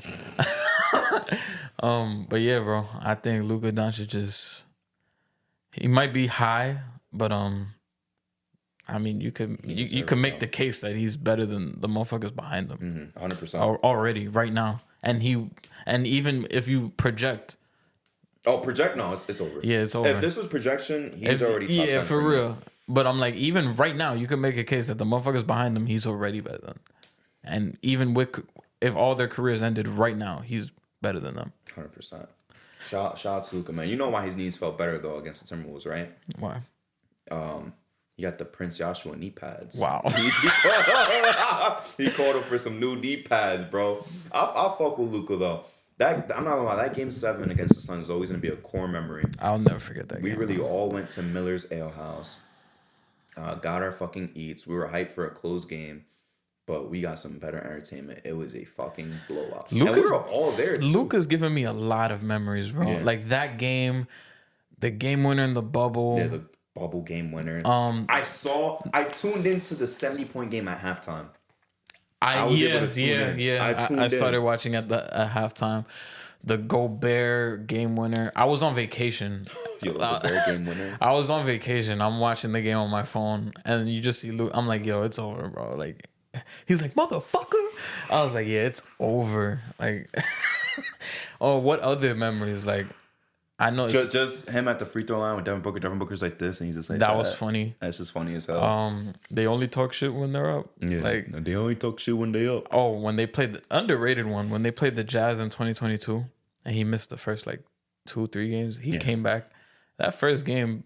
But yeah, bro, I think Luka Doncic he might be high, but I mean, you could make the case that he's better than the motherfuckers behind him. 100%. Already, right now. And even if you project. Oh, project? No, it's over. Yeah, it's over. If this was projection, he's already top 10 for real. But I'm like, even right now, you can make a case that the motherfuckers behind him, he's already better than. And even if all their careers ended right now, he's better than them. 100%. Shout out to Luka, man. You know why his knees felt better though against the Timberwolves, right? Why? He got the Prince Joshua knee pads. Wow. He called him for some new knee pads, bro. I'll fuck with Luka though. I'm not gonna lie, that game 7 against the Suns is always gonna be a core memory. I'll never forget that We game. really all went to Miller's Ale House, got our fucking eats. We were hyped for a close game, but we got some better entertainment. It was a fucking blowout. And we were all there. Luka's giving me a lot of memories, bro. Yeah. Like that game, the game winner in the bubble. Yeah, the bubble game winner. I tuned into the 70-point game at halftime. I started watching at halftime. The Gobert game winner. I was on vacation. Yo, the Gobert game winner. I was on vacation. I'm watching the game on my phone, and you just see Luke. I'm like, yo, it's over, bro. Like, he's like, motherfucker. I was like, yeah, it's over. Like, oh, what other memories? Like, I know just him at the free throw line with Devin Booker. Devin Booker's like this, and he's just like that was funny. That's just funny as hell. They only talk shit when they're up. Yeah, like they only talk shit when they up. Oh, when they played the underrated one, when they played the Jazz in 2022, and he missed the first like 2-3 games. He came back. That first game,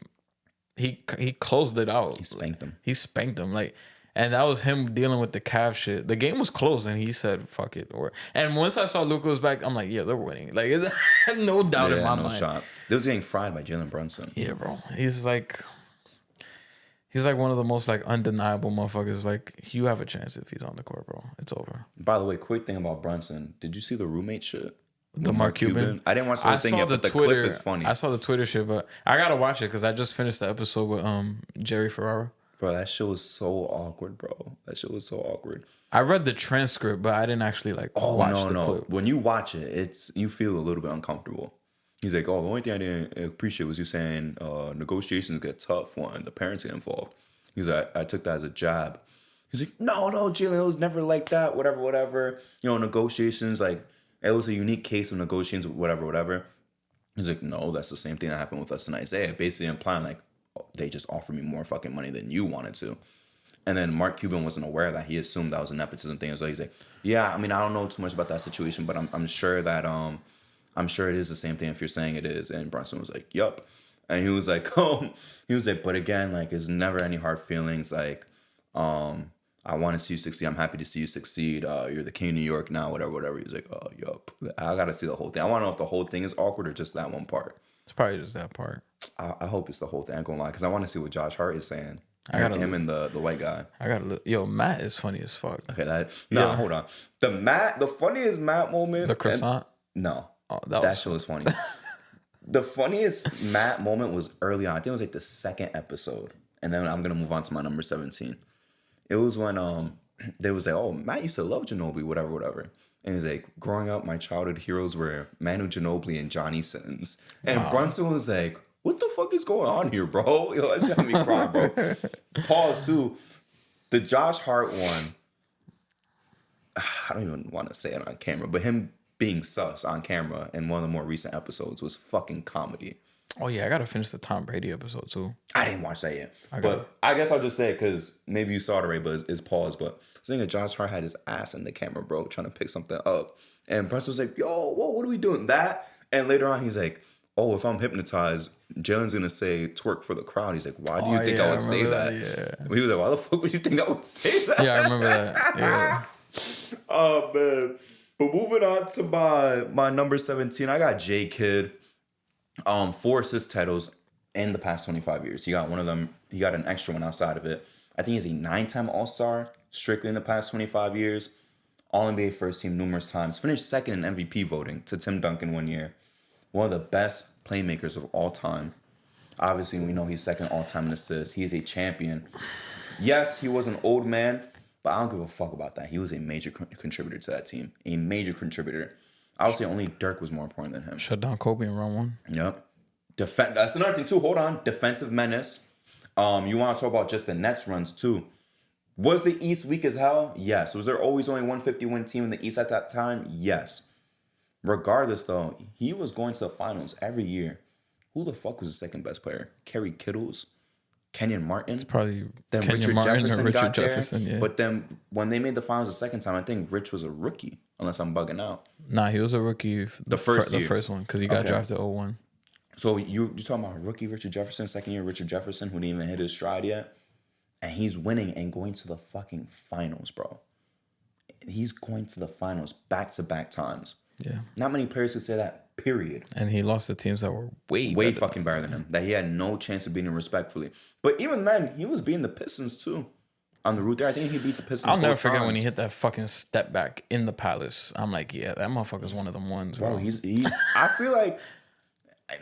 he closed it out. He spanked him. Like, and that was him dealing with the calf shit. The game was close, and he said, "Fuck it." And once I saw Luka was back, I'm like, "Yeah, they're winning." Like, no doubt in my mind. Shot. They was getting fried by Jalen Brunson. Yeah, bro. He's like one of the most like undeniable motherfuckers. Like, you have a chance if he's on the court, bro. It's over. By the way, quick thing about Brunson. Did you see the roommate shit? The Mark Cuban? I didn't watch the whole thing yet, but the clip is funny. I saw the Twitter shit, but I gotta watch it because I just finished the episode with Jerry Ferrara. Bro, that shit was so awkward, bro. That shit was so awkward. I read the transcript, but I didn't actually watch the clip. When you watch it, you feel a little bit uncomfortable. He's like, oh, the only thing I didn't appreciate was you saying negotiations get tough when the parents get involved. He's like, I took that as a jab. He's like, no, Jalen, it was never like that, whatever. You know, negotiations, like, it was a unique case of negotiations, whatever. He's like, no, that's the same thing that happened with us in Isaiah. Basically implying, like, they just offered me more fucking money than you wanted to. And then Mark Cuban wasn't aware of that. He assumed that was a nepotism thing. So he's like, yeah, I mean, I don't know too much about that situation, but I'm sure that I'm sure it is the same thing if you're saying it is. And Brunson was like, yup. And he was like, but again, like, there's never any hard feelings. Like, I want to see you succeed. I'm happy to see you succeed. You're the king of New York now, whatever. He was like, oh, yup. I got to see the whole thing. I want to know if the whole thing is awkward or just that one part. It's probably just that part. I hope it's the whole thing. I'm going to lie, because I want to see what Josh Hart is saying. Him and the white guy. I gotta look. Yo, Matt is funny as fuck. Okay, hold on. The funniest Matt moment. The croissant? No. Oh, that shit was funny. The funniest Matt moment was early on. I think it was like the second episode. And then I'm going to move on to my number 17. It was when they was like, oh, Matt used to love Ginobili, whatever. And he's like, growing up, my childhood heroes were Manu Ginobili and Johnny Sins. And Brunson was like, what the fuck is going on here, bro? Yo, that shit had me cry, bro. Pause, too. The Josh Hart one, I don't even want to say it on camera, but him being sus on camera in one of the more recent episodes was fucking comedy. Oh, yeah, I got to finish the Tom Brady episode, too. I didn't watch that yet. But I guess I'll just say it because maybe you saw it already, but it's pause. But I was thinking Josh Hart had his ass in the camera, bro, trying to pick something up. And Brunson was like, yo, whoa, what are we doing? That? And later on, he's like, oh, if I'm hypnotized, Jalen's going to say twerk for the crowd. He's like, why do you think I would say that? Yeah. He was like, why the fuck would you think I would say that? Yeah, I remember that. Yeah. Oh, man. But moving on to my number 17, I got J Kidd. 4 assist titles in the past 25 years. He got one of them. He got an extra one outside of it. I think he's a 9-time All-Star strictly in the past 25 years. All-NBA first team numerous times. Finished second in MVP voting to Tim Duncan one year. One of the best playmakers of all time. Obviously, we know he's second all-time in assists. He is a champion. Yes, he was an old man, but I don't give a fuck about that. He was a major contributor to that team. A major contributor. I would say only Dirk was more important than him. Shut down Kobe in round one. Yep. That's another thing, too. Hold on. Defensive menace. You want to talk about just the Nets runs, too. Was the East weak as hell? Yes. Was there always only 150-win team in the East at that time? Yes. Regardless, though, he was going to the finals every year. Who the fuck was the second best player? Kerry Kittles? Kenyon Martin? It's probably then Kenyon Richard Martin Jefferson or Richard got Jefferson, there. yeah. But then when they made the finals the second time, I think Rich was a rookie, unless I'm bugging out. Nah, he was a rookie The first one, because he got drafted 0-1. So you talking about rookie Richard Jefferson, second year Richard Jefferson, who didn't even hit his stride yet? And he's winning and going to the fucking finals, bro. He's going to the finals back-to-back times. Yeah. Not many players could say that, period. And he lost to teams that were way fucking better than him. That he had no chance of beating respectfully. But even then, he was beating the Pistons, too. On the route there, I think he beat the Pistons. I'll never forget when he hit that fucking step back in the Palace. I'm like, yeah, that motherfucker's one of them ones, bro. I feel like,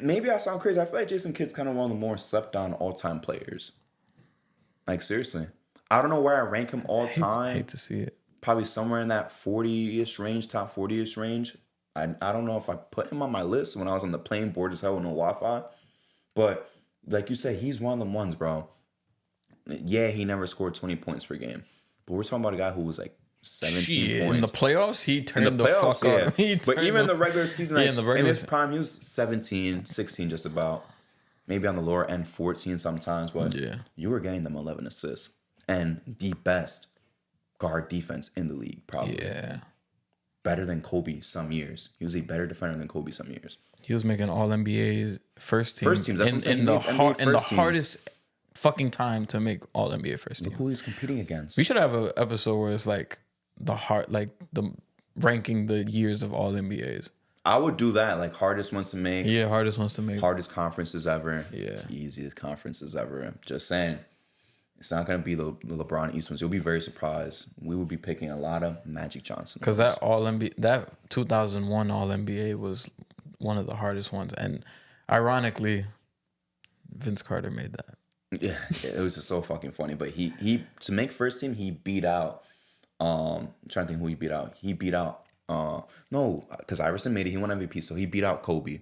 maybe I sound crazy. I feel like Jason Kidd's kind of one of the more slept on all-time players. Like, seriously. I don't know where I rank him all time. I hate to see it. Probably somewhere in that 40-ish range, top 40-ish range. I don't know if I put him on my list when I was on the plane, bored as hell with no Wi-Fi. But, like you said, he's one of them ones, bro. Yeah, he never scored 20 points per game. But we're talking about a guy who was like 17 points. In the playoffs, he turned the fuck up. But even in the regular season, like, in his prime, he was 17, 16 just about. Maybe on the lower end, 14 sometimes. But you were getting them 11 assists. And the best guard defense in the league, probably. Yeah. Better than Kobe some years. He was a better defender than Kobe some years. He was making all NBA first team. First teams. That's what I'm saying. In the hardest fucking time to make all NBA first team. Look who he's competing against. We should have an episode where it's like the ranking the years of all NBAs. I would do that, like hardest ones to make. Yeah, hardest ones to make. Hardest conferences ever. Yeah. Easiest conferences ever. Just saying. It's not going to be the LeBron East ones. You'll be very surprised. We would be picking a lot of Magic Johnson. Because that 2001 All NBA was one of the hardest ones. And ironically, Vince Carter made that. Yeah, it was just so fucking funny. But he to make first team, he beat out, I'm trying to think who he beat out. He beat out, no, because Iverson made it. He won MVP, so he beat out Kobe.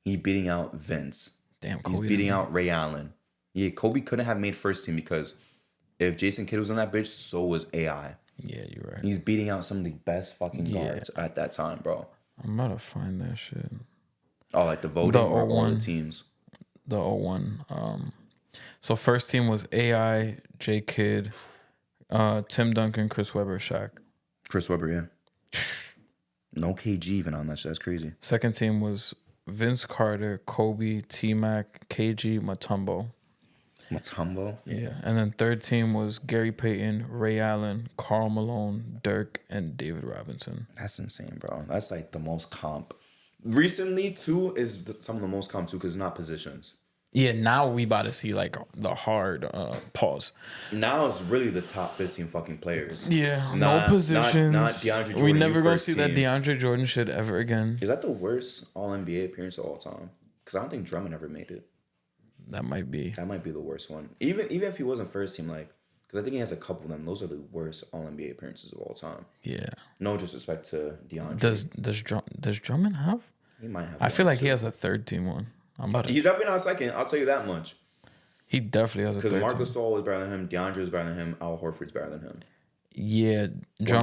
He beating out Vince. Damn, Kobe. He's beating out Ray Allen. Yeah, Kobe couldn't have made first team because if Jason Kidd was on that bitch, so was AI. Yeah, you're right. He's beating out some of the best fucking guards at that time, bro. I'm about to find that shit. Oh, like the voting or all the teams? The 01. So first team was AI, J Kidd, Tim Duncan, Chris Webber, Shaq. Chris Webber, yeah. No KG even on that shit. That's crazy. Second team was Vince Carter, Kobe, T-Mac, KG, Mutombo. Yeah. And then third team was Gary Payton, Ray Allen, Karl Malone, Dirk, and David Robinson. That's insane, bro. That's like the most comp. Recently, too, is some of the most comp, too, because it's not positions. Yeah, now we about to see like the hard pause. Now it's really the top 15 fucking players. Yeah, no positions. Not DeAndre Jordan. We never gonna see that DeAndre Jordan shit ever again. Is that the worst All-NBA appearance of all time? Because I don't think Drummond ever made it. That might be the worst one. Even if he wasn't first team, like, because I think he has a couple of them. Those are the worst All-NBA appearances of all time. Yeah. No disrespect to DeAndre. Does Drummond have? He might have. I feel like he has a third team one. He's definitely not second. I'll tell you that much. He definitely has a third team. Because Marc Gasol is better than him. DeAndre is better than him. Al Horford's better than him. Yeah.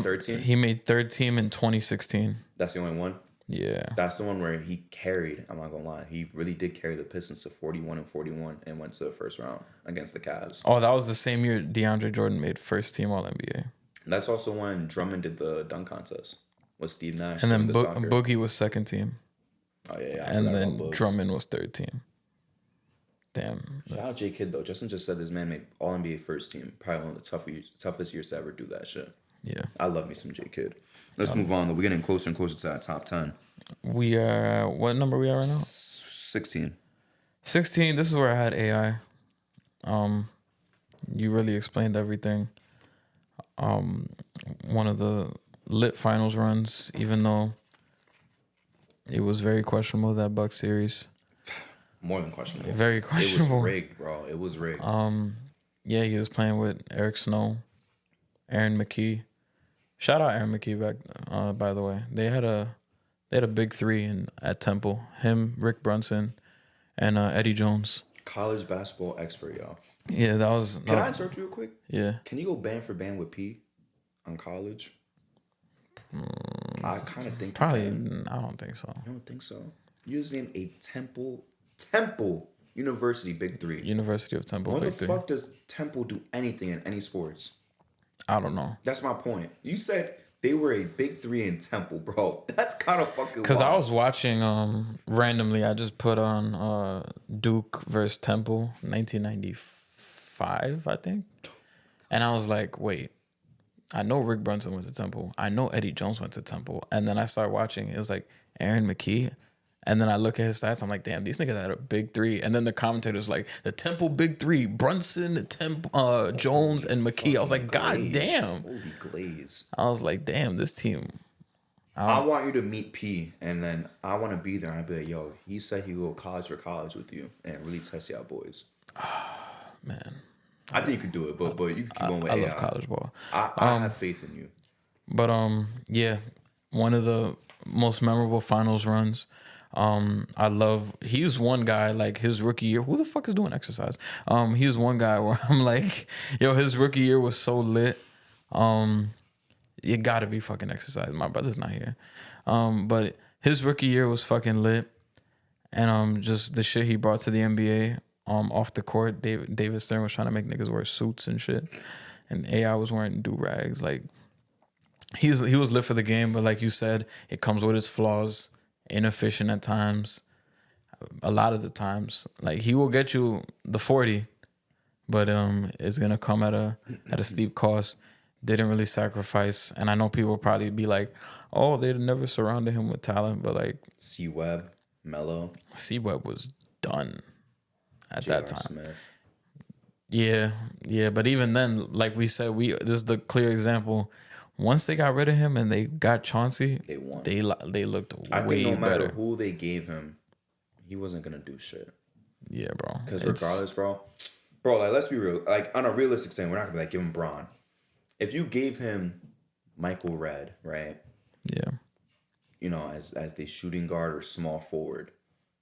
Third team? He made third team in 2016. That's the only one? Yeah. That's the one where he carried, I'm not going to lie, he really did carry the Pistons to 41-41 and went to the first round against the Cavs. Oh, that was the same year DeAndre Jordan made first team All-NBA. That's also when Drummond did the dunk contest with Steve Nash. And then Boogie was second team. Oh, yeah. And then Drummond was third team. Damn. Shout out J Kidd, though. Justin just said this man made All-NBA first team. Probably one of the toughest years to ever do that shit. Yeah. I love me some J Kidd. Let's move on, though. We're getting closer and closer to that top 10. We are... What number we are right now? 16. 16. This is where I had AI. You really explained everything. One of the lit finals runs, even though it was very questionable, that Bucks series. More than questionable. Very questionable. It was rigged, bro. It was rigged. Yeah, he was playing with Eric Snow, Aaron McKee. Shout out Aaron McKee back. By the way, they had a big three at Temple. Him, Rick Brunson, and Eddie Jones. College basketball expert, y'all. Yeah, that was. Can I interrupt you real quick? Yeah. Can you go band for band with P on college? I kind of think Probably. I don't think so. You don't think so? You just named a Temple University Big Three. University of Temple When Big the Three. fuck does Temple do anything in any sports? I don't know. That's my point. You said they were a Big Three in Temple, bro. That's kind of fucking Because wild. I was watching randomly. I just put on Duke versus Temple, 1995, I think. And I was like, wait. I know Rick Brunson went to Temple. I know Eddie Jones went to Temple. And then I started watching. It was like Aaron McKee. And then I look at his stats. I'm like, damn, these niggas had a big three. And then the commentator's like, the Temple big three, Brunson, Jones, and McKee. I was like, God damn. Holy glaze. I was like, damn, this team. I want you to meet P, and then I want to be there. And I'd be like, yo, he said he'd go college for college with you and really test y'all boys. Man. I think you could do it, but you can keep going with AI. I love college ball. I have faith in you. But yeah, one of the most memorable finals runs. He was one guy, like his rookie year. Who the fuck is doing exercise? He was one guy where I'm like, yo, his rookie year was so lit. You gotta be fucking exercise. My brother's not here. But his rookie year was fucking lit. And just the shit he brought to the NBA. Off the court, David Stern was trying to make niggas wear suits and shit, and AI was wearing do-rags. Like he was lit for the game, but like you said, it comes with its flaws. Inefficient at times, a lot of the times. Like he will get you the 40, but it's gonna come at a steep cost. Didn't really sacrifice, and I know people will probably be like, "Oh, they never surrounded him with talent," but like C-Web, Melo, C-Web was done. At that time. Smith. Yeah. But even then, like we said, this is the clear example. Once they got rid of him and they got Chauncey, they won. They looked way better. I think no matter who they gave him, he wasn't gonna do shit. Yeah, bro. Because regardless, bro, like let's be real. Like on a realistic standpoint, we're not gonna be like give him Braun. If you gave him Michael Redd, right? Yeah. You know, as the shooting guard or small forward,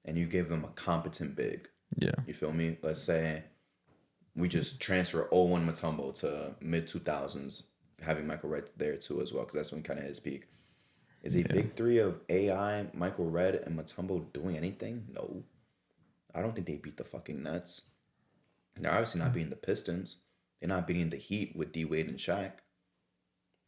and you give him a competent big. Yeah. You feel me? Let's say we just transfer 01 Mutombo to mid-2000s, having Michael Redd there too as well, because that's when kind of his peak. Is a big three of AI, Michael Redd, and Mutombo doing anything? No. I don't think they beat the fucking Nets. They're obviously not beating the Pistons. They're not beating the Heat with D-Wade and Shaq.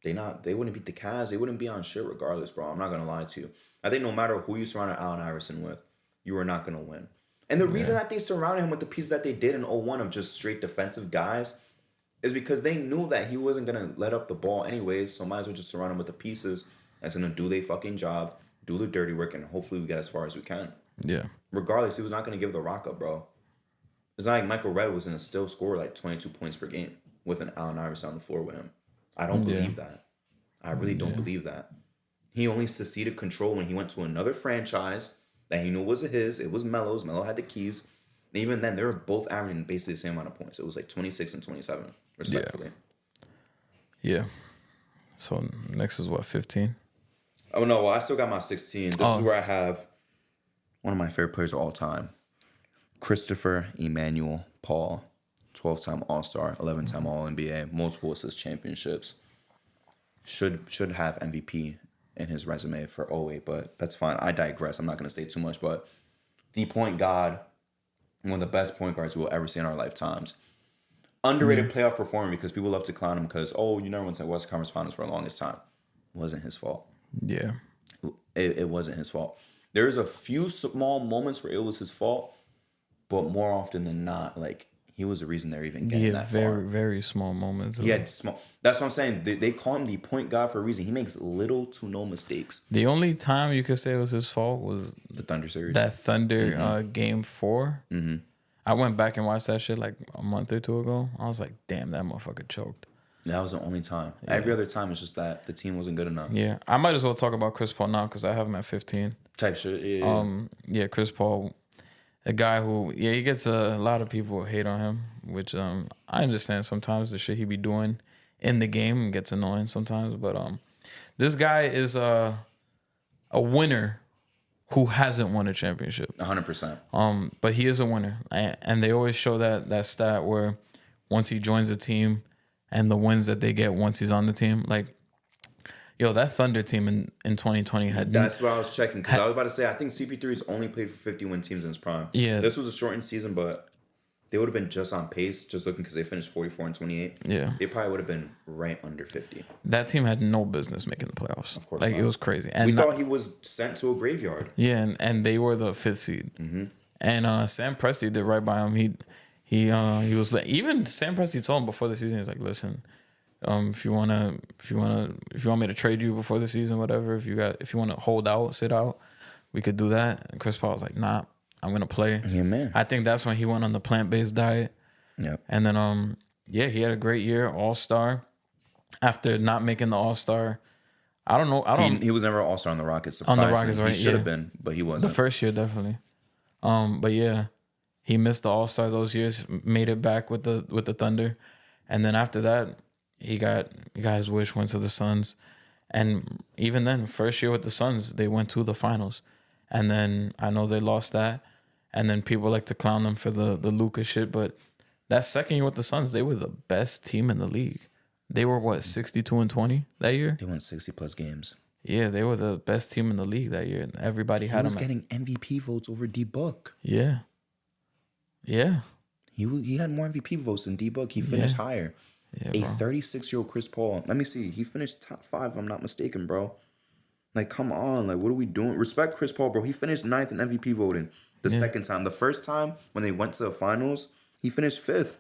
They wouldn't beat the Cavs. They wouldn't be on shit regardless, bro. I'm not going to lie to you. I think no matter who you surrounded Allen Iverson with, you are not going to win. And the reason that they surrounded him with the pieces that they did in 01 of just straight defensive guys is because they knew that he wasn't going to let up the ball anyways, so might as well just surround him with the pieces that's going to do their fucking job, do the dirty work, and hopefully we get as far as we can. Yeah. Regardless, he was not going to give the rock up, bro. It's not like Michael Redd was going to still score like 22 points per game with an Allen Iverson on the floor with him. I don't believe that. I really don't believe that. He only seceded control when he went to another franchise that he knew was his. It was Melo's. Melo had the keys. And even then, they were both averaging basically the same amount of points. It was like 26 and 27, respectfully. Yeah. So next is what, 15? Oh, no. Well, I still got my 16. This is where I have one of my favorite players of all time. Christopher Emmanuel Paul. 12-time All-Star, 11-time All-NBA, multiple assist championships. Should have MVP in his resume for 08, but that's fine. I digress. I'm not going to say too much, but the point guard, one of the best point guards we will ever see in our lifetimes. Underrated playoff performer because people love to clown him because, you never went to the Western Conference Finals for the longest time. It wasn't his fault. Yeah. It wasn't his fault. There's a few small moments where it was his fault, but more often than not, like, he was the reason they're even getting that very, far. very small moments. He had small. That's what I'm saying. They call him the point guard for a reason. He makes little to no mistakes. The only time you could say it was his fault was the Thunder series. That Thunder game 4. Mm-hmm. I went back and watched that shit like a month or two ago. I was like, damn, that motherfucker choked. That was the only time. Yeah. Every other time, it's just that the team wasn't good enough. Yeah, I might as well talk about Chris Paul now because I have him at 15. Type shit. Yeah, Chris Paul. a guy who, he gets a lot of people hate on him, which I understand sometimes the shit he be doing in the game gets annoying sometimes. But this guy is a winner who hasn't won a championship. 100%. But he is a winner, and they always show that stat where once he joins the team and the wins that they get once he's on the team, like. Yo, that Thunder team in 2020 had... That's what I was checking, because I was about to say, I think CP3's only played for 50-win teams in his prime. Yeah. This was a shortened season, but they would have been just on pace, just looking, because they finished 44-28. Yeah. They probably would have been right under 50. That team had no business making the playoffs. Of course like, not. It was crazy. And we thought he was sent to a graveyard. Yeah, and they were the 5th seed. Mm-hmm. And Sam Presti did right by him. He was like... Even Sam Presti told him before the season, he's like, listen... if you want me to trade you before the season, whatever. If you want to hold out, sit out, we could do that. And Chris Paul was like, nah, I'm gonna play. Yeah, man. I think that's when he went on the plant-based diet. Yeah. And then he had a great year, All-Star. After not making the All-Star, He was never an All-Star on the Rockets. On the Rockets, right? He should have been, but he wasn't. The first year, definitely. But yeah, he missed the All-Star those years. Made it back with the Thunder, and then after that. He got his wish, went to the Suns. And even then, first year with the Suns, they went to the finals. And then I know they lost that. And then people like to clown them for the Luka shit. But that second year with the Suns, they were the best team in the league. They were, 62-20 that year? They won 60-plus games. Yeah, they were the best team in the league that year. Everybody had them. He was getting MVP votes over D-Book. Yeah. Yeah. He had more MVP votes than D-Book. He finished higher. Yeah, a 36-year-old Chris Paul. Let me see. He finished top 5, if I'm not mistaken, bro. Like, come on. Like, what are we doing? Respect Chris Paul, bro. He finished 9th in MVP voting the second time. The first time, when they went to the finals, he finished 5th.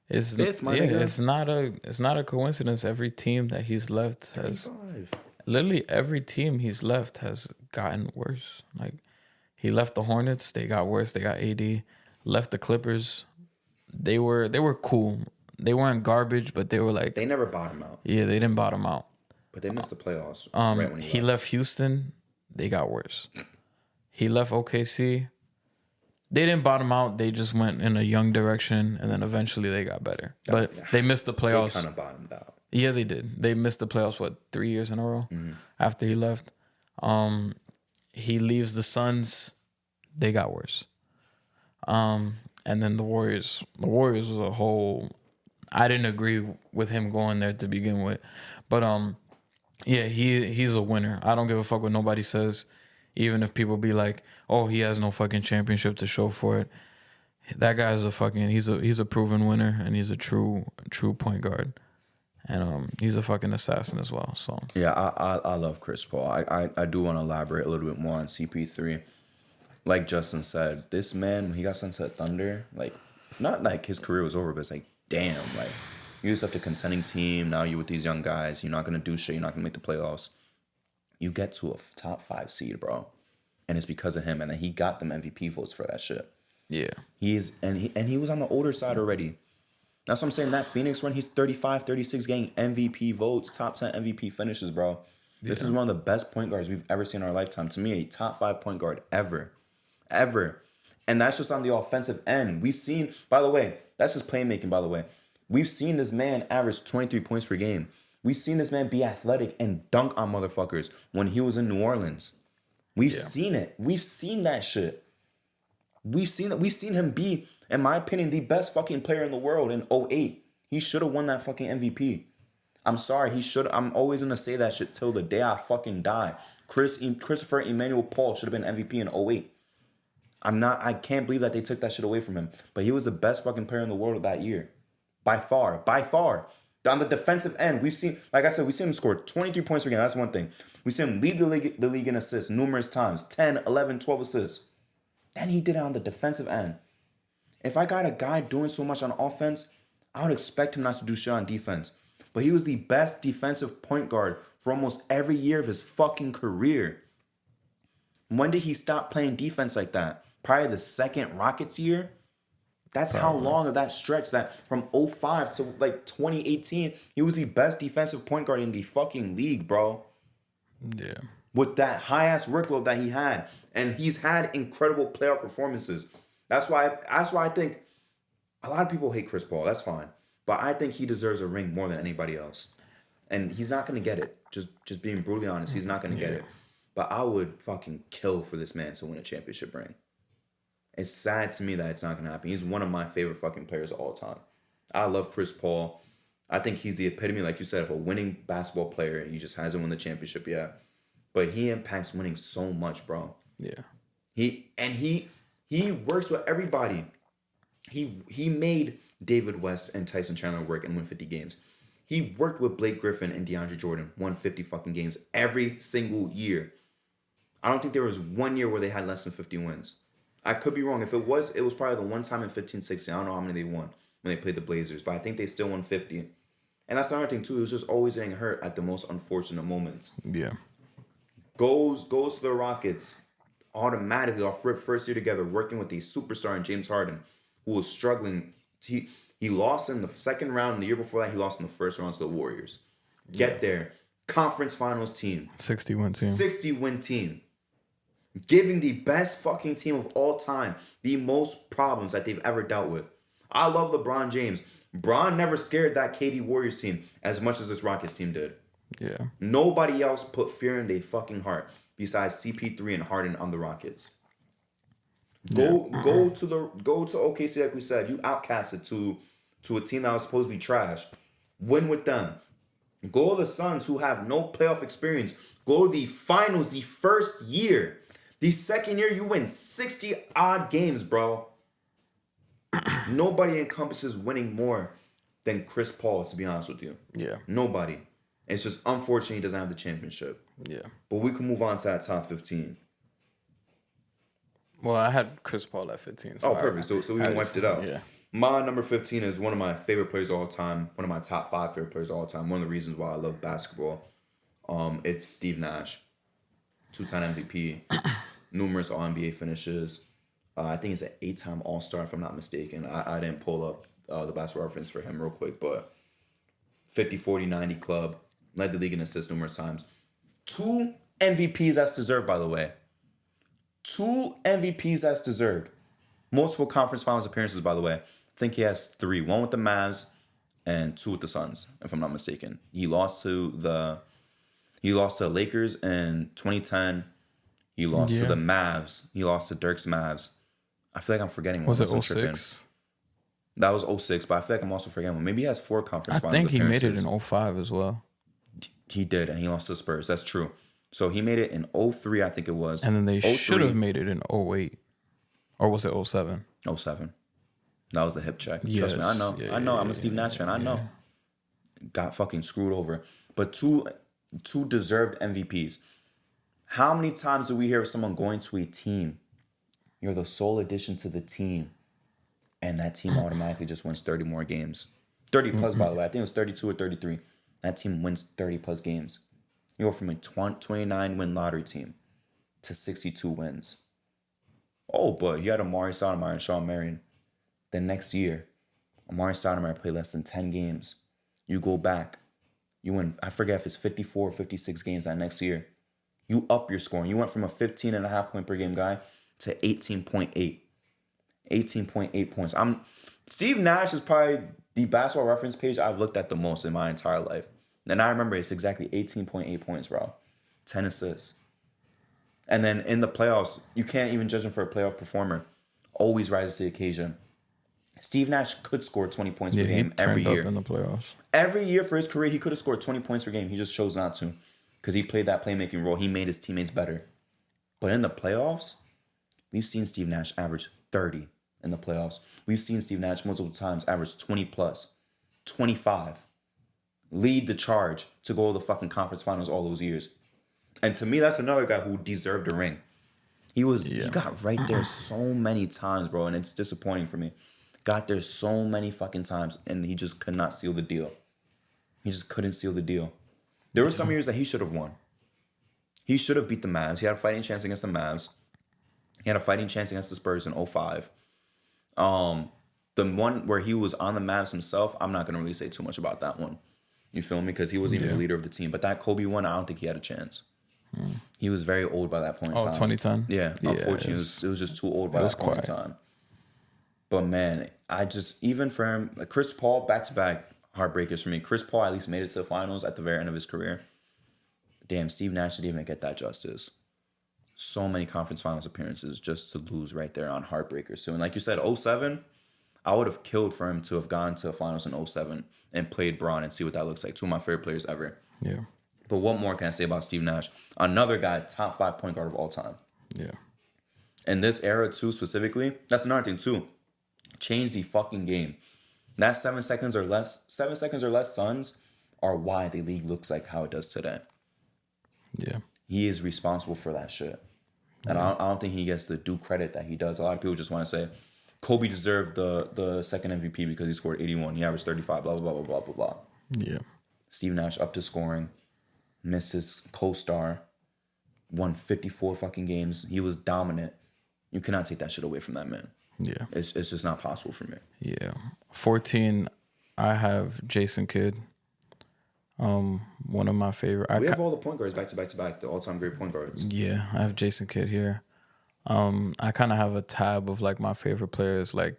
It's 5th, my nigga. It's not a coincidence. Every team that he's left has... 35. Literally every team he's left has gotten worse. Like, he left the Hornets. They got worse. They got AD. Left the Clippers. They were cool. They weren't garbage, but they were like... They never bottomed out. Yeah, they didn't bottom out. But they missed the playoffs right when he left Houston. They got worse. He left OKC. They didn't bottom out. They just went in a young direction, and then eventually they got better. But they missed the playoffs. They kind of bottomed out. Yeah, they did. They missed the playoffs, 3 years in a row after he left. He leaves the Suns. They got worse. And then the Warriors. The Warriors was a whole... I didn't agree with him going there to begin with. But yeah, he's a winner. I don't give a fuck what nobody says. Even if people be like, oh, he has no fucking championship to show for it. That guy's he's a proven winner, and he's a true point guard. And he's a fucking assassin as well. So yeah, I love Chris Paul. I do want to elaborate a little bit more on CP3. Like Justin said, this man, when he got sent to Thunder, like, not like his career was over, but it's like, damn, like, you used to have a contending team. Now you're with these young guys. You're not going to do shit. You're not going to make the playoffs. You get to a top 5 seed, bro. And it's because of him. And then he got them MVP votes for that shit. yeah, He was on the older side already. That's what I'm saying. That Phoenix run, he's 35, 36 getting MVP votes, top 10 MVP finishes, bro. This is one of the best point guards we've ever seen in our lifetime. To me, a top 5 point guard ever. And that's just on the offensive end. We've seen, by the way, that's just playmaking, by the way. We've seen this man average 23 points per game. We've seen this man be athletic and dunk on motherfuckers when he was in New Orleans. We've seen it. We've seen that shit. We've seen him be, in my opinion, the best fucking player in the world in 2008. He should have won that fucking MVP. I'm sorry, he should. I'm always gonna say that shit till the day I fucking die. Christopher Emmanuel Paul should have been MVP in 2008. I can't believe that they took that shit away from him. But he was the best fucking player in the world that year. By far. On the defensive end, we've seen, like I said, we've seen him score 23 points per game. That's one thing. We've seen him lead the league in assists numerous times. 10, 11, 12 assists. Then he did it on the defensive end. If I got a guy doing so much on offense, I would expect him not to do shit on defense. But he was the best defensive point guard for almost every year of his fucking career. When did he stop playing defense like that? Probably the second Rockets year. That's how long of that stretch, that from 2005 to like 2018, he was the best defensive point guard in the fucking league, bro. yeah, With that high-ass workload that he had. And he's had incredible playoff performances. That's why I think a lot of people hate Chris Paul. That's fine. But I think he deserves a ring more than anybody else. And he's not going to get it. Just being brutally honest, he's not going to get it. But I would fucking kill for this man to win a championship ring. It's sad to me that it's not going to happen. He's one of my favorite fucking players of all time. I love Chris Paul. I think he's the epitome, like you said, of a winning basketball player. He just hasn't won the championship yet. But he impacts winning so much, bro. Yeah. He works with everybody. He made David West and Tyson Chandler work and win 50 games. He worked with Blake Griffin and DeAndre Jordan, won 50 fucking games every single year. I don't think there was one year where they had less than 50 wins. I could be wrong. If it was probably the one time in 15-16. I don't know how many they won when they played the Blazers, but I think they still won 50. And that's another thing too. He was just always getting hurt at the most unfortunate moments. Yeah. Goes to the Rockets automatically off rip, first year together, working with the superstar in James Harden, who was struggling. He lost in the second round. And the year before that, he lost in the first round to the Warriors. Get there. Conference Finals team. 60-win team. 60-win team. Giving the best fucking team of all time the most problems that they've ever dealt with. I love LeBron James. Bron never scared that KD Warriors team as much as this Rockets team did. Yeah. Nobody else put fear in their fucking heart besides CP3 and Harden on the Rockets. Go to OKC, like we said. You outcasted to a team that was supposed to be trash. Win with them. Go to the Suns, who have no playoff experience. Go to the finals the first year. The second year, you win 60 odd games, bro. Nobody encompasses winning more than Chris Paul, to be honest with you. Yeah. Nobody. It's just unfortunate he doesn't have the championship. Yeah. But we can move on to that top 15. Well, I had Chris Paul at 15. So perfect. So we wiped it out. Yeah. My number 15 is one of my favorite players of all time. One of my top 5 favorite players of all time. One of the reasons why I love basketball. It's Steve Nash. 2-time MVP. Numerous All-NBA finishes. I think he's an 8-time All-Star, if I'm not mistaken. I didn't pull up the basketball reference for him real quick, but 50, 40, 90 club. Led the league in assists numerous times. 2 MVPs that's deserved, by the way. 2 MVPs that's deserved. Multiple conference finals appearances, by the way. I think he has 3. 1 with the Mavs and 2 with the Suns, if I'm not mistaken. He lost to the Lakers in 2010. He lost to the Mavs. He lost to Dirk's Mavs. I feel like I'm forgetting one. Was it 06? That was 06, but I feel like I'm also forgetting one. Maybe he has 4 conference finals appearances. I think he made it in 05 as well. He did, and he lost to the Spurs. That's true. So he made it in 03, I think it was. And then they should have made it in 08. Or was it 07? 07. That was the hip check. Yes. Trust me, I know. Yeah, I know. I'm a Steve Nash fan. I know. Got fucking screwed over. But two deserved MVPs. How many times do we hear of someone going to a team? You're the sole addition to the team. And that team automatically just wins 30 more games. 30 plus, by the way. I think it was 32 or 33. That team wins 30 plus games. You go from a 29-win lottery team to 62 wins. Oh, but you had Amari Stoudemire and Shawn Marion. The next year, Amari Stoudemire played less than 10 games. You go back. You win, I forget if it's 54 or 56 games that next year. You up your scoring. You went from a 15.5 point per game guy to 18.8. 18.8 points. Steve Nash is probably the basketball reference page I've looked at the most in my entire life. And I remember it's exactly 18.8 points, bro. 10 assists. And then in the playoffs, you can't even judge him for a playoff performer. Always rises to the occasion. Steve Nash could score 20 points per game every year. Up in the playoffs. Every year for his career, he could have scored 20 points per game. He just chose not to because he played that playmaking role. He made his teammates better. But in the playoffs, we've seen Steve Nash average 30 in the playoffs. We've seen Steve Nash multiple times average 20 plus, 25. Lead the charge to go to the fucking conference finals all those years. And to me, that's another guy who deserved a ring. He got right there so many times, bro, and it's disappointing for me. Got there so many fucking times, and he just could not seal the deal. He just couldn't seal the deal. There were some years that he should have won. He should have beat the Mavs. He had a fighting chance against the Mavs. He had a fighting chance against the Spurs in 05. The one where he was on the Mavs himself, I'm not going to really say too much about that one. You feel me? Because he wasn't even the leader of the team. But that Kobe one, I don't think he had a chance. He was very old by that point in time. 2010? Yeah, unfortunately, it was just too old by that point in time. But man, even for him, like Chris Paul, back to back heartbreakers for me. Chris Paul at least made it to the finals at the very end of his career. Damn, Steve Nash didn't even get that justice. So many conference finals appearances just to lose right there on heartbreakers too. And like you said, 07, I would have killed for him to have gone to the finals in 07 and played Braun and see what that looks like. Two of my favorite players ever. Yeah. But what more can I say about Steve Nash? Another guy, top 5 point guard of all time. Yeah. In this era too, specifically, that's another thing too. Change the fucking game. That 7 seconds or less Suns are why the league looks like how it does today. Yeah. He is responsible for that shit. And I don't think he gets the due credit that he does. A lot of people just want to say Kobe deserved the second MVP because he scored 81. He averaged 35, blah, blah, blah, blah, blah, blah. Yeah. Steve Nash up to scoring, missed his co-star, won 54 fucking games. He was dominant. You cannot take that shit away from that man. Yeah. It's just not possible for me. Yeah. 14, I have Jason Kidd. One of my favorite. We have all the point guards back to back to back, the all-time great point guards. Yeah, I have Jason Kidd here. I kind of have a tab of like my favorite players, like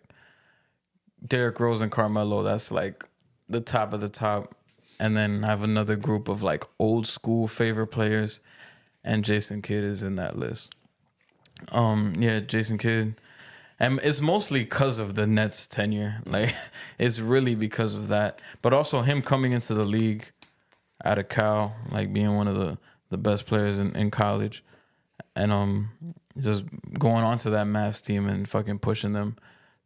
Derrick Rose and Carmelo. That's like the top of the top. And then I have another group of like old school favorite players, and Jason Kidd is in that list. Yeah, Jason Kidd. And it's mostly because of the Nets tenure. Like, it's really because of that. But also him coming into the league out of Cal, like being one of the best players in college. And just going on to that Mavs team and fucking pushing them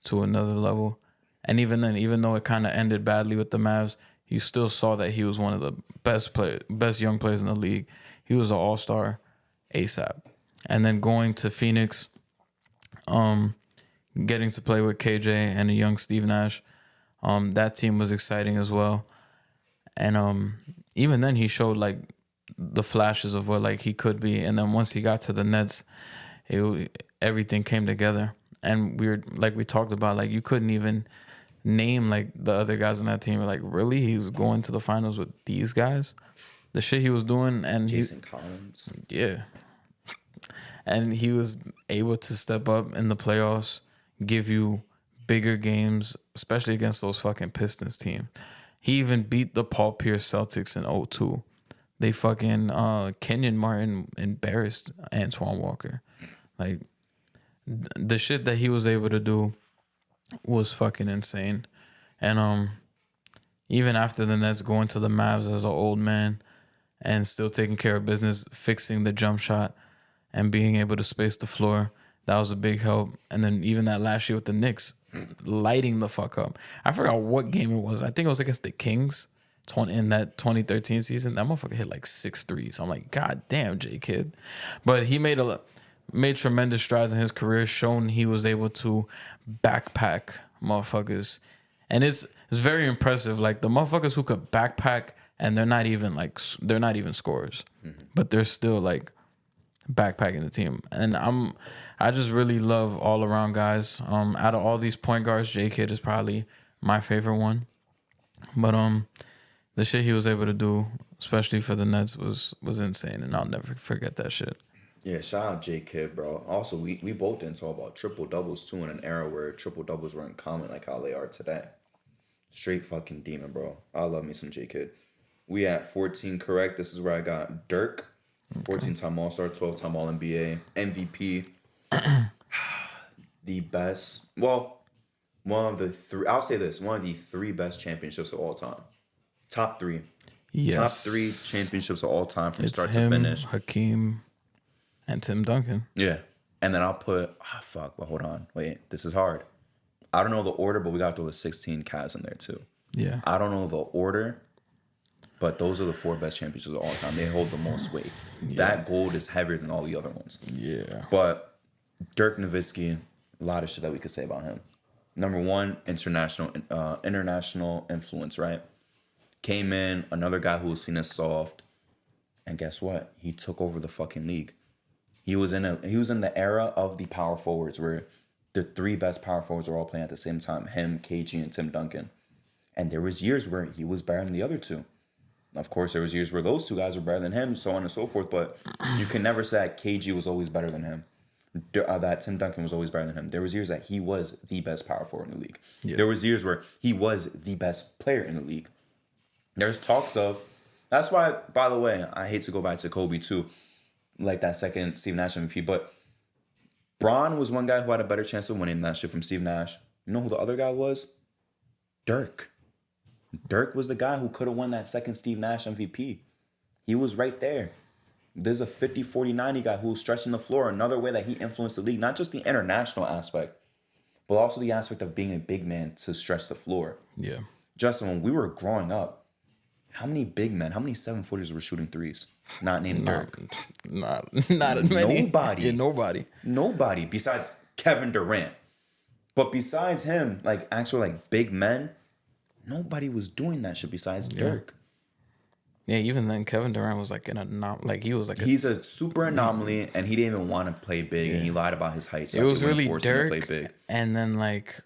to another level. And even then, even though it kind of ended badly with the Mavs, you still saw that he was one of the best young players in the league. He was an all-star ASAP. And then going to Phoenix, getting to play with KJ and a young Steve Nash, that team was exciting as well. And even then, he showed like the flashes of what like he could be. And then once he got to the Nets, everything came together. And we talked about, like, you couldn't even name like the other guys on that team. Like, really, he's going to the finals with these guys? The shit he was doing, and Jason Collins. Yeah. And he was able to step up in the playoffs, give you bigger games, especially against those fucking Pistons team. He even beat the Paul Pierce Celtics in 2002. They fucking Kenyon Martin embarrassed Antoine Walker. Like, the shit that he was able to do was fucking insane. And even after the Nets going to the Mavs as an old man and still taking care of business, fixing the jump shot and being able to space the floor, that was a big help. And then even that last year with the Knicks, lighting the fuck up. I forgot what game it was. I think it was against the Kings in that 2013 season. That motherfucker hit like 6 threes. I'm like, God damn, J Kidd. But he made tremendous strides in his career, showing he was able to backpack motherfuckers. And it's very impressive. Like, the motherfuckers who could backpack and they're not even scorers, but they're still like backpacking the team. And I just really love all around guys. Out of all these point guards, J Kidd is probably my favorite one. But the shit he was able to do, especially for the Nets, was insane, and I'll never forget that shit. Yeah, shout out J Kidd, bro. Also, we both didn't talk about triple doubles too in an era where triple doubles weren't common like how they are today. Straight fucking demon, bro. I love me some J Kidd. We at 14 correct. This is where I got Dirk, 14-time All-Star, 12-time All-NBA, MVP. The best. Well, one of the three. I'll say this: one of the 3 best championships of all time. Top 3. Yes. Top 3 championships of all time from start him, to finish. Hakeem, and Tim Duncan. Yeah. And then I'll put, hold on. Wait, this is hard. I don't know the order, but we got to throw the 16 Cavs in there too. Yeah. I don't know the order, but those are the 4 best championships of all time. They hold the most weight. Yeah. That gold is heavier than all the other ones. Yeah. But Dirk Nowitzki, a lot of shit that we could say about him. Number 1, international influence, right? Came in, another guy who was seen as soft, and guess what? He took over the fucking league. He was in the era of the power forwards where the 3 best power forwards were all playing at the same time. Him, KG, and Tim Duncan. And there was years where he was better than the other 2. Of course, there was years where those 2 guys were better than him, so on and so forth. But you can never say that KG was always better than him. that Tim Duncan was always better than him. There was years that he was the best power forward in the league. Yeah. There was years where he was the best player in the league. There's talks of, that's why, by the way, I hate to go back to Kobe too, like that second Steve Nash MVP, but Bron was one guy who had a better chance of winning that shit from Steve Nash. You know who the other guy was? Dirk. Dirk was the guy who could have won that second Steve Nash MVP. He was right there. There's a 50-40-90 guy who was stretching the floor. Another way that he influenced the league, not just the international aspect, but also the aspect of being a big man to stretch the floor. Yeah. Justin, when we were growing up, how many big men, how many 7-footers were shooting threes? Not named Dirk. Not as many. Nobody. Yeah, nobody. Nobody besides Kevin Durant. But besides him, like actual like big men, nobody was doing that shit besides Dirk. Yeah, even then, Kevin Durant was like He's a super anomaly, and he didn't even want to play big, and he lied about his height. So it was really forced him to play Dirk, big. and then like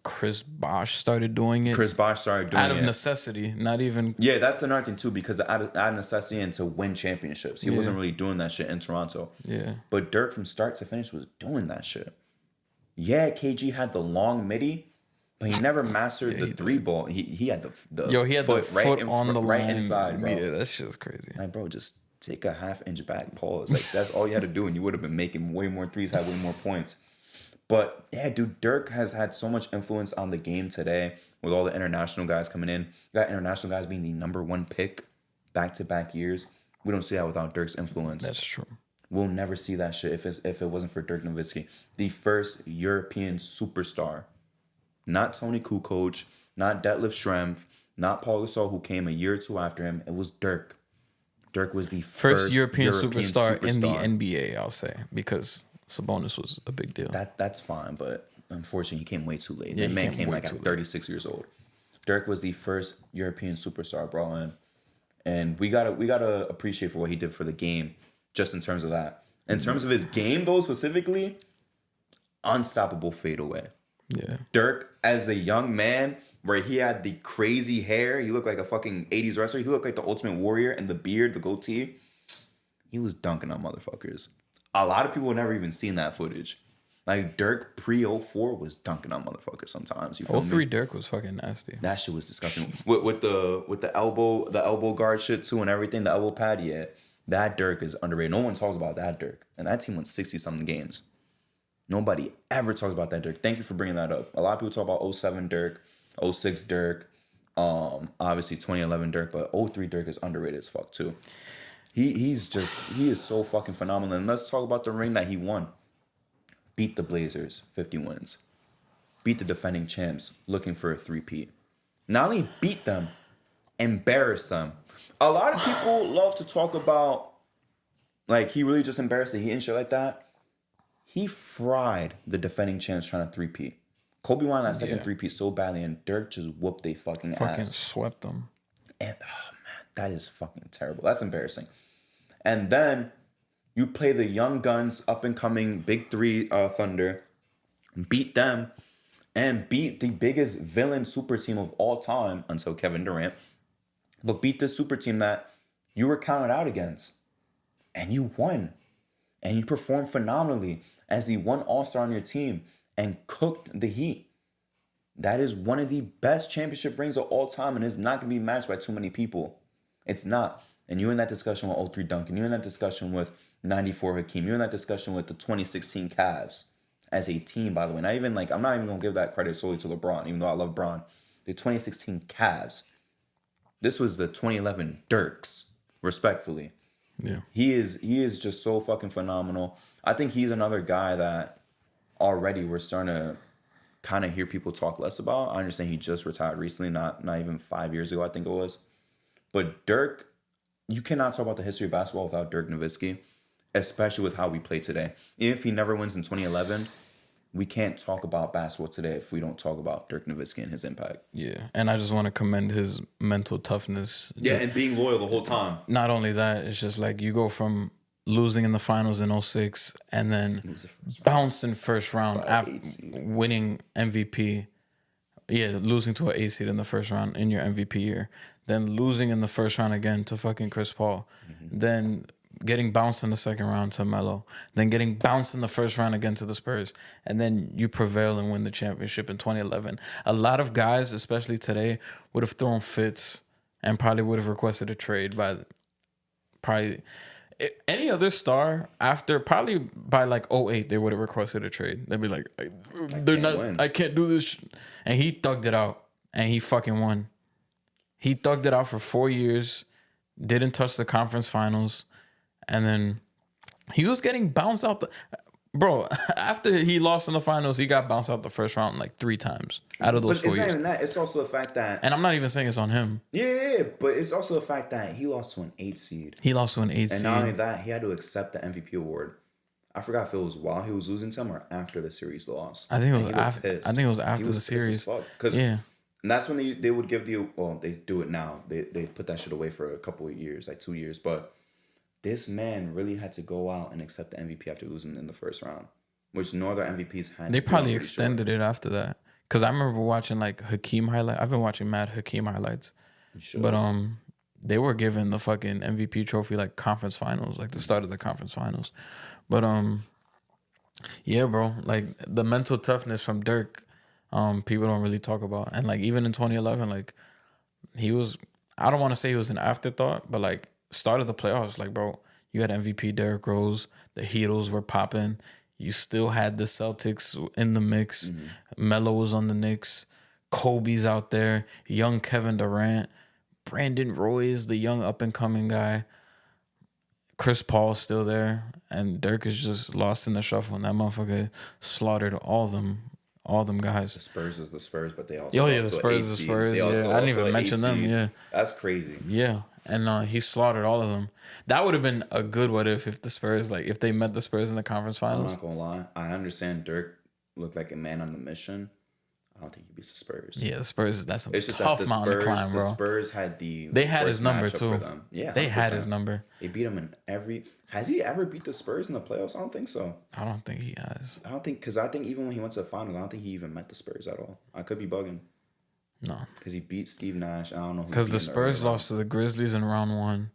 Chris Bosh started doing it. Chris Bosh started doing it out of necessity, not even. Yeah, that's another thing too, because out of necessity and to win championships, he wasn't really doing that shit in Toronto. Yeah, but Dirk from start to finish was doing that shit. Yeah, KG had the long midi, but he never mastered the three ball. He had the foot on the right line. inside, bro. Yeah, that shit's crazy. Like, bro, just take a half-inch back pause. Like, that's all you had to do, and you would have been making way more threes, had way more points. But yeah, dude, Dirk has had so much influence on the game today with all the international guys coming in. You got international guys being the number one pick back-to-back years. We don't see that without Dirk's influence. That's true. We'll never see that shit if it wasn't for Dirk Nowitzki, the first European superstar. Not Tony Kukoc, not Detlef Schrempf, not Paul Gasol, who came a year or two after him. It was Dirk. Dirk was the first European superstar in the NBA, I'll say, because Sabonis was a big deal. That's fine, but unfortunately, he came way too late. Yeah, the man came like at 36 years old. Dirk was the first European superstar, bro, and we gotta appreciate for what he did for the game, just in terms of that. In terms of his game, though, specifically, unstoppable fadeaway. Yeah. Dirk, as a young man, where he had the crazy hair, he looked like a fucking 80s wrestler. He looked like the Ultimate Warrior, and the beard, the goatee. He was dunking on motherfuckers. A lot of people never even seen that footage. Like, Dirk pre-04 was dunking on motherfuckers sometimes. You feel 03 me? Dirk was fucking nasty. That shit was disgusting. With the elbow guard shit too and everything, the elbow pad, yeah. That Dirk is underrated. No one talks about that Dirk. And that team won 60-something games. Nobody ever talks about that Dirk. Thank you for bringing that up. A lot of people talk about 07 Dirk, 06 Dirk, obviously 2011 Dirk, but 03 Dirk is underrated as fuck too. He is so fucking phenomenal. And let's talk about the ring that he won. Beat the Blazers, 50 wins. Beat the defending champs, looking for a three-peat. Not only beat them, embarrass them. A lot of people love to talk about, like, he really just embarrassed the Heat and shit like that. He fried the defending champs trying to three-peat. Kobe wanted that second three-peat so badly, and Dirk just whooped they fucking ass. Swept them. And, oh, man, that is fucking terrible. That's embarrassing. And then you play the young guns, up-and-coming Big Three Thunder, beat them, and beat the biggest villain super team of all time until Kevin Durant, but beat the super team that you were counted out against. And you won. And you performed phenomenally as the one all-star on your team and cooked the Heat. That is one of the best championship rings of all time, and it's not going to be matched by too many people. It's not. And you're in that discussion with 03 Duncan. You're in that discussion with 94 Hakeem. You're in that discussion with the 2016 Cavs as a team, by the way. I'm not even going to give that credit solely to LeBron, even though I love Bron. The 2016 Cavs. This was the 2011 Dirks, respectfully. Yeah. He is just so fucking phenomenal. I think he's another guy that already we're starting to kind of hear people talk less about. I understand he just retired recently, not even 5 years ago, I think it was. But Dirk, you cannot talk about the history of basketball without Dirk Nowitzki, especially with how we play today. Even if he never wins in 2011, we can't talk about basketball today if we don't talk about Dirk Nowitzki and his impact. Yeah, and I just want to commend his mental toughness. Yeah, and being loyal the whole time. Not only that, it's just like you go from losing in the finals in 06 and then bounced in first round after winning MVP. Yeah, losing to an 8 seed in the first round in your MVP year. Then losing in the first round again to fucking Chris Paul. Mm-hmm. Then getting bounced in the second round to Melo, then getting bounced in the first round again to the Spurs, and then you prevail and win the championship in 2011. A lot of guys, especially today, would have thrown fits and probably would have requested a trade by probably any other star after, probably by like '08, they would have requested a trade. They'd be like, I can't do this. And he thugged it out and he fucking won. He thugged it out for 4 years, didn't touch the conference finals, and then he was getting bounced out. Bro, after he lost in the finals, he got bounced out the first round like 3 times out of those 4 years. But it's not even that. It's also the fact that... And I'm not even saying it's on him. Yeah, but it's also the fact that he lost to an 8 seed. And not only that, he had to accept the MVP award. I forgot if it was while he was losing to him or after the series loss. I think it was after. I think it was after the series. Yeah. And that's when they would give the... Well, they do it now. They put that shit away for a couple of years, like 2 years. But this man really had to go out and accept the MVP after losing in the first round, which no other MVPs had. They probably extended it after that. Because I remember watching like Hakeem highlights. I've been watching mad Hakeem highlights. Sure. But they were given the fucking MVP trophy like conference finals, like the start of the conference finals. But yeah, bro, like the mental toughness from Dirk, people don't really talk about. And like even in 2011, like he was, I don't want to say he was an afterthought, but like started the playoffs, like bro, you had MVP Derrick Rose, the Heatles were popping. You still had the Celtics in the mix. Mm-hmm. Melo was on the Knicks. Kobe's out there. Young Kevin Durant. Brandon Roy is the young up-and-coming guy. Chris Paul's still there. And Dirk is just lost in the shuffle. And that motherfucker slaughtered all them guys. The Spurs is the Spurs, but they also... the Spurs is the Spurs. Yeah, I didn't even mention them. Yeah, that's crazy. Yeah. And he slaughtered all of them. That would have been a good what if the Spurs, like, if they met the Spurs in the conference finals. I'm not going to lie. I understand Dirk looked like a man on the mission. I don't think he beats the Spurs. Yeah, the Spurs, that's a tough mountain to climb, bro. The Spurs had They had his number, too. For them. Yeah, 100%. They had his number. They beat him in every... Has he ever beat the Spurs in the playoffs? I don't think so. I don't think he has. Because I think even when he went to the finals, I don't think he even met the Spurs at all. I could be bugging. No. Because he beat Steve Nash. I don't know who. Because the Spurs lost to the Grizzlies in round 1.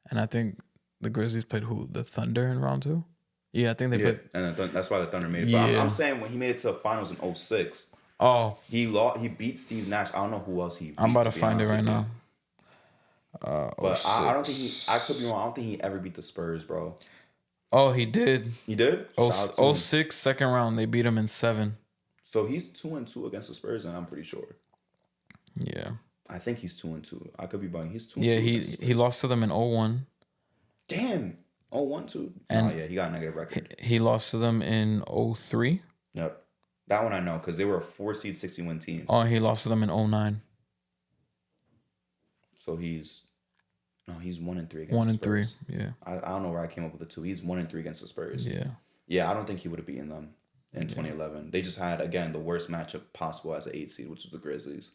And I think the Grizzlies played who? The Thunder in round 2? Yeah, I think they played. And that's why the Thunder made it. But I'm saying when he made it to the finals in 2006, he beat Steve Nash. I don't know who else he beat. I'm about to find it right now. But I don't think I could be wrong. I don't think he ever beat the Spurs, bro. Oh, he did. He did? 06, second round. They beat him in 7. So he's 2-2 against the Spurs, and I'm pretty sure. Yeah. I think he's 2-2. I could be bugging. He's 2-2. Yeah, he lost to them in 01. Damn. 01 too. And he got a negative record. He lost to them in 03. Yep. That one I know because they were a 4-seed, 60-win team. Oh, he lost to them in 09. So he's 1-3 against the Spurs. 1-3, yeah. I don't know where I came up with the 2. He's 1-3 against the Spurs. Yeah. Yeah, I don't think he would have beaten them in 2011. They just had, again, the worst matchup possible as an 8 seed, which was the Grizzlies.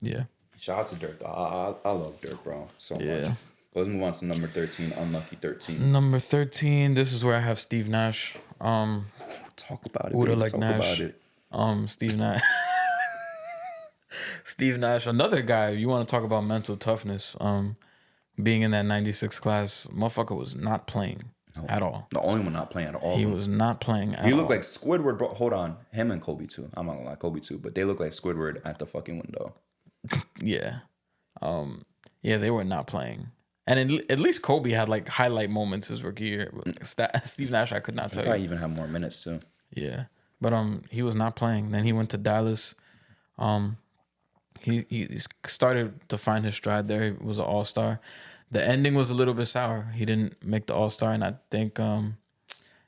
Yeah. Shout out to Dirk, though. I love Dirk, bro, so much. Let's move on to number 13, Unlucky 13. Number 13, this is where I have Steve Nash. Talk about it. Talk Nash. About it. Steve Nash. Steve Nash, another guy. You want to talk about mental toughness? Being in that 96 class, motherfucker was not playing at all. The only one not playing at all. He was not playing at all. He looked like Squidward, bro. Hold on. Him and Kobe, too. I'm not going to lie, Kobe, too. But they look like Squidward at the fucking window. Yeah. Yeah, they were not playing. And at least Kobe had, like, highlight moments his rookie year. Steve Nash, I could not tell you. He probably even have more minutes, too. Yeah. But he was not playing. Then he went to Dallas. He started to find his stride there. He was an all-star. The ending was a little bit sour. He didn't make the all-star, and I think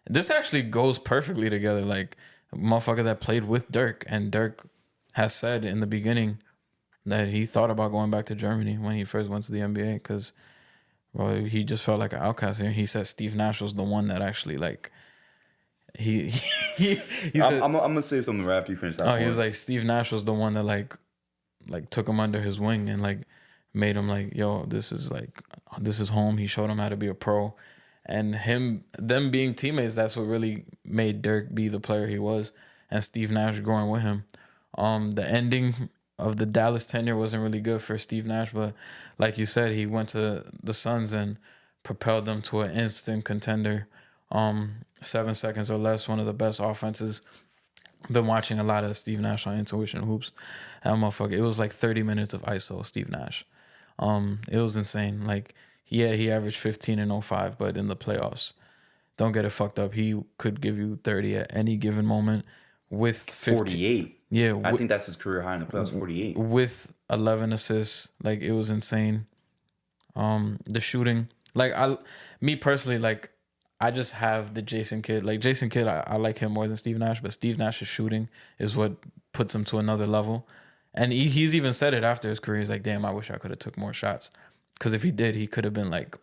this actually goes perfectly together. Like, a motherfucker that played with Dirk, and Dirk has said in the beginning that he thought about going back to Germany when he first went to the NBA because, well, he just felt like an outcast here. He said Steve Nash was the one that actually, like, he said... I'm going to say something right after you finish that point. He was like, Steve Nash was the one that, like took him under his wing and like made him like, yo, this is home. He showed him how to be a pro, and them being teammates, that's what really made Dirk be the player he was, and Steve Nash growing with him. The ending of the Dallas tenure wasn't really good for Steve Nash, but like you said, he went to the Suns and propelled them to an instant contender. 7 seconds or less, one of the best offenses. Been watching a lot of Steve Nash on Intuition Hoops. That motherfucker, it was like 30 minutes of ISO, Steve Nash. It was insane. Like, yeah, he averaged 15 and 05, but in the playoffs, don't get it fucked up. He could give you 30 at any given moment with 15. 48. Yeah. I think that's his career high in the playoffs, 48. With 11 assists. Like, it was insane. The shooting. Like, me personally, like, I just have the Jason Kidd. Like, Jason Kidd, I like him more than Steve Nash, but Steve Nash's shooting is what puts him to another level. And he's even said it after his career. He's like, damn, I wish I could have took more shots. Because if he did, he could have been like,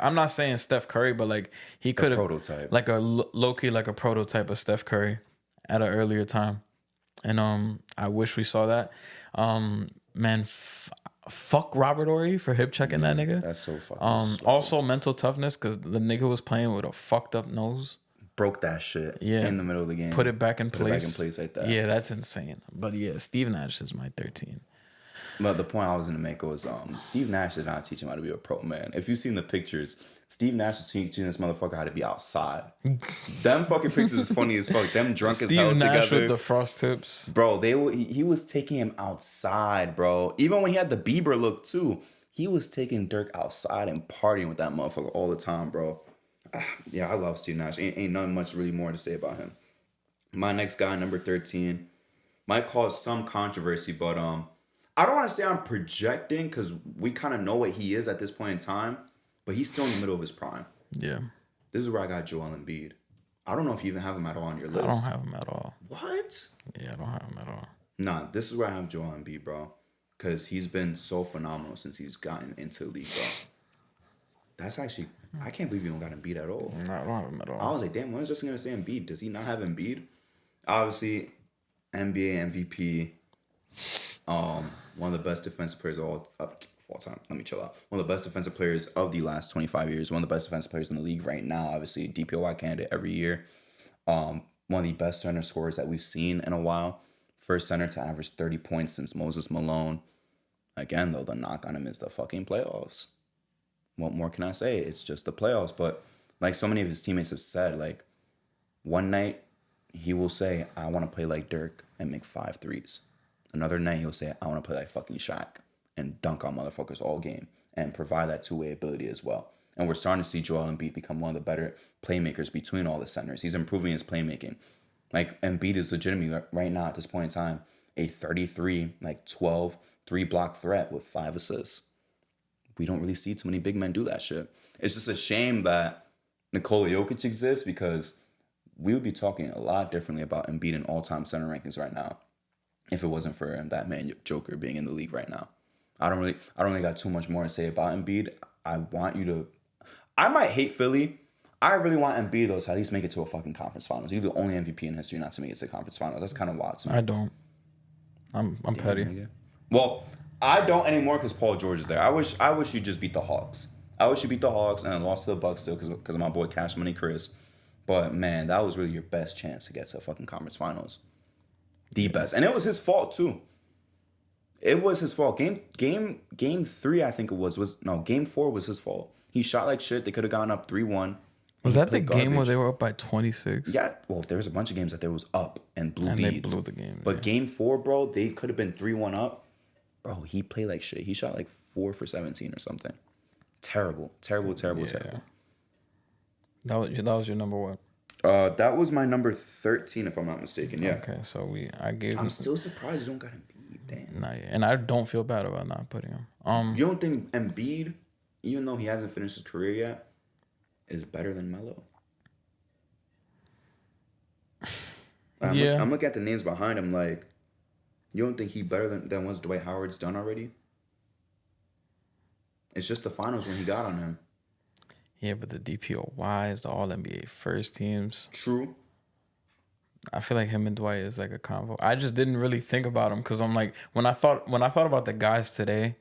I'm not saying Steph Curry, but like, he could have, prototype. like a low-key, like a prototype of Steph Curry at an earlier time. And I wish we saw that. Man, fuck Robert Horry for hip checking that nigga. That's so fucking also mental toughness, because the nigga was playing with a fucked up nose. Broke that shit in the middle of the game. Put it back in place. Put it back in place like that. Yeah, that's insane. But yeah, Steve Nash is my 13. But the point I was going to make was Steve Nash did not teach him how to be a pro man. If you've seen the pictures, Steve Nash is teaching this motherfucker how to be outside. Them fucking pictures is funny as fuck. Them drunk as hell Steve together. Nash with the frost tips. Bro, he was taking him outside, bro. Even when he had the Bieber look too, he was taking Dirk outside and partying with that motherfucker all the time, bro. Yeah, I love Steve Nash. Ain't nothing much really more to say about him. My next guy, number 13, might cause some controversy, but I don't want to say I'm projecting because we kind of know what he is at this point in time, but he's still in the middle of his prime. Yeah. This is where I got Joel Embiid. I don't know if you even have him at all on your list. I don't have him at all. What? Yeah, I don't have him at all. Nah, this is where I have Joel Embiid, bro. Because he's been so phenomenal since he's gotten into the league, bro. That's actually... I can't believe you don't got Embiid at all. No, I don't have him at all. I was like, damn, when was Justin going to say Embiid? Does he not have Embiid? Obviously, NBA MVP. One of the best defensive players of all time. Let me chill out. One of the best defensive players of the last 25 years. One of the best defensive players in the league right now. Obviously, DPOY candidate every year. One of the best center scorers that we've seen in a while. First center to average 30 points since Moses Malone. Again, though, the knock on him is the fucking playoffs. What more can I say? It's just the playoffs. But like so many of his teammates have said, like one night he will say, I want to play like Dirk and make 5 threes. Another night he'll say, I want to play like fucking Shaq and dunk on motherfuckers all game and provide that two-way ability as well. And we're starting to see Joel Embiid become one of the better playmakers between all the centers. He's improving his playmaking. Like Embiid is legitimately right now at this point in time a 33, like 12, 3-block threat with 5 assists. We don't really see too many big men do that shit. It's just a shame that Nikola Jokic exists because we would be talking a lot differently about Embiid in all-time center rankings right now if it wasn't for that man Joker being in the league right now. I don't really got too much more to say about Embiid. I might hate Philly. I really want Embiid though to at least make it to a fucking conference finals. You're the only MVP in history not to make it to the conference finals. That's kind of wild to me. I don't. I'm petty. Nigga. Well, I don't anymore because Paul George is there. I wish you just beat the Hawks. I wish you beat the Hawks and lost to the Bucks still because of my boy Cash Money Chris. But man, that was really your best chance to get to a fucking conference finals. The best. And it was his fault too. It was his fault. Game 3, I think it was game 4 was his fault. He shot like shit. They could have gone up 3-1. Was that the game where they were up by 26? Yeah. Well, there was a bunch of games that they was up and blew leads. And they blew the game. But game 4, bro, they could have been 3-1 up. Bro, he played like shit. He shot like 4 for 17 or something. Terrible. Terrible. That was your number one. That was my number 13, if I'm not mistaken. Yeah. Okay, so I'm still surprised you don't got Embiid. Damn. Not yet. And I don't feel bad about not putting him. You don't think Embiid, even though he hasn't finished his career yet, is better than Melo? I'm looking at the names behind him. Like, you don't think he better than what Dwight Howard's done already? It's just the finals when he got on him. Yeah, but the DPOYs, the All-NBA first teams. True. I feel like him and Dwight is like a convo. I just didn't really think about him because I'm like, when I thought about the guys today,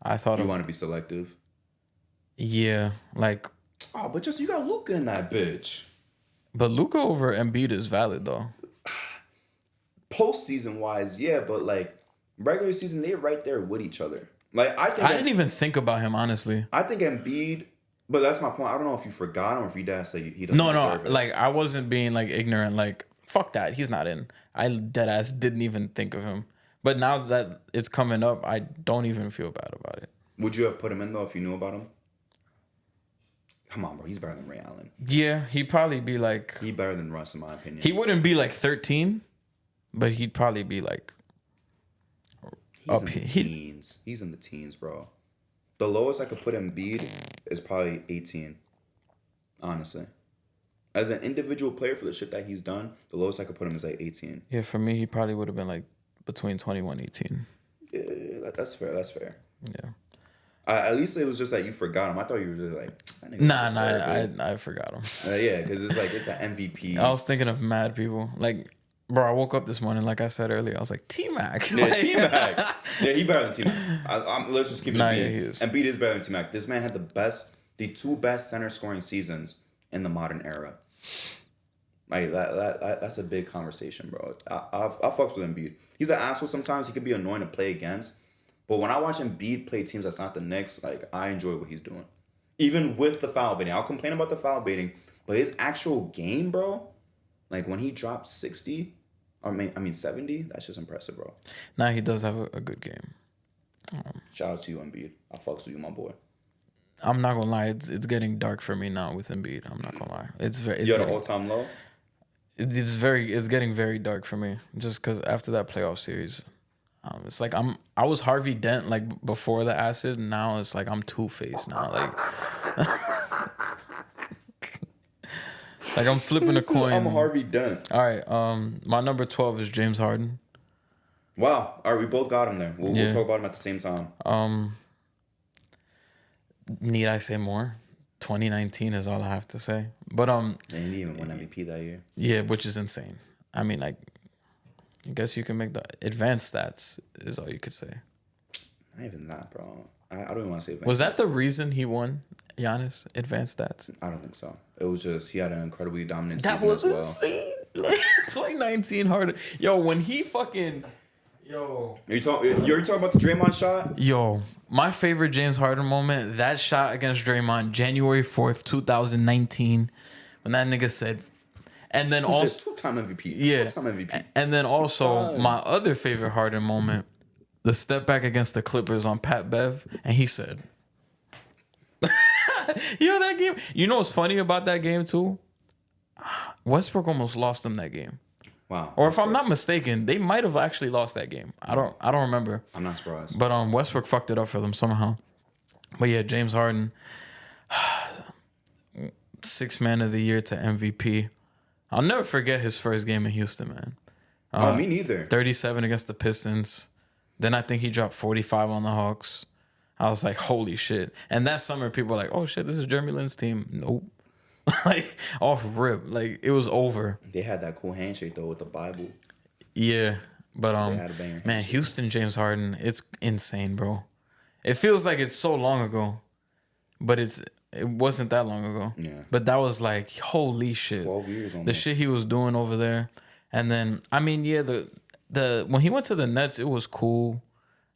I thought you want to be selective. Yeah, like. Oh, but just you got Luka in that bitch. But Luka over Embiid is valid though. Postseason wise, yeah, but like regular season, they're right there with each other. Like I didn't even think about him, honestly. I think Embiid, but that's my point. I don't know if you forgot him or if you dad say he doesn't No, deserve it. like I wasn't being like ignorant. Like fuck that, he's not in. I dead ass didn't even think of him. But now that it's coming up, I don't even feel bad about it. Would you have put him in though if you knew about him? Come on, bro. He's better than Ray Allen. Yeah, he'd probably be like. He's better than Russ, in my opinion. He wouldn't be like 13, but he'd probably be like. He's in the teens. He's in the teens, bro. The lowest I could put Embiid is probably 18. Honestly. As an individual player for the shit that he's done, the lowest I could put him is like 18. Yeah, for me, he probably would have been like between 21 18. Yeah, that's fair. That's fair. Yeah. At least it was just that you forgot him. I thought you were just like, I forgot him. Yeah, because it's like, it's an MVP. I was thinking of mad people. Like, bro, I woke up this morning, like I said earlier, I was like, T-Mac. Yeah, T-Mac. Yeah, he better than T-Mac. Let's just keep it yeah, he is. Embiid is better than T-Mac. This man had the two best center scoring seasons in the modern era. Like, that's a big conversation, bro. I fucks with Embiid. He's an asshole sometimes. He could be annoying to play against. But when I watch Embiid play teams that's not the Knicks, like, I enjoy what he's doing. Even with the foul baiting. I'll complain about the foul baiting. But his actual game, bro, like, when he dropped 60, I mean 70, that's just impressive, bro. Nah, he does have a good game. Shout out to you, Embiid. I fucks with you, my boy. I'm not gonna lie, it's getting dark for me now with Embiid. I'm not gonna lie. It's You're at an all-time low? It's getting very dark for me. Just because after that playoff series, it's like I was Harvey Dent like before the acid, and now it's like I'm Two-Face now. Like, like I'm flipping a coin. I'm Harvey Dent. All right, my number 12 is James Harden. Wow. All right, we both got him there. We'll talk about him at the same time. Need I say more? 2019 is all I have to say. But and he didn't even win MVP that year. Yeah, which is insane. I mean, like, I guess you can make the advanced stats is all you could say. Not even that, bro. I don't even want to say advanced. Was that the reason he won, Giannis? Advanced stats? I don't think so. It was just he had an incredibly dominant that season was as well. Insane. Like, 2019 Harden. Yo, when he fucking... Yo. You're talking about the Draymond shot? Yo, my favorite James Harden moment, that shot against Draymond, January 4th, 2019, when that nigga said... And then also... Two-time MVP. Yeah. Two-time MVP. And then also, my other favorite Harden moment, the step back against the Clippers on Pat Bev, and he said... You know that game? You know what's funny about that game, too? Westbrook almost lost them that game. Wow. Or if I'm not mistaken, they might have actually lost that game. I don't remember. I'm not surprised. But Westbrook fucked it up for them somehow. But yeah, James Harden, 6th man of the year to MVP. I'll never forget his first game in Houston, man. Me neither. 37 against the Pistons. Then I think he dropped 45 on the Hawks. I was like, holy shit. And that summer, people were like, oh shit, this is Jeremy Lin's team. Nope. Like, off rip. Like, it was over. They had that cool handshake, though, with the Bible. Yeah. But, man, Houston, James Harden, it's insane, bro. It feels like it's so long ago. But it wasn't that long ago. Yeah. But that was like, holy shit. 12 years almost. The shit he was doing over there. And then, I mean, yeah, the when he went to the Nets, it was cool.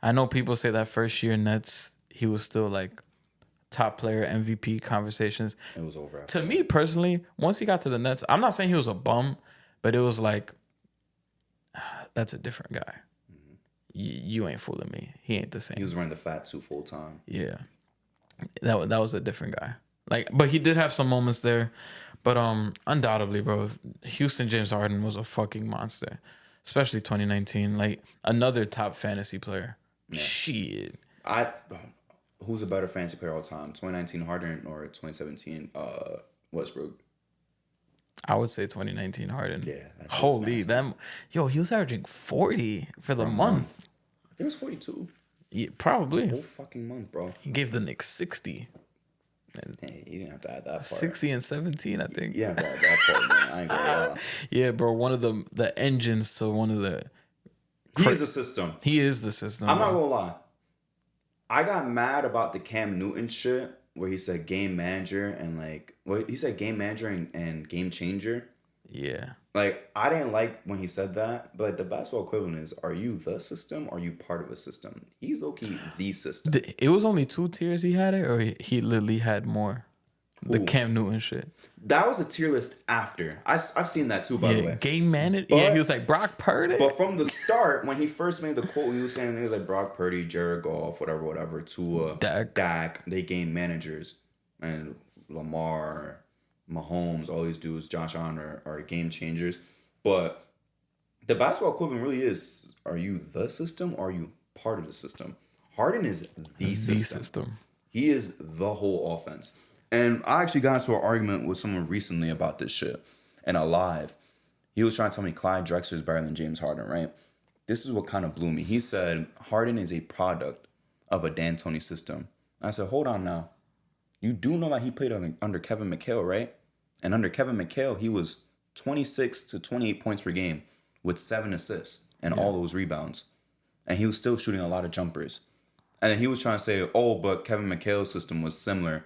I know people say that first year Nets, he was still like top player MVP conversations. It was over. To me personally, once he got to the Nets, I'm not saying he was a bum, but it was like, that's a different guy. Mm-hmm. You ain't fooling me. He ain't the same. He was running the fat suit full time. Yeah, that was a different guy. Like, but he did have some moments there. But undoubtedly, bro, Houston James Harden was a fucking monster, especially 2019. Like, another top fantasy player. Yeah. Shit. Who's a better fantasy player all time? 2019 Harden or 2017 Westbrook? I would say 2019 Harden. Yeah. Holy, he was averaging 40 for the month. I think it was 42. Yeah, probably. The whole fucking month, bro. He gave the Knicks 60. Hey, you didn't have to add that part. 60 and 17, I think. Yeah, bro, that part, man. I ain't gonna lie. Yeah, bro, one of the engines to one of the... He is the system. He is the system. I'm not gonna lie. I got mad about the Cam Newton shit where he said game manager and he said game manager and game changer. Yeah. Like, I didn't like when he said that, but the basketball equivalent is, are you the system or are you part of a system? He's low-key the system. It was only 2 tiers he had it, or he literally had more? The Ooh. Cam Newton shit. That was a tier list after. I've seen that too, by the way. Game manager. Yeah, he was like Brock Purdy. But from the start, when he first made the quote, he was saying, he was like Brock Purdy, Jared Goff, whatever, Tua, Dak, they game managers. And Lamar, Mahomes, all these dudes, Josh Allen are game changers. But the basketball equivalent really is, are you the system or are you part of the system? Harden is the system. He is the whole offense. And I actually got into an argument with someone recently about this shit. And alive. He was trying to tell me Clyde Drexler is better than James Harden, right? This is what kind of blew me. He said Harden is a product of a D'Antoni system. I said, hold on now. You do know that he played under Kevin McHale, right? And under Kevin McHale, he was 26 to 28 points per game with 7 assists and all those rebounds. And he was still shooting a lot of jumpers. And then he was trying to say, oh, but Kevin McHale's system was similar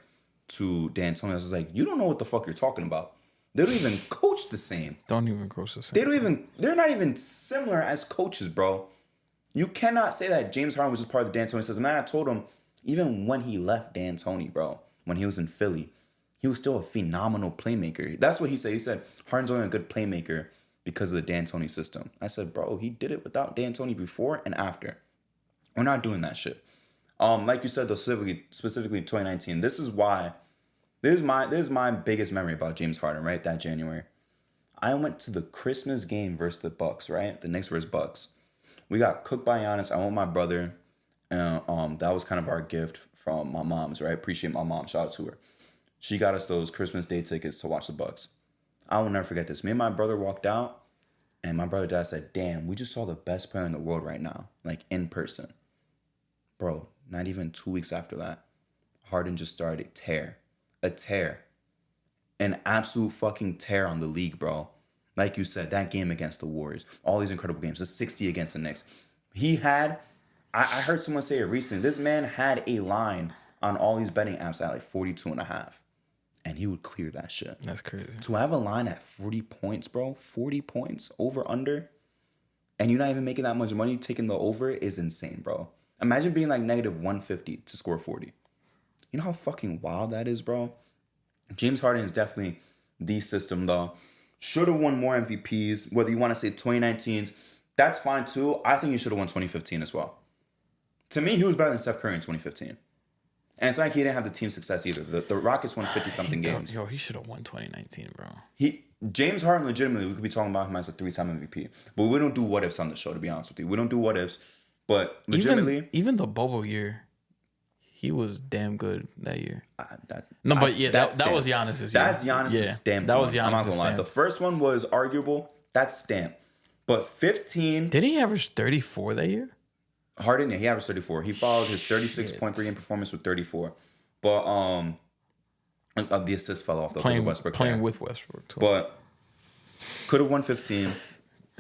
to D'Antoni. I was like, you don't know what the fuck you're talking about. They don't even coach the same. Don't even coach the same. They're not even similar as coaches, bro. You cannot say that James Harden was just part of the D'Antoni system. Man, I told him, even when he left D'Antoni, bro, when he was in Philly, he was still a phenomenal playmaker. That's what he said. He said, Harden's only a good playmaker because of the D'Antoni system. I said, bro, he did it without D'Antoni before and after. We're not doing that shit. Like you said, though, specifically 2019, this is my biggest memory about James Harden, right? That January. I went to the Christmas game versus the Bucks, right? The Knicks versus Bucks. We got cooked by Giannis. I went with my brother. And that was kind of our gift from my mom's, right? Appreciate my mom. Shout out to her. She got us those Christmas Day tickets to watch the Bucks. I will never forget this. Me and my brother walked out, and my brother dad said, damn, we just saw the best player in the world right now, like in person. Bro, not even 2 weeks after that, Harden just started a tear. An absolute fucking tear on the league, bro. Like you said, that game against the Warriors, all these incredible games, the 60 against the Knicks. He had, I heard someone say it recently, this man had a line on all these betting apps at like 42.5. And he would clear that shit. That's crazy. To have a line at 40 points, bro, 40 points, over, under, and you're not even making that much money, taking the over is insane, bro. Imagine being like negative 150 to score 40. You know how fucking wild that is, bro? James Harden is definitely the system, though. Should have won more MVPs, whether you want to say 2019's. That's fine, too. I think he should have won 2015 as well. To me, he was better than Steph Curry in 2015. And it's like he didn't have the team success either. The Rockets won 50-something games. Yo, he should have won 2019, bro. James Harden, legitimately, we could be talking about him as a 3-time MVP. But we don't do what-ifs on the show, to be honest with you. We don't do what-ifs. But legitimately... Even the bubble year, he was damn good that year. That was Giannis's year. That's Giannis's stamp. That was Giannis's I'm not going to lie. The first one was arguable. That's stamp. But 15... Did he average 34 that year? Harden, yeah, he averaged 34. He followed his 36 point per game performance with 34. But the assist fell off though because of Westbrook. Playing with Westbrook too. But could have won 15.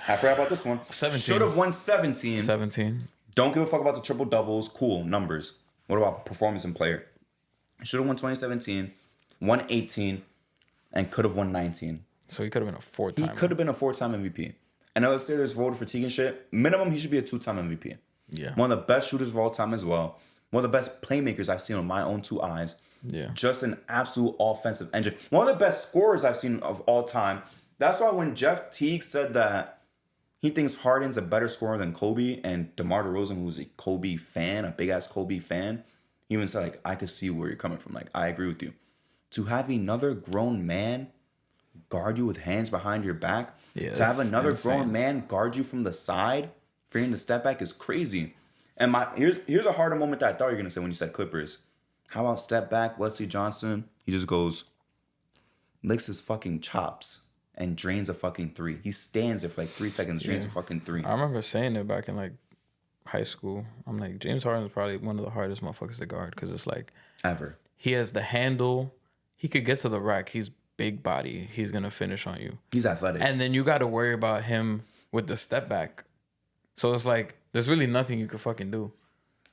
I forgot about this one. 17. Should have won 17. 17. Don't give a fuck about the triple doubles. Cool numbers. What about performance and player? Should have won 2017, won 18, and could have won 19. So he could have been a 4-time. He could have been a 4-time MVP. And let's say there's voter fatigue and shit. Minimum, he should be a 2-time MVP. Yeah. One of the best shooters of all time as well. One of the best playmakers I've seen with my own 2 eyes. Yeah. Just an absolute offensive engine. One of the best scorers I've seen of all time. That's why when Jeff Teague said that he thinks Harden's a better scorer than Kobe, and DeMar DeRozan, who's a Kobe fan, a big-ass Kobe fan, he even said, like, I could see where you're coming from. Like, I agree with you. To have another grown man guard you with hands behind your back, to have another grown man guard you from the side, fearing the step back is crazy. And here's a harder moment that I thought you were gonna say when you said Clippers. How about step back, Wesley Johnson? He just goes, licks his fucking chops and drains a fucking 3. He stands there for like 3 seconds, drains a fucking 3. I remember saying it back in like high school. I'm like, James Harden is probably one of the hardest motherfuckers to guard because it's like ever. He has the handle. He could get to the rack. He's big body. He's gonna finish on you. He's athletic. And then you got to worry about him with the step back. So it's like there's really nothing you could fucking do.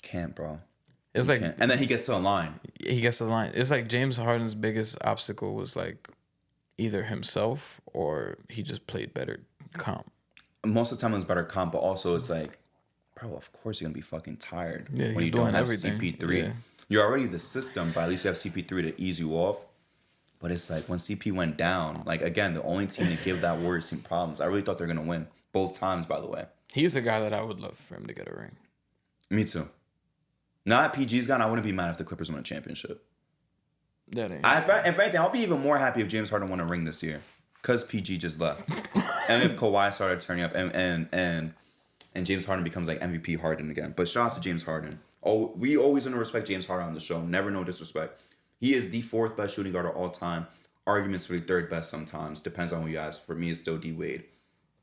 Can't, bro. It's like, and then he gets to the line. He gets to the line. It's like James Harden's biggest obstacle was like either himself or he just played better comp. Most of the time it was better comp, but also it's like, bro, of course you're gonna be fucking tired Yeah, when he's you don't doing have everything. CP3. Yeah. You're already the system, but at least you have CP3 to ease you off. But it's like when CP went down, like again, the only team to give that Warriors team problems. I really thought they're gonna win both times, by the way. He's a guy that I would love for him to get a ring. Me too. Now that PG's gone, I wouldn't be mad if the Clippers win a championship. That ain't. In fact, I'll be even more happy if James Harden won a ring this year, cause PG just left, and if Kawhi started turning up, and James Harden becomes like MVP Harden again. But shout out to James Harden. Oh, we always gonna respect James Harden on the show. Never no disrespect. He is the 4th best shooting guard of all time. Arguments for the 3rd best sometimes. Depends on who you ask. For me, it's still D Wade,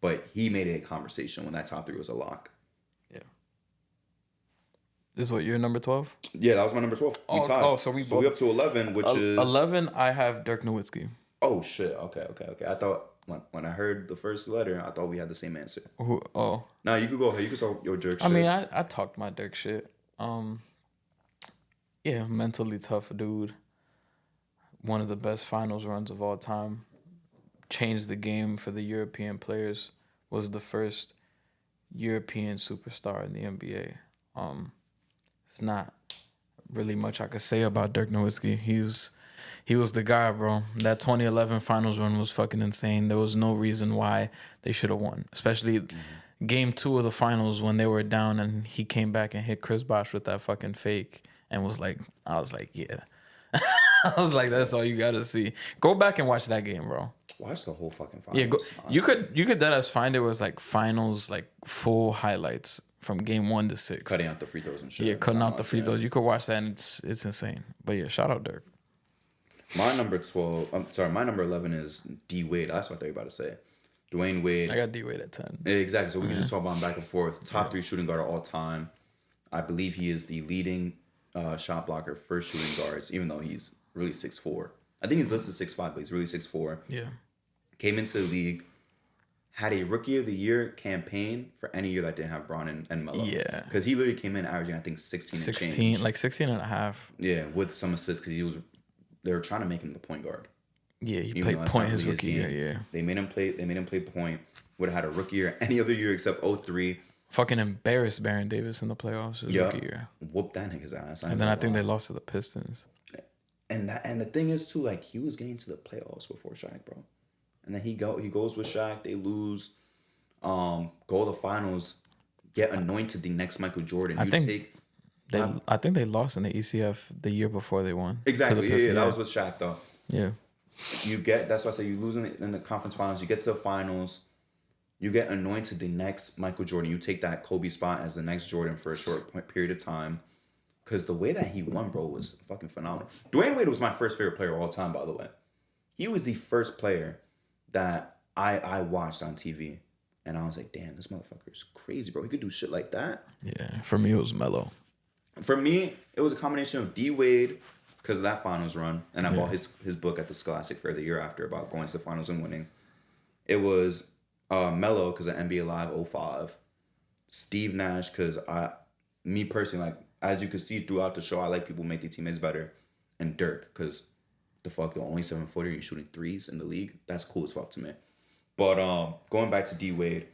but he made it a conversation when that top 3 was a lock. Yeah. This is what, you're number 12? Yeah, that was my number 12. We tied. So we up to 11, which is 11. I have Dirk Nowitzki. Oh shit! Okay. I thought when I heard the first letter, I thought we had the same answer. Who? Oh, Now you could go ahead. You could say your Dirk. I mean, I talked my Dirk shit. Yeah, mentally tough dude. One of the best finals runs of all time. Changed the game for the European players. Was the first European superstar in the NBA. It's not really much I could say about Dirk Nowitzki. He was the guy, bro. That 2011 finals run was fucking insane. There was no reason why they should have won. Especially game 2 of the finals when they were down and he came back and hit Chris Bosh with that fucking fake and was like, I was like, yeah. I was like, that's all you gotta see. Go back and watch that game, bro. Watch the whole fucking finals. Yeah, you could deadass find it was like finals, like full highlights from game 1 to 6. Cutting out the free throws and shit. Yeah, cutting out the free throws. You could watch that and it's insane. But yeah, shout out Dirk. My number 11 is D Wade. That's what they're about to say. Dwayne Wade. I got D Wade at 10. Exactly. So we can just talk about him back and forth. Top 3 shooting guard of all time. I believe he is the leading shot blocker for shooting guards, even though he's really 6'4". I think he's listed 6'5", but he's really 6'4". Yeah. Came into the league, had a Rookie of the Year campaign for any year that didn't have Braun and Melo. Yeah. Because he literally came in averaging, I think, 16 and change. Like 16 and a half. Yeah, with some assists because they were trying to make him the point guard. Yeah, he played point his rookie year. Yeah, they made him play point. Would have had a rookie year any other year except 03. Fucking embarrassed Baron Davis in the playoffs his rookie year. Whooped that nigga's ass. And then I think they lost to the Pistons. And the thing is too, like he was getting to the playoffs before Shaq, bro. And then he goes with Shaq. They lose. Go to the finals. Get anointed the next Michael Jordan. I think they lost in the ECF the year before they won. Exactly. Yeah, that was with Shaq though. Yeah. That's why I say you lose in the conference finals. You get to the finals. You get anointed the next Michael Jordan. You take that Kobe spot as the next Jordan for a short period of time. Because the way that he won, bro, was fucking phenomenal. Dwayne Wade was my first favorite player of all time, by the way. He was the first player that I watched on TV. And I was like, damn, this motherfucker is crazy, bro. He could do shit like that. Yeah, for me, it was Melo. For me, it was a combination of D Wade, because of that finals run. And I bought his book at the Scholastic Fair the year after about going to the finals and winning. It was Melo, because of NBA Live 05. Steve Nash, because me personally, like, as you can see throughout the show, I like people make their teammates better. And Dirk, because the only 7-footer you're shooting threes in the league. That's cool as fuck to me. But going back to D Wade,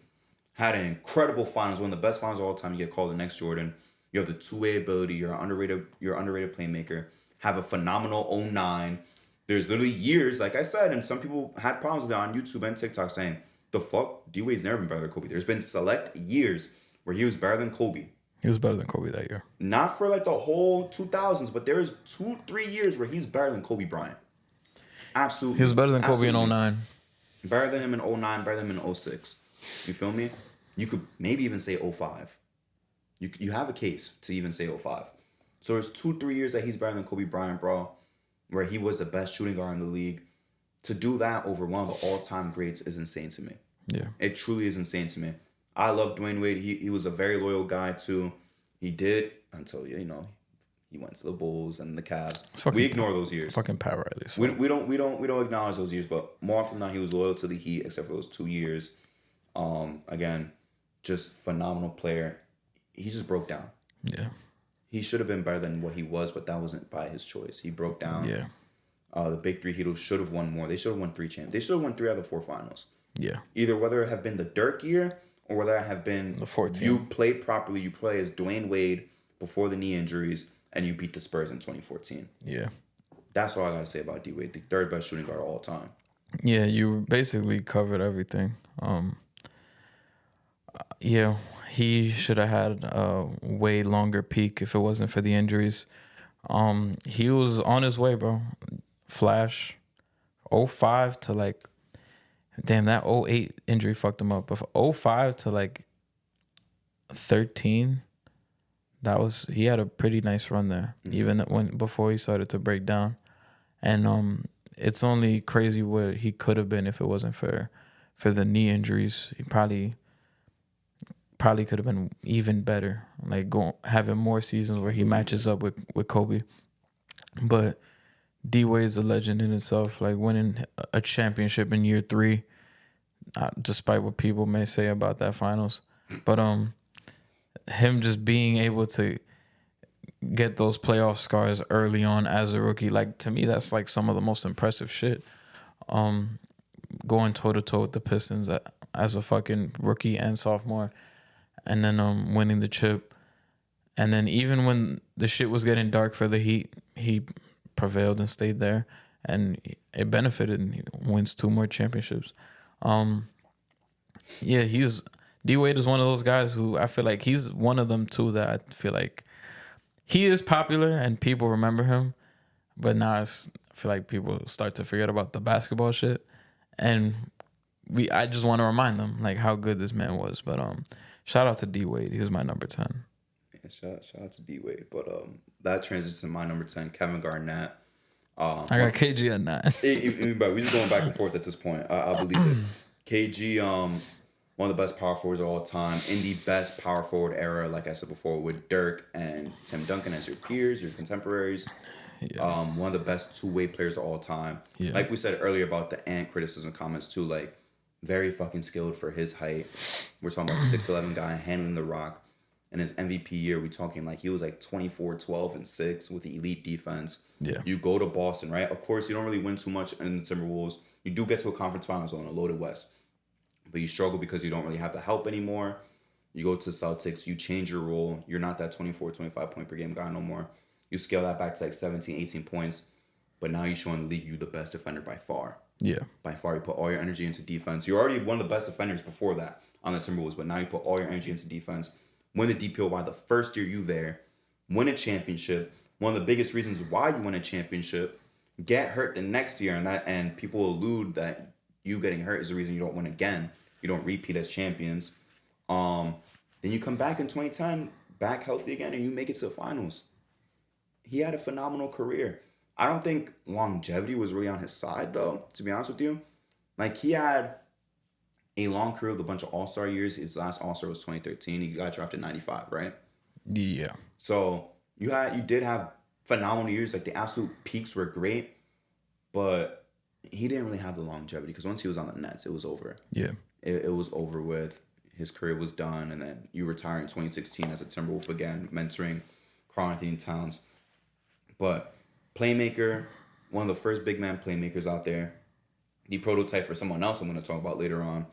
had an incredible finals, one of the best finals of all time. You get called the next Jordan. You have the two-way ability. You're an underrated playmaker. Have a phenomenal 09. There's literally years, like I said, and some people had problems with it on YouTube and TikTok saying, the fuck? D Wade's never been better than Kobe. There's been select years where he was better than Kobe. He was better than Kobe that year. Not for like the whole 2000s, but there's 2-3 years where he's better than Kobe Bryant. Absolutely. He was better than Kobe in 09. Better than him in 09, better than him in 06. You feel me? You could maybe even say 05. You have a case to even say 05. So there's 2-3 years that he's better than Kobe Bryant, bro, where he was the best shooting guard in the league. To do that over one of the all-time greats is insane to me. Yeah. It truly is insane to me. I love Dwayne Wade. He was a very loyal guy too. He did until he went to the Bulls and the Cavs. We ignore those years. Fucking Pat Riley. We don't acknowledge those years. But more often than not, he was loyal to the Heat, except for those 2 years. Again, just phenomenal player. He just broke down. Yeah. He should have been better than what he was, but that wasn't by his choice. He broke down. Yeah. The big three Heatles should have won more. They should have won 3 champs. They should have won 3 out of the 4 finals. Yeah. Either whether it have been the Dirk year or whether it have been The 14. you play properly, you play as Dwayne Wade before the knee injuries, and you beat the Spurs in 2014. Yeah. That's all I gotta say about D Wade, the 3rd best shooting guard of all time. Yeah, you basically covered everything. Yeah, he should have had a way longer peak if it wasn't for the injuries. He was on his way, bro. Flash, 05 to like, damn, that 08 injury fucked him up. But from 05 to like 13, he had a pretty nice run there, even before he started to break down. And it's only crazy what he could have been if it wasn't for the knee injuries. He probably could have been even better, like having more seasons where he matches up with Kobe. But D Wade's a legend in itself, like winning a championship in year 3, despite what people may say about that finals. But him just being able to get those playoff scars early on as a rookie, like, to me, that's like some of the most impressive shit. Going toe to toe with the Pistons as a fucking rookie and sophomore, and then winning the chip, and then even when the shit was getting dark for the Heat, he prevailed and stayed there, and it benefited. And he wins 2 more championships. Yeah, D Wade is one of those guys who I feel like he's one of them too that I feel like he is popular and people remember him, but now I feel like people start to forget about the basketball shit, and I just want to remind them like how good this man was. But shout out to D Wade. He was my number 10. Yeah, shout out to D Wade. But that transitions to my number 10, Kevin Garnett. I got KG at 9. But we're just going back and forth at this point. I believe it. KG, one of the best power forwards of all time, in the best power forward era, like I said before, with Dirk and Tim Duncan as your peers, your contemporaries. Yeah. One of the best 2-way players of all time. Yeah. Like we said earlier about the Ant criticism comments too, like very fucking skilled for his height. We're talking about a 6'11" guy handling the rock. In his MVP year, we talking like he was like 24, 12, and 6 with the elite defense. Yeah. You go to Boston, right? Of course, you don't really win too much in the Timberwolves. You do get to a conference finals on a loaded West. But you struggle because you don't really have the help anymore. You go to the Celtics, you change your role. You're not that 24, 25 point per game guy no more. You scale that back to like 17, 18 points. But now you're showing the league you the best defender by far. Yeah. By far, you put all your energy into defense. You're already one of the best defenders before that on the Timberwolves, but now you put all your energy into defense. Win the DPOY the first year you there. Win a championship. One of the biggest reasons why you win a championship. Get hurt the next year, and people allude that you getting hurt is the reason you don't win again. You don't repeat as champions. Then you come back in 2010, back healthy again, and you make it to the finals. He had a phenomenal career. I don't think longevity was really on his side, though, to be honest with you. Like, he had a long career with a bunch of all-star years. His last all-star was 2013. He got drafted in 95, right? Yeah. So you did have phenomenal years. Like, the absolute peaks were great, but he didn't really have the longevity because once he was on the Nets, it was over. Yeah. It was over with. His career was done, and then you retire in 2016 as a Timberwolf again, mentoring Karl-Anthony Towns. But playmaker, one of the first big man playmakers out there. The prototype for someone else I'm going to talk about later on.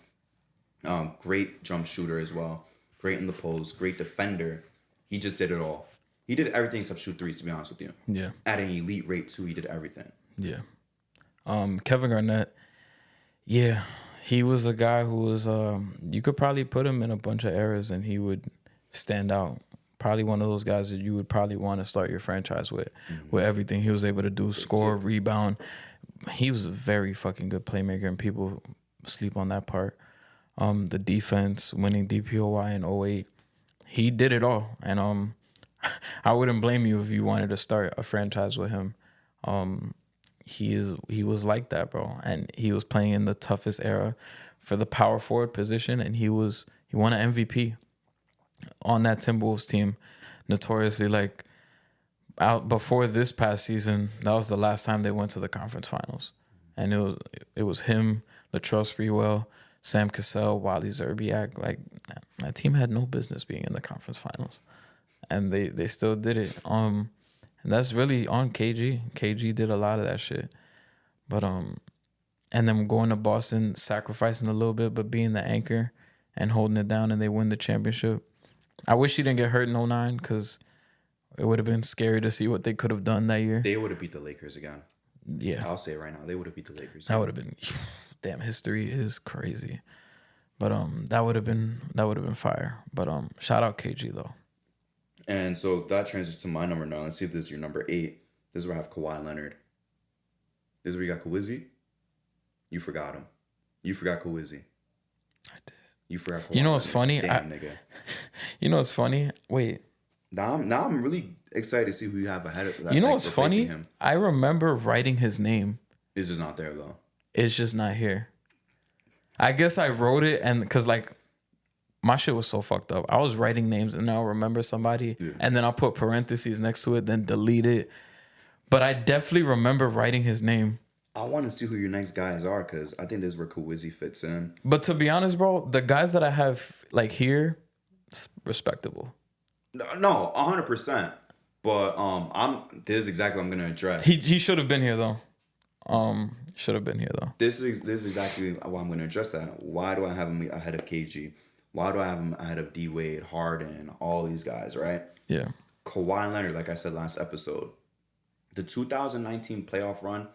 Great jump shooter as well. Great in the post. Great defender. He just did it all. He did everything except shoot threes, to be honest with you. Yeah. At an elite rate, too, he did everything. Yeah. Kevin Garnett, yeah, he was a guy who was, you could probably put him in a bunch of eras and he would stand out. Probably one of those guys that you would probably want to start your franchise with everything he was able to do, score, rebound. He was a very fucking good playmaker, and people sleep on that part. The defense, winning DPOY in 08, he did it all. And I wouldn't blame you if you wanted to start a franchise with him. He was like that, bro. And he was playing in the toughest era for the power forward position, and he won an MVP on that Timberwolves team. Notoriously, like, out before this past season, that was the last time they went to the conference finals. And it was him, Latrell Sprewell, Sam Cassell, Wally Zerbiak. Like, that team had no business being in the conference finals. And they still did it. And that's really on KG. KG did a lot of that shit. But and then going to Boston, sacrificing a little bit, but being the anchor and holding it down, and they win the championship. I wish he didn't get hurt in 2009 because it would have been scary to see what they could have done that year. They would have beat the Lakers again. Yeah. I'll say it right now. They would have beat the Lakers. That would have been, damn, history is crazy. But that would have been fire. But shout out KG though. And so that transitions to my number 9. Let's see if this is your number 8. This is where I have Kawhi Leonard. This is where you got Kawhi. You forgot him. You forgot Kawhi. I did. You forgot Kawhi. You know what's funny? Damn, nigga. You know what's funny? Wait. Now I'm really excited to see who you have ahead of that. You know what's funny? Him. I remember writing his name. It's just not there though. It's just not here. I guess I wrote it and because like my shit was so fucked up. I was writing names and I'll remember somebody and then I'll put parentheses next to it, then delete it. But I definitely remember writing his name. I want to see who your next guys are because I think this is where Kawhi fits in. But to be honest, bro, the guys that I have like here, it's respectable. No, 100%. But this is exactly what I'm gonna address. He should have been here though. Should have been here though. This is exactly why I'm gonna address that. Why do I have him ahead of KG? Why do I have him ahead of D Wade, Harden, all these guys? Right? Yeah. Kawhi Leonard, like I said last episode, the 2019 playoff run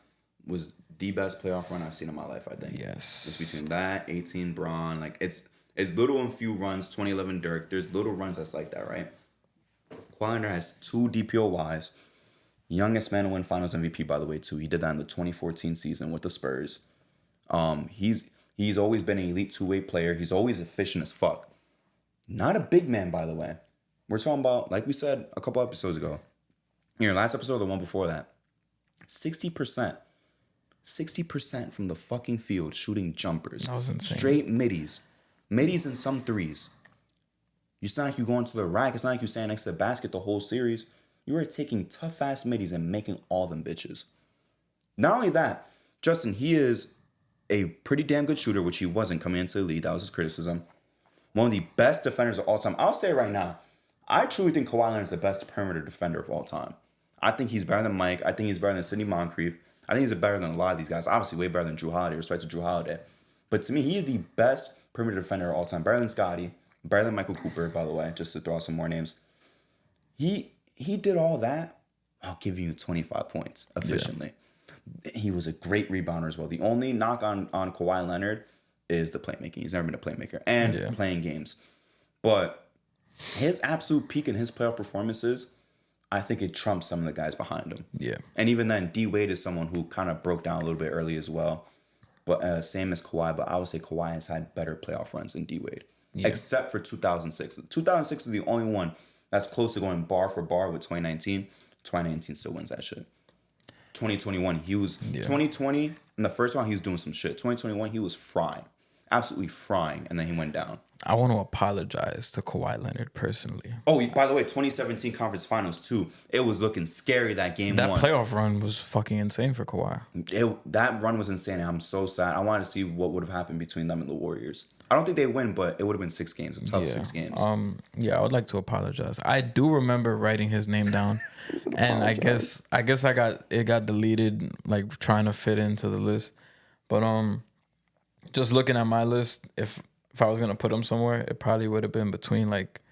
was the best playoff run I've seen in my life. I think. Yes. It's between that 18 Bron, like it's little and few runs. 2011 Dirk. There's little runs that's like that, right? Kawhi Leonard has 2 DPOYs. Youngest man to win Finals MVP, by the way, too. He did that in the 2014 season with the Spurs. He's always been an elite two-way player. He's always efficient as fuck. Not a big man, by the way. We're talking about, like we said a couple episodes ago. Your last episode, the one before that. 60%. 60% from the fucking field shooting jumpers. That was insane. Straight middies. Middies and some threes. It's not like you going to the rack. It's not like you standing next to the basket the whole series. You were taking tough-ass middies and making all them bitches. Not only that, Justin, he is a pretty damn good shooter, which he wasn't coming into the league. That was his criticism. One of the best defenders of all time. I'll say right now, I truly think Kawhi Leonard is the best perimeter defender of all time. I think he's better than Mike. I think he's better than Sidney Moncrief. I think he's better than a lot of these guys. Obviously, way better than Drew Holiday. Respect to Drew Holiday. But to me, he's the best perimeter defender of all time. Better than Scottie. Better than Michael Cooper, by the way, just to throw out some more names. He did all that. I'll give you 25 points efficiently. Yeah. He was a great rebounder as well. The only knock on Kawhi Leonard is the playmaking. He's never been a playmaker and playing games. But his absolute peak in his playoff performances, I think it trumps some of the guys behind him. Yeah. And even then, D Wade is someone who kind of broke down a little bit early as well. But same as Kawhi, but I would say Kawhi has had better playoff runs than D Wade. Yeah. Except for 2006. 2006 is the only one that's close to going bar for bar with 2019. 2019 still wins that shit. 2021, he was 2020 in the first round, he was doing some shit. 2021, he was frying. Absolutely frying, and then he went down. I want to apologize to Kawhi Leonard personally. Oh, by the way, 2017 conference finals too. It was looking scary that game. That playoff run was fucking insane for Kawhi. That run was insane. I'm so sad. I wanted to see what would have happened between them and the Warriors. I don't think they win, but it would have been 6 games. A tough 6 games. I would like to apologize. I do remember writing his name down, and I guess it got deleted, like trying to fit into the list. But just looking at my list, if I was gonna put him somewhere, it probably would have been between like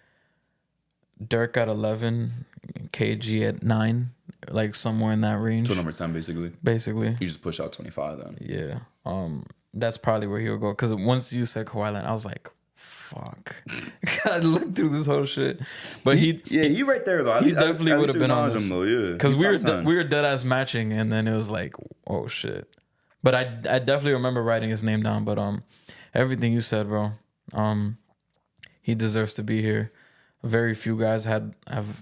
Dirk at 11, KG at 9, like somewhere in that range. So number 10, basically. You just push out 25 then. Yeah. That's probably where he'll go. Because once you said Kawhi Leonard, I was like, fuck. I looked through this whole shit. But he right there though. He definitely would have been on this. Because we were dead ass matching, and then it was like, oh shit. But I definitely remember writing his name down. But everything you said, bro, he deserves to be here. Very few guys have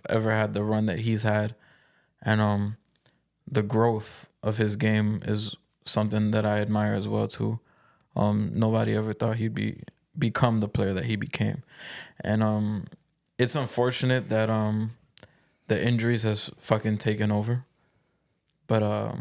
ever had the run that he's had, and the growth of his game is something that I admire as well too. Nobody ever thought he'd become the player that he became, and it's unfortunate that the injuries has fucking taken over. But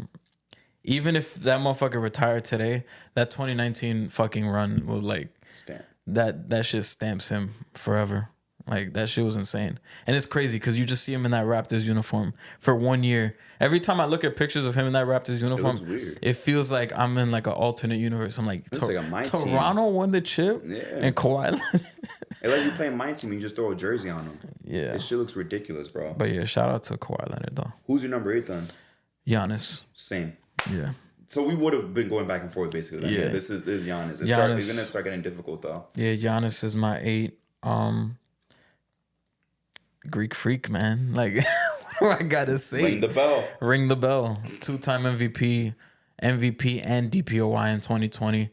even if that motherfucker retired today, that 2019 fucking run will like stamp. That shit stamps him forever. Like, that shit was insane. And it's crazy because you just see him in that Raptors uniform for 1 year. Every time I look at pictures of him in that Raptors uniform, looks weird. it feels like I'm in like an alternate universe. I'm like, Looks like my team. Toronto won the chip, and Kawhi Leonard. It's like you playing my team and you just throw a jersey on them. Yeah. This shit looks ridiculous, bro. But yeah, shout out to Kawhi Leonard though. Who's your number 8 then? Giannis. Same. Yeah. So we would have been going back and forth basically. Then. Yeah. This is Giannis. It's gonna start getting difficult though. Yeah, Giannis is my 8. Greek freak, man. Like, what do I gotta say? Ring the bell. Ring the bell. 2-time MVP and DPOY in 2020.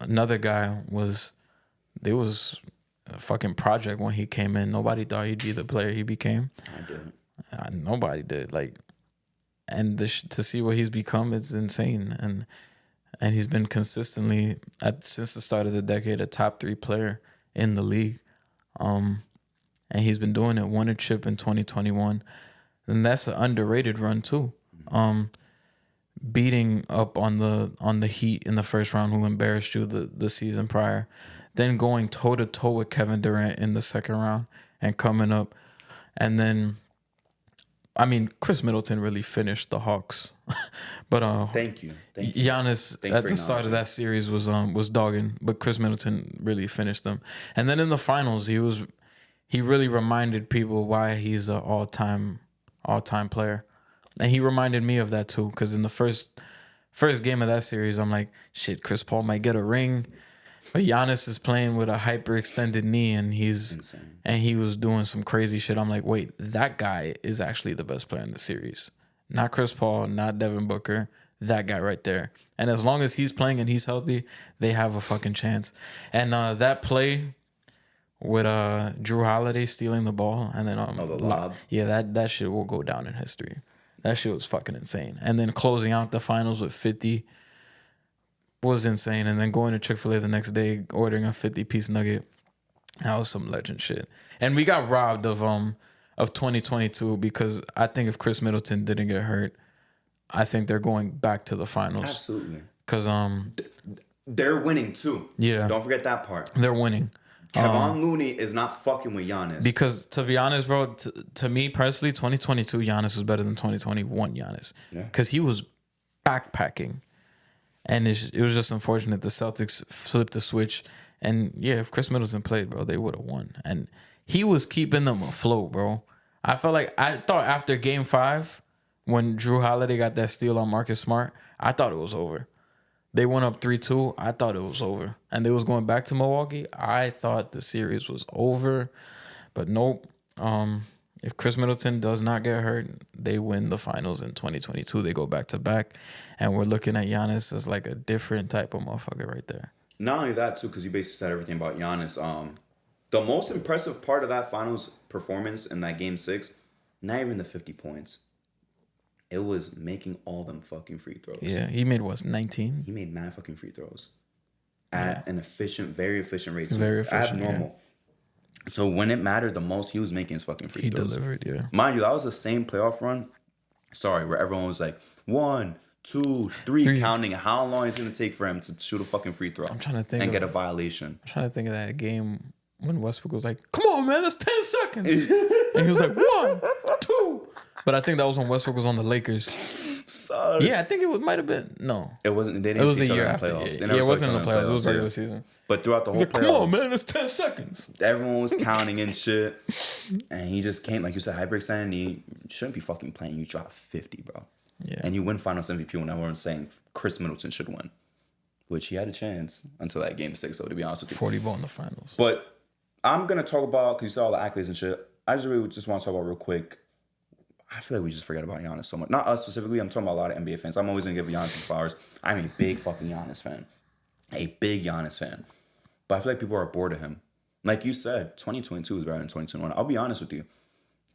Another guy there was a fucking project when he came in. Nobody thought he'd be the player he became. I did. Nobody did. Like, and to see what he's become is insane. And he's been consistently since the start of the decade a top 3 player in the league. And he's been doing it. Won a chip in 2021, and that's an underrated run too. Beating up on the Heat in the first round, who embarrassed you the season prior, then going toe to toe with Kevin Durant in the second round and coming up, and then, I mean, Chris Middleton really finished the Hawks, but Thank you. Giannis at the start of that series was dogging, but Chris Middleton really finished them, and then in the finals he really reminded people why he's an all-time player. And he reminded me of that too, because in the first game of that series, I'm like, shit, Chris Paul might get a ring. But Giannis is playing with a hyperextended knee, and he was doing some crazy shit. I'm like, wait, that guy is actually the best player in the series. Not Chris Paul, not Devin Booker, that guy right there. And as long as he's playing and he's healthy, they have a fucking chance. And that play with Drew Holiday stealing the ball and then the lob. Yeah, that shit will go down in history. That shit was fucking insane. And then closing out the finals with 50 was insane. And then going to Chick-fil-A the next day, ordering a 50-piece nugget. That was some legend shit. And we got robbed of 2022 because I think if Chris Middleton didn't get hurt, I think they're going back to the finals. Absolutely. Because they're winning too. Yeah. Don't forget that part. They're winning. Kevon Looney is not fucking with Giannis. Because, to be honest, bro, to me personally, 2022 Giannis was better than 2021 Giannis. Yeah. Because he was backpacking. And it was just unfortunate the Celtics flipped the switch. And, yeah, if Chris Middleton played, bro, they would have won. And he was keeping them afloat, bro. I thought after Game 5, when Drew Holiday got that steal on Marcus Smart, I thought it was over. They went up 3-2. I thought it was over. And they was going back to Milwaukee. I thought the series was over. But nope. If Chris Middleton does not get hurt, they win the finals in 2022. They go back to back. And we're looking at Giannis as like a different type of motherfucker right there. Not only that, too, because you basically said everything about Giannis. The most impressive part of that finals performance in that Game 6, not even the 50 points. It was making all them fucking free throws. Yeah, he made, 19? He made 9 fucking free throws. At an very efficient rate. Too. Very efficient, abnormal. Yeah. So when it mattered the most, he was making his fucking free throws. He delivered, yeah. Mind you, that was the same playoff run. Sorry, where everyone was like, 1, 2, 3, counting how long it's going to take for him to shoot a fucking free throw. I'm trying to think and get a violation. I'm trying to think of that game when Westbrook was like, come on, man, that's 10 seconds. And he was like, 1, 2. But I think that was when Westbrook was on the Lakers. Son. Yeah, I think it might have been. No. It wasn't. They didn't it was see the each year other after. in the playoffs. Yeah, it wasn't in the playoffs. It was regular season. But throughout the whole playoffs. Come on, man, that's 10 seconds. Everyone was counting and shit. And he just came, like you said, hyperextended. He shouldn't be fucking playing. You drop 50, bro. Yeah. And you win Finals MVP when everyone's saying Chris Middleton should win. Which he had a chance until that Game 6, so to be honest with you. 40 ball in the finals. But I'm going to talk about, because you saw all the accolades and shit, I just really just want to talk about real quick. I feel like we just forget about Giannis so much. Not us specifically. I'm talking about a lot of NBA fans. I'm always going to give Giannis some flowers. I'm a big fucking Giannis fan. A big Giannis fan. But I feel like people are bored of him. Like you said, 2022 is better than 2021. I'll be honest with you.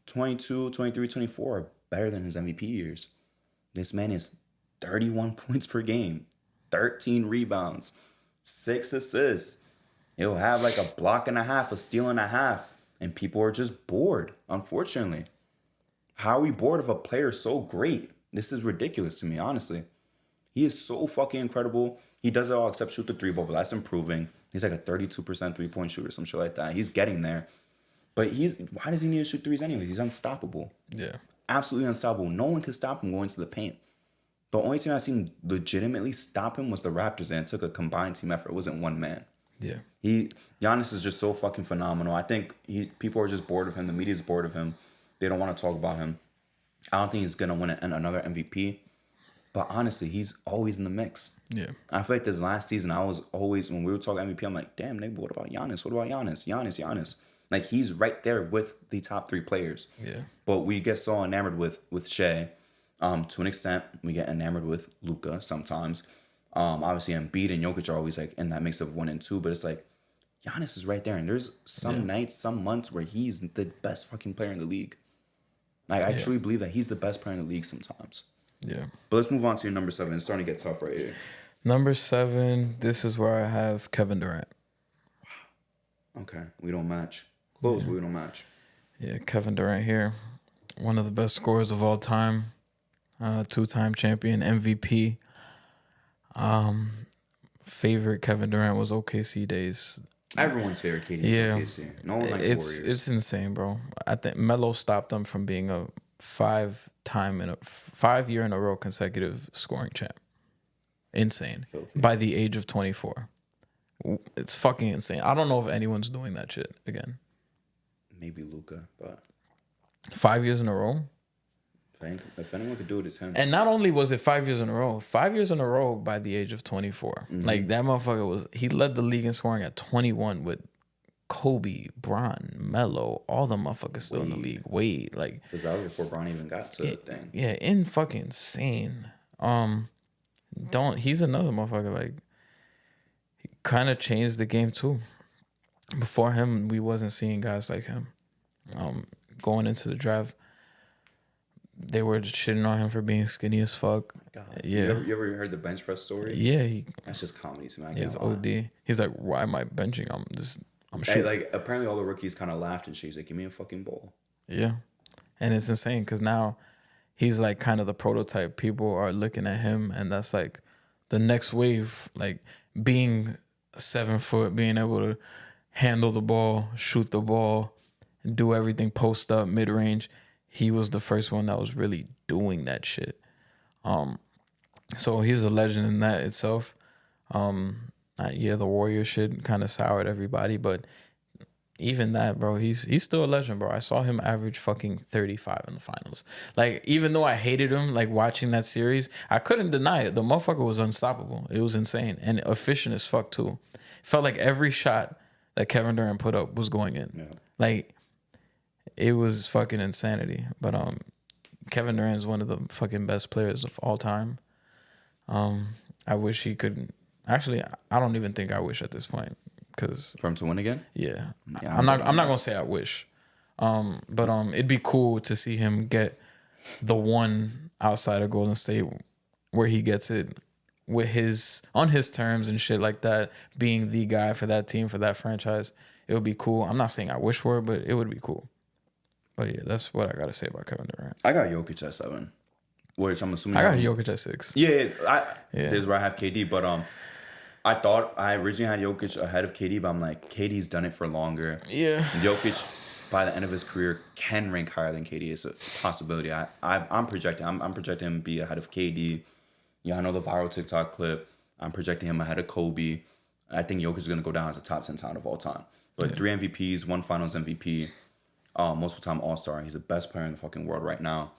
22, 23, 24 are better than his MVP years. This man is 31 points per game. 13 rebounds. 6 assists. He'll have like a block and a half, a steal and a half. And people are just bored, unfortunately. How are we bored of a player so great? This is ridiculous to me, honestly. He is so fucking incredible. He does it all except shoot the 3 ball, but that's improving. He's like a 32% 3-point shooter, some shit like that. He's getting there. But why does he need to shoot threes anyway? He's unstoppable. Yeah. Absolutely unstoppable. No one can stop him going to the paint. The only team I've seen legitimately stop him was the Raptors, and it took a combined team effort. It wasn't one man. Yeah. Giannis is just so fucking phenomenal. I think people are just bored of him. The media's bored of him. They don't want to talk about him. I don't think he's gonna win another MVP. But honestly, he's always in the mix. Yeah. I feel like this last season, I was always, when we were talking MVP, I'm like, damn, nigga, what about Giannis? What about Giannis? Giannis. Like, he's right there with the top 3 players. Yeah. But we get so enamored with Shea. To an extent, we get enamored with Luka sometimes. Obviously, Embiid and Jokic are always like in that mix of 1 and 2. But it's like, Giannis is right there. And there's some nights, some months where he's the best fucking player in the league. Like, I truly believe that he's the best player in the league sometimes. Yeah. But let's move on to your number 7. It's starting to get tough right here. Number 7, this is where I have Kevin Durant. Okay. We don't match. Close, but we don't match. Yeah, Kevin Durant here. One of the best scorers of all time. 2-time champion, MVP. Favorite Kevin Durant was OKC days. Everyone's favorite KD is OKC. No one likes Warriors. It's insane, bro. I think Melo stopped them from being a 5 year in a row consecutive scoring champ. Insane. Filthy. By the age of 24. It's fucking insane. I don't know if anyone's doing that shit again. Maybe Luka, but 5 years in a row. If anyone could do it, it's him. And not only was it 5 years in a row, 5 years in a row by the age of 24. Mm-hmm. Like, that motherfucker he led the league in scoring at 21 with Kobe, Bron, Melo, all the motherfuckers still in the league. Wade, like, because that was before Bron even got to the thing. Yeah, in fucking insane. He's another motherfucker, like, he kind of changed the game too. Before him, we wasn't seeing guys like him. Going into the draft, they were shitting on him for being skinny as fuck. God. Yeah. You ever heard the bench press story? Yeah, that's just comedy to me. He's OD. He's like, why am I benching? I'm shooting. Like, apparently all the rookies kind of laughed and shit. He's like, give me a fucking ball. Yeah, and it's insane because now he's like kind of the prototype. People are looking at him, and that's like the next wave. Like, being 7 foot, being able to handle the ball, shoot the ball, do everything post up, mid range. He was the first one that was really doing that shit. So he's a legend in that itself. The Warrior shit kind of soured everybody, but even that, bro, he's still a legend, bro. I saw him average fucking 35 in the finals. Like, even though I hated him, like, watching that series, I couldn't deny it. The motherfucker was unstoppable. It was insane and efficient as fuck too. Felt like every shot that Kevin Durant put up was going in. Yeah. Like, it was fucking insanity. But Kevin Durant is one of the fucking best players of all time. I wish he could. Actually, I don't even think I wish at this point, because for him to win again. Yeah, I'm not gonna say I wish. But it'd be cool to see him get the one outside of Golden State where he gets it on his terms and shit like that, being the guy for that team, for that franchise. It would be cool. I'm not saying I wish for it, but it would be cool. But yeah, that's what I gotta say about Kevin Durant. I got Jokic at 7, which I'm assuming I got Jokic at 6. Yeah. This is where I have KD, but I thought I originally had Jokic ahead of KD, but I'm like, KD's done it for longer. Yeah. Jokic, by the end of his career, can rank higher than KD. It's a possibility. I'm projecting. I'm projecting him to be ahead of KD. Yeah, I know the viral TikTok clip. I'm projecting him ahead of Kobe. I think Jokic is gonna go down as a top 10 talent of all time. But 3 MVPs, 1 Finals MVP, multiple time All-Star. He's the best player in the fucking world right now.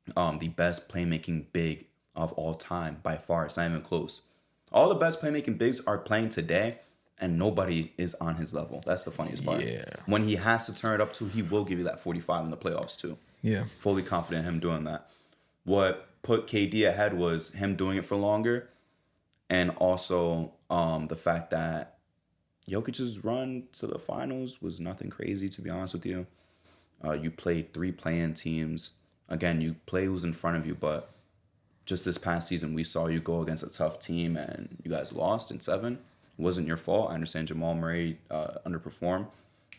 The best playmaking big of all time by far. It's not even close. All the best playmaking bigs are playing today, and nobody is on his level. That's the funniest part. Yeah. When he has to turn it up to, he will give you that 45 in the playoffs too. Yeah. Fully confident in him doing that. What put KD ahead was him doing it for longer, and also the fact that Jokic's run to the finals was nothing crazy, to be honest with you. You played 3 play-in teams. Again, you play who's in front of you, but just this past season, we saw you go against a tough team and you guys lost in 7. It wasn't your fault. I understand Jamal Murray underperformed,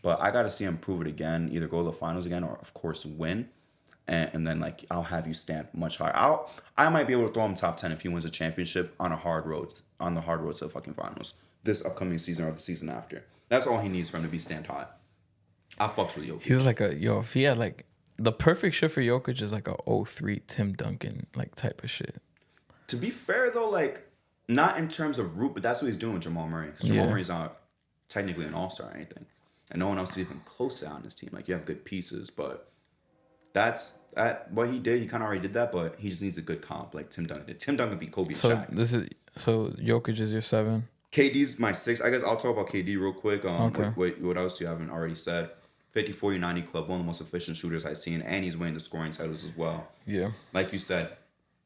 but I got to see him prove it again, either go to the finals again or, of course, win. And then, like, I'll have you stand much higher. I might be able to throw him top 10 if he wins a championship on the hard road to the fucking finals this upcoming season or the season after. That's all he needs for him to be stand high. I fucks with Jokic. He's like if he had like the perfect shit for Jokic is like a 03 Tim Duncan like type of shit. To be fair though, like not in terms of root, but that's what he's doing with Jamal Murray. Because Jamal Murray's not technically an all-star or anything, and no one else is even close to that on his team. Like you have good pieces, but that's what he did. He kind of already did that, but he just needs a good comp like Tim Duncan did. Tim Duncan beat Kobe and Shaq. So Jokic is your 7. KD's my 6. I guess I'll talk about KD real quick. Okay. What else you haven't already said? 50, 40, 90 club, one of the most efficient shooters I've seen, and he's winning the scoring titles as well. Yeah. Like you said,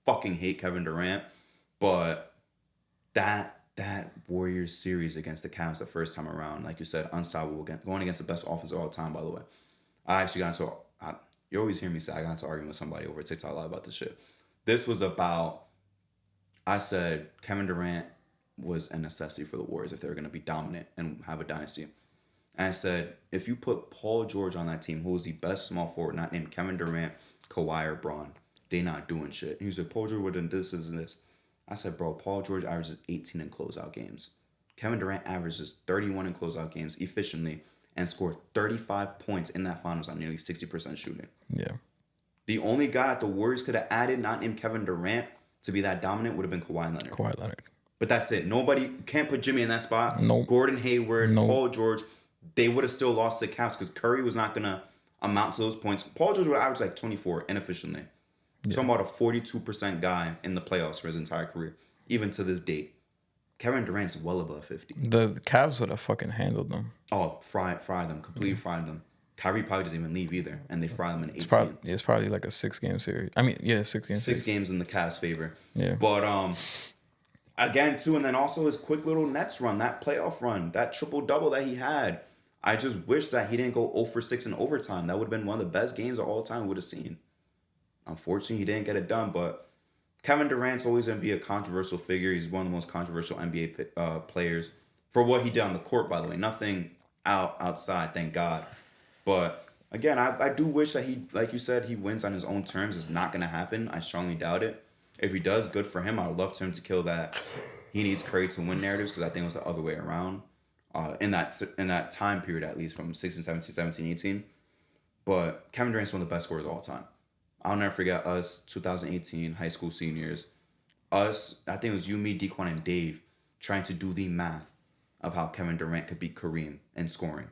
fucking hate Kevin Durant, but that Warriors series against the Cavs the first time around, like you said, unstoppable, going against the best offense of all time, by the way. I actually got into, you always hear me say I got into arguing with somebody over TikTok a lot about this shit. This was about, I said Kevin Durant was a necessity for the Warriors if they were going to be dominant and have a dynasty. And I said, if you put Paul George on that team, who was the best small forward, not named Kevin Durant, Kawhi, or Braun, they not doing shit. He said, Paul George would have done this and this. I said, bro, Paul George averages 18 in closeout games. Kevin Durant averages 31 in closeout games efficiently and scored 35 points in that finals on nearly 60% shooting. Yeah. The only guy that the Warriors could have added, not named Kevin Durant, to be that dominant would have been Kawhi Leonard. Kawhi Leonard. But that's it. Nobody can't put Jimmy in that spot. Nope. Gordon Hayward, Nope. Paul George, they would have still lost to the Cavs because Curry was not gonna amount to those points. Paul George would average like 24 inefficiently. Yeah. Talking about a 42% guy in the playoffs for his entire career, even to this date. Kevin Durant's well above 50. The Cavs would have fucking handled them. Oh, fry them, completely fried them. Kyrie probably doesn't even leave either, and they fry them in 18. It's probably like a 6-game series. I mean, yeah, 6 games. 6 games in the Cavs' favor. Yeah. But again, too, and then also his quick little Nets run, that playoff run, that triple-double that he had. I just wish that he didn't go 0 for 6 in overtime. That would have been one of the best games of all time we would have seen. Unfortunately, he didn't get it done, but Kevin Durant's always going to be a controversial figure. He's one of the most controversial NBA players for what he did on the court, by the way. Nothing outside, thank God. But again, I do wish that he, like you said, he wins on his own terms. It's not going to happen. I strongly doubt it. If he does, good for him. I would love for him to kill that. He needs Curry to win narratives because I think it was the other way around. In that time period, at least from 16, 17, 18. But Kevin Durant's one of the best scorers of all time. I'll never forget us, 2018 high school seniors. Us, I think it was you, me, Dequan, and Dave trying to do the math of how Kevin Durant could beat Kareem in scoring.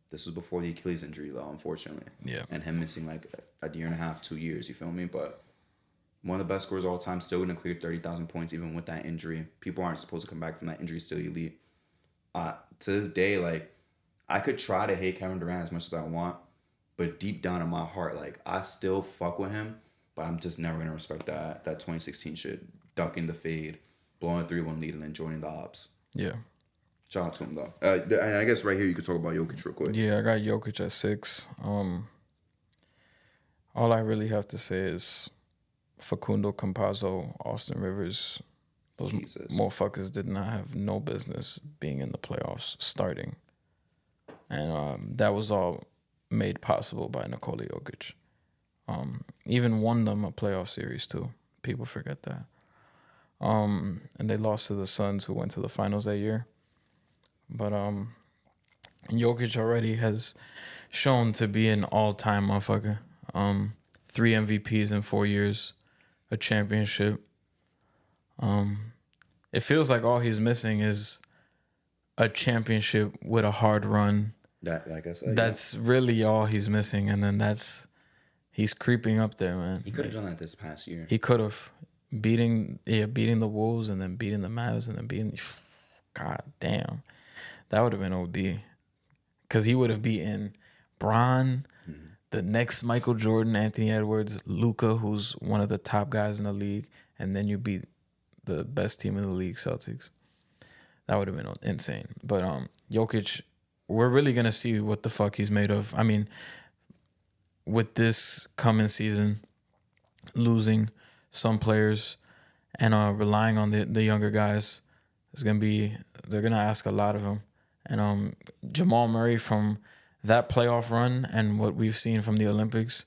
This was before the Achilles injury, though, unfortunately. Yeah. And him missing like a year and a half, 2 years, you feel me? But one of the best scorers of all time, still going to clear 30,000 points even with that injury. People aren't supposed to come back from that injury, still elite. To this day, like, I could try to hate Kevin Durant as much as I want, but deep down in my heart, like, I still fuck with him, but I'm just never going to respect that 2016 shit. Ducking the fade, blowing a 3-1 lead, and then joining the ops. Yeah. Shout out to him, though. And I guess right here you could talk about Jokic real quick. Yeah, I got Jokic at 6. All I really have to say is Facundo Campazzo, Austin Rivers, those motherfuckers did not have no business being in the playoffs starting. And that was all made possible by Nikola Jokic. Even won them a playoff series, too. People forget that. And they lost to the Suns, who went to the finals that year. But Jokic already has shown to be an all-time motherfucker. 3 MVPs in 4 years, a championship. It feels like all he's missing is a championship with a hard run. That's really all he's missing, and then he's creeping up there, man. He could have done that this past year. He could have beating the Wolves and then beating the Mavs and then beating. God damn, that would have been OD, because he would have beaten Bron, the next Michael Jordan, Anthony Edwards, Luka, who's one of the top guys in the league, and then you beat the best team in the league, Celtics. That would have been insane. But Jokic, we're really going to see what the fuck he's made of. I mean, with this coming season, losing some players and relying on the younger guys, they're going to ask a lot of him. And Jamal Murray, from that playoff run and what we've seen from the Olympics,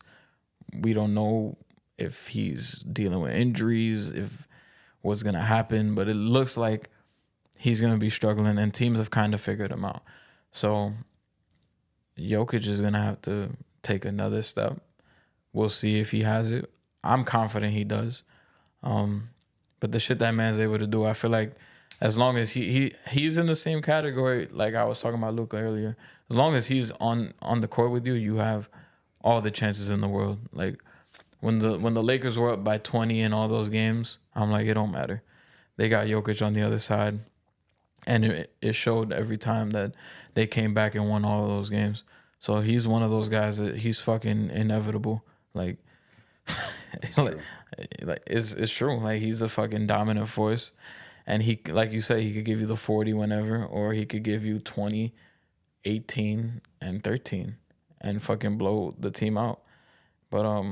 we don't know if he's dealing with injuries, if what's going to happen, but it looks like he's going to be struggling, and teams have kind of figured him out. So Jokic is gonna have to take another step. We'll see if he has it. I'm confident he does. But the shit that man's able to do, I feel like as long as he's in the same category, like I was talking about Luka earlier, as long as he's on the court with you, you have all the chances in the world. Like when the Lakers were up by 20 in all those games, I'm like, it don't matter. They got Jokic on the other side. And it showed every time that they came back and won all of those games. So he's one of those guys that he's fucking inevitable. Like, it's true. Like he's a fucking dominant force, and he, like you said, he could give you the 40 whenever, or he could give you 20, 18, and 13, and fucking blow the team out. But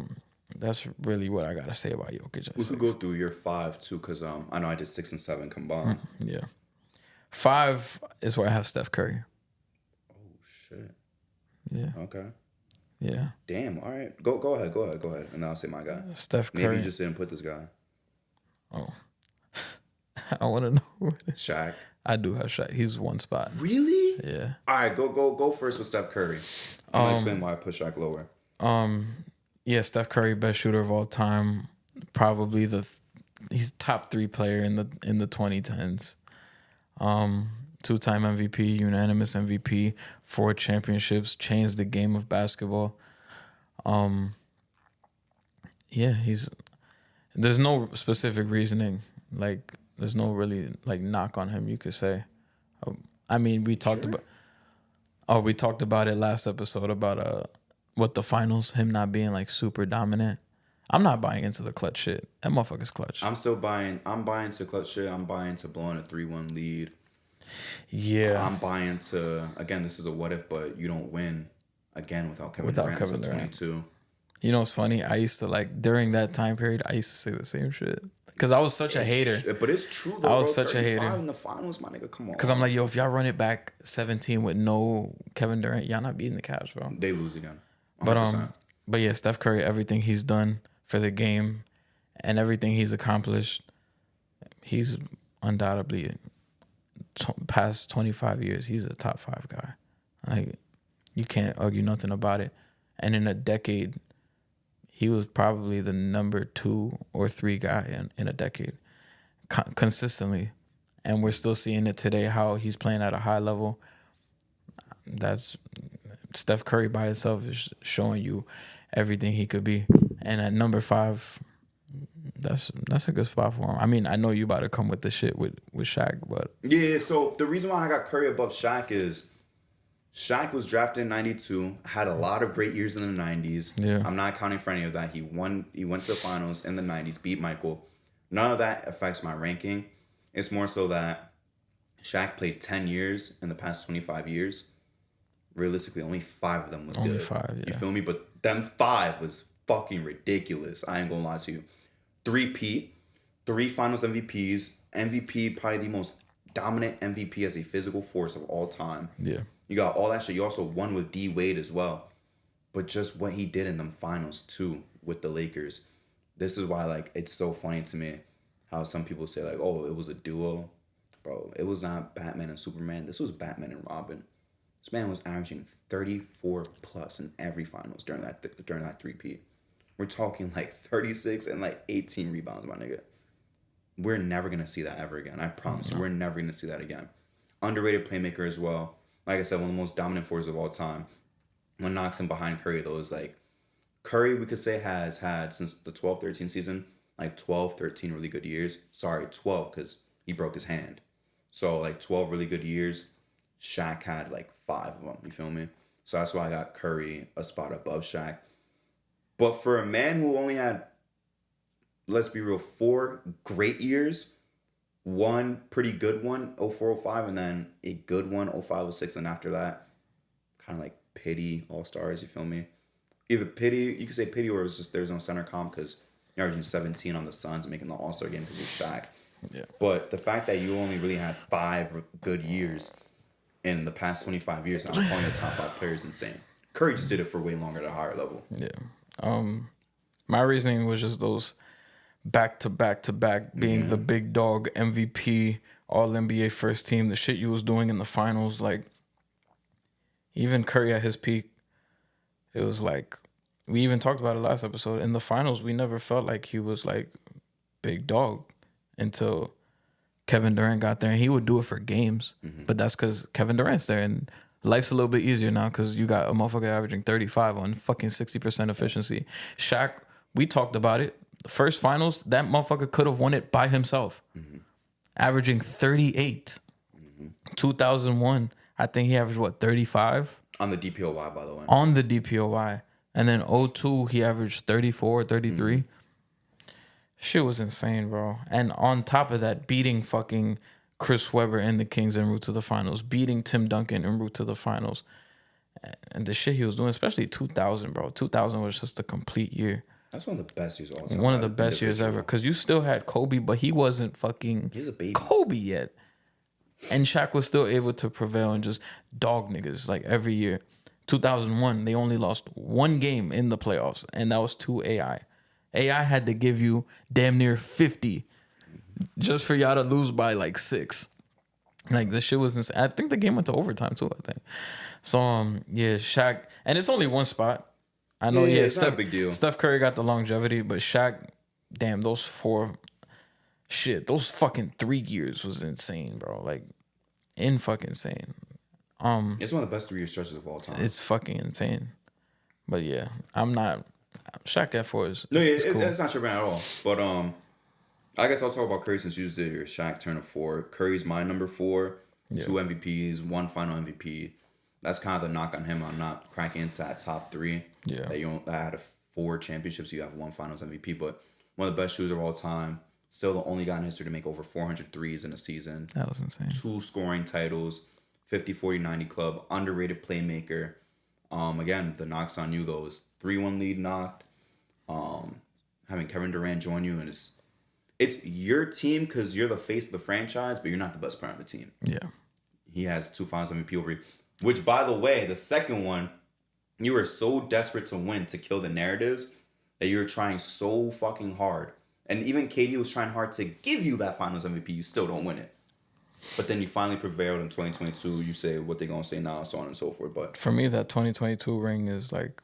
that's really what I gotta say about Jokic. We could go through your 5 too, because I know I did 6 and 7 combined. Yeah, 5 is where I have Steph Curry. Oh shit. Yeah. Okay. Yeah. Damn. All right. Go ahead, and then I'll say my guy. Steph Curry. Maybe you just didn't put this guy. Oh. I want to know. Shaq. I do have Shaq. He's one spot. Really? Yeah. All right. Go first with Steph Curry. I'm gonna explain why I put Shaq lower. Yeah, Steph Curry, best shooter of all time. Probably he's top 3 player in the 2010s. 2-time MVP, unanimous MVP, 4 championships, changed the game of basketball. Yeah, there's no specific reasoning. Like, there's no really like knock on him, you could say. I mean, we talked about it last episode about what the finals, him not being like super dominant. I'm not buying into the clutch shit. That motherfucker's clutch. I'm buying to clutch shit. I'm buying to blowing a 3-1 lead. Yeah. I'm buying to, again, this is a what if, but you don't win again without Kevin Durant until 22. You know what's funny? I used to like, during that time period, I used to say the same shit. Because I was such a hater. But it's true though, I was such a hater. in the finals, my nigga, come on. Because I'm like, yo, if y'all run it back 17 with no Kevin Durant, y'all not beating the Cavs, bro. They lose again. 100%. But yeah, Steph Curry, everything he's done for the game and everything he's accomplished, he's undoubtedly past 25 years, he's a top 5 guy. Like, you can't argue nothing about it. And in a decade, he was probably the number 2 or 3 guy in a decade, consistently. And we're still seeing it today, how he's playing at a high level. That's Steph Curry by himself is showing you everything he could be. And at number 5, that's a good spot for him. I mean, I know you about to come with the shit with Shaq, but yeah. So the reason why I got Curry above Shaq is Shaq was drafted in '92, had a lot of great years in the '90s. Yeah. I'm not counting for any of that. He went to the finals in the '90s, beat Michael. None of that affects my ranking. It's more so that Shaq played 10 years in the past 25 years. Realistically, only 5 of them was only good. 5, yeah. You feel me? But them 5 was fucking ridiculous. I ain't gonna lie to you. 3 finals MVPs. MVP, probably the most dominant MVP as a physical force of all time. Yeah. You got all that shit. You also won with D Wade as well. But just what he did in them finals too with the Lakers. This is why, like, it's so funny to me how some people say, like, oh, it was a duo. Bro, it was not Batman and Superman. This was Batman and Robin. This man was averaging 34 plus in every finals during that 3-peat. We're talking like 36 and like 18 rebounds, my nigga. We're never going to see that ever again. I promise you, we're never going to see that again. Underrated playmaker as well. Like I said, one of the most dominant forces of all time. What knocks him behind Curry, though, is like Curry, we could say, has had, since the 12-13 season, like 12, 13 really good years. Sorry, 12, because he broke his hand. So, like, 12 really good years. Shaq had, like, 5 of them. You feel me? So that's why I got Curry a spot above Shaq. But for a man who only had, let's be real, 4 great years, one pretty good one, 04-05, and then a good one, 05-06, and after that, kind of like pity All-Stars, you feel me? Either pity, you could say pity, or it was just there's no center comp because you're averaging 17 on the Suns and making the All-Star game because you're Shaq. Yeah. But the fact that you only really had 5 good years in the past 25 years, I'm calling the top 5 players insane. Curry just did it for way longer at a higher level. Yeah. My reasoning was just those back to back being the big dog MVP, All NBA first team, the shit you was doing in the finals. Like, Even Curry at his peak, it was like we even talked about it last episode. In the finals, we never felt like he was like big dog until Kevin Durant got there, and he would do it for games. But that's because Kevin Durant's there, and life's a little bit easier now because you got a motherfucker averaging 35 on fucking 60% efficiency. Shaq, we talked about it. The first finals, that motherfucker could have won it by himself, averaging 38. 2001, I think he averaged what, 35 On the DPOY, by the way. on the DPOY, and then 02 he averaged 34, 33. Shit was insane, bro. And on top of that, beating fucking Chris Webber and the Kings en route to the finals, beating Tim Duncan en route to the finals, and the shit he was doing, especially 2000, bro. 2000 was just a complete year. That's one of the best years of all time. One of the best years ever, because you still had Kobe, but he wasn't fucking He's a baby. Kobe yet. And Shaq was still able to prevail and just dog niggas like every year. 2001, they only lost one game in the playoffs, and that was to AI. AI had to give you damn near 50 just for y'all to lose by like 6. Like, this shit was insane. I think the game went to overtime too, I think. So, yeah, Shaq. And it's only one spot. I know, Yeah, it's Steph, not a big deal. Steph Curry got the longevity, but Shaq, damn, those fucking 3 years was insane, bro. Like, fucking insane. It's one of the best 3-year stretches of all time. It's fucking insane. But yeah, Shaq at 4 is No, yeah, cool. that's not your brand at all. But I guess I'll talk about Curry since you did your Shaq turn of 4. Curry's my number 4. Yeah. 2 MVPs, 1 final MVP. That's kind of the knock on him on not cracking into that top 3. Yeah. That out of 4 championships, you have 1 finals MVP. But one of the best shooters of all time. Still the only guy in history to make over 400 threes in a season. That was insane. 2 scoring titles, 50, 40, 90 club, underrated playmaker. Again, the knocks on you though is 3-1 lead knocked. Having Kevin Durant join you, and it's your team because you're the face of the franchise, but you're not the best player on the team. Yeah. He has 2 finals MVP over you. Which, by the way, the second one, you were so desperate to win to kill the narratives that you were trying so fucking hard. And even KD was trying hard to give you that finals MVP. You still don't win it. But then you finally prevailed in 2022. You say what they're going to say now, so on and so forth. But for me, that 2022 ring is like,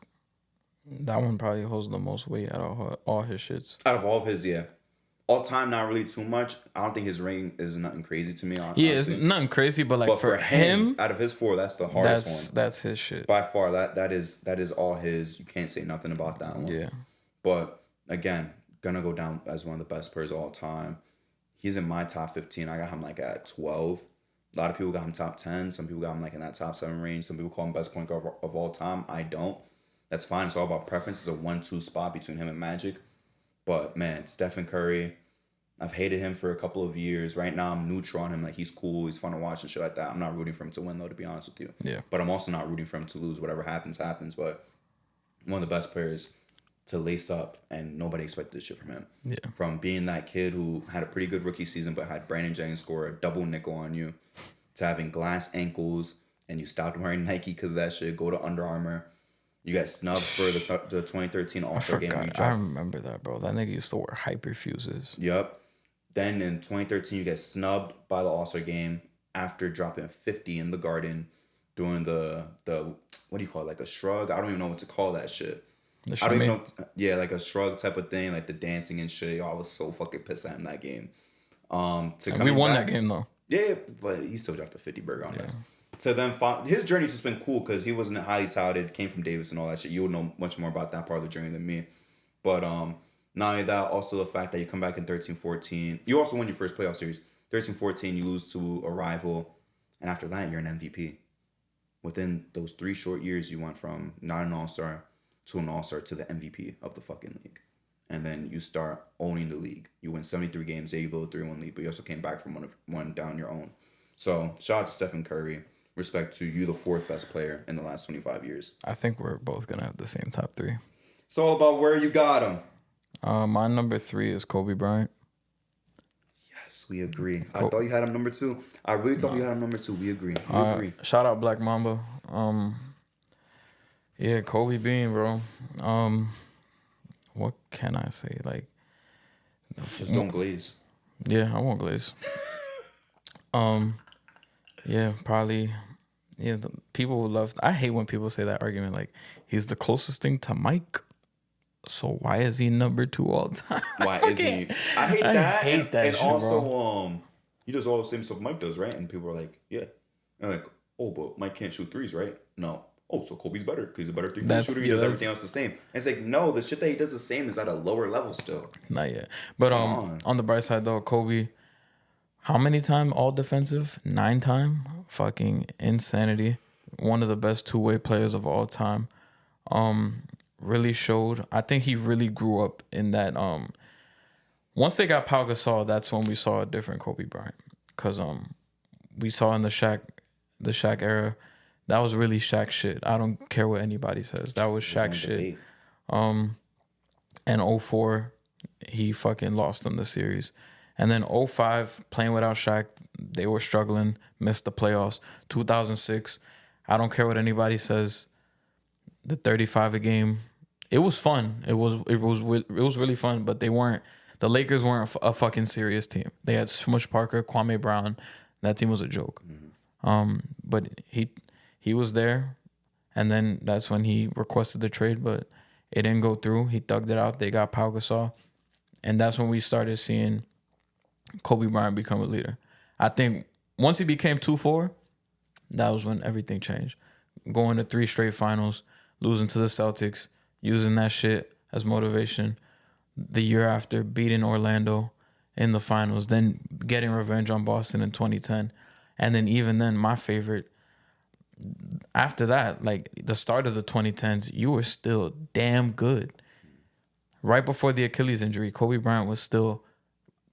that one probably holds the most weight out of all his shits. Out of all of his, yeah. All time, not really too much. I don't think his ring is nothing crazy to me. Honestly. Yeah, it's nothing crazy, but like but for him, out of his 4, that's the hardest one. That's his shit. By far, that is all his. You can't say nothing about that one. Yeah. But again, gonna go down as one of the best players of all time. He's in my top 15. I got him like at 12. A lot of people got him top 10. Some people got him like in that top 7 range. Some people call him best point guard of all time. I don't. That's fine. It's all about preference. It's a 1-2 spot between him and Magic. But man, Stephen Curry, I've hated him for a couple of years. Right now, I'm neutral on him. Like, he's cool. He's fun to watch and shit like that. I'm not rooting for him to win, though, to be honest with you. Yeah. But I'm also not rooting for him to lose. Whatever happens, happens. But one of the best players to lace up, and nobody expected this shit from him. Yeah. From being that kid who had a pretty good rookie season, but had Brandon Jennings score a double nickel on you, to having glass ankles, and you stopped wearing Nike because of that shit, go to Under Armour. You got snubbed for the 2013 All-Star game. I remember that, bro. That nigga used to wear hyperfuses. Yep. Then in 2013, you get snubbed by the All-Star game after dropping 50 in the Garden, doing the what do you call it? Like a shrug? I don't even know what to call that shit. I don't even know. Yeah, like a shrug type of thing, like the dancing and shit. Y'all was so fucking pissed at him that game. We won that game though. Yeah, but he still dropped a 50 burger on us. So then his journey's just been cool because he wasn't highly touted, came from Davis and all that shit. You would know much more about that part of the journey than me. But not only that, also the fact that you come back in 13-14. You also won your first playoff series. 13-14, you lose to a rival. And after that, you're an MVP. Within those 3 short years, you went from not an all-star to an all-star to the MVP of the fucking league. And then you start owning the league. You win 73 games, you build a 3-1 lead, but you also came back from one down your own. So shout out to Stephen Curry. Respect to you, the 4th best player in the last 25 years. I think we're both going to have the same top 3. It's all about where you got him. My number 3 is Kobe Bryant. Yes, we agree. I thought you had him number 2. I really thought you had him number 2. We agree. We agree. Shout out Black Mamba. Yeah, Kobe Bean, bro. What can I say? Like, just don't glaze. Yeah, I won't glaze. Yeah, probably. Yeah, people would love. I hate when people say that argument. Like, he's the closest thing to Mike. So why is he number 2 all time? Why isn't he? I hate that. And shit, also, bro. he does all the same stuff Mike does, right? And people are like, yeah. And like, oh, but Mike can't shoot threes, right? No. Oh, so Kobe's better because he's a better three-point shooter. He does everything else the same. And it's like, no, the shit that he does the same is at a lower level still. Not yet. But on the bright side though, Kobe, how many time all defensive? 9 time? Fucking insanity. One of the best two-way players of all time. Really showed. I think he really grew up in that. Once they got Pau Gasol, that's when we saw a different Kobe Bryant. Cause we saw in the Shaq era, that was really Shaq shit. I don't care what anybody says. That was Shaq shit. And 04, he fucking lost them the series. And then 05, playing without Shaq, they were struggling, missed the playoffs. 2006, I don't care what anybody says. The 35 a game, it was fun. It was really fun, but the Lakers weren't a fucking serious team. They had Smush Parker, Kwame Brown. That team was a joke. But he was there, and then that's when he requested the trade, but it didn't go through. He thugged it out. They got Pau Gasol, and that's when we started seeing Kobe Bryant become a leader. I think once he became 2-4, that was when everything changed. Going to 3 straight finals, losing to the Celtics, using that shit as motivation. The year after, beating Orlando in the finals, then getting revenge on Boston in 2010. And then even then, my favorite, after that, like the start of the 2010s, you were still damn good. Right before the Achilles injury, Kobe Bryant was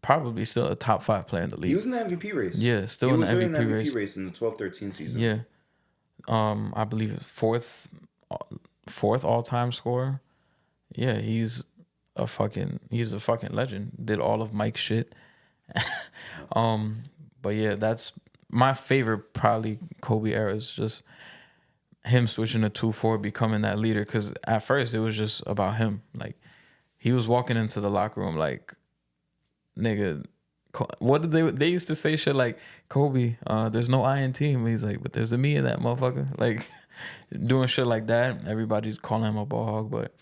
probably still a top 5 player in the league. He was in the MVP race. Yeah, still in the MVP race in the 12-13 season. Yeah. I believe it's fourth all-time scorer. Yeah, he's a fucking legend. Did all of Mike's shit. But yeah, that's my favorite probably Kobe era is just him switching to 2-4, becoming that leader. Because at first it was just about him. Like he was walking into the locker room like, nigga, what did they used to say shit like, Kobe, there's no I in team. He's like, but there's a me in that motherfucker. Like doing shit like that. Everybody's calling him a ball hog. But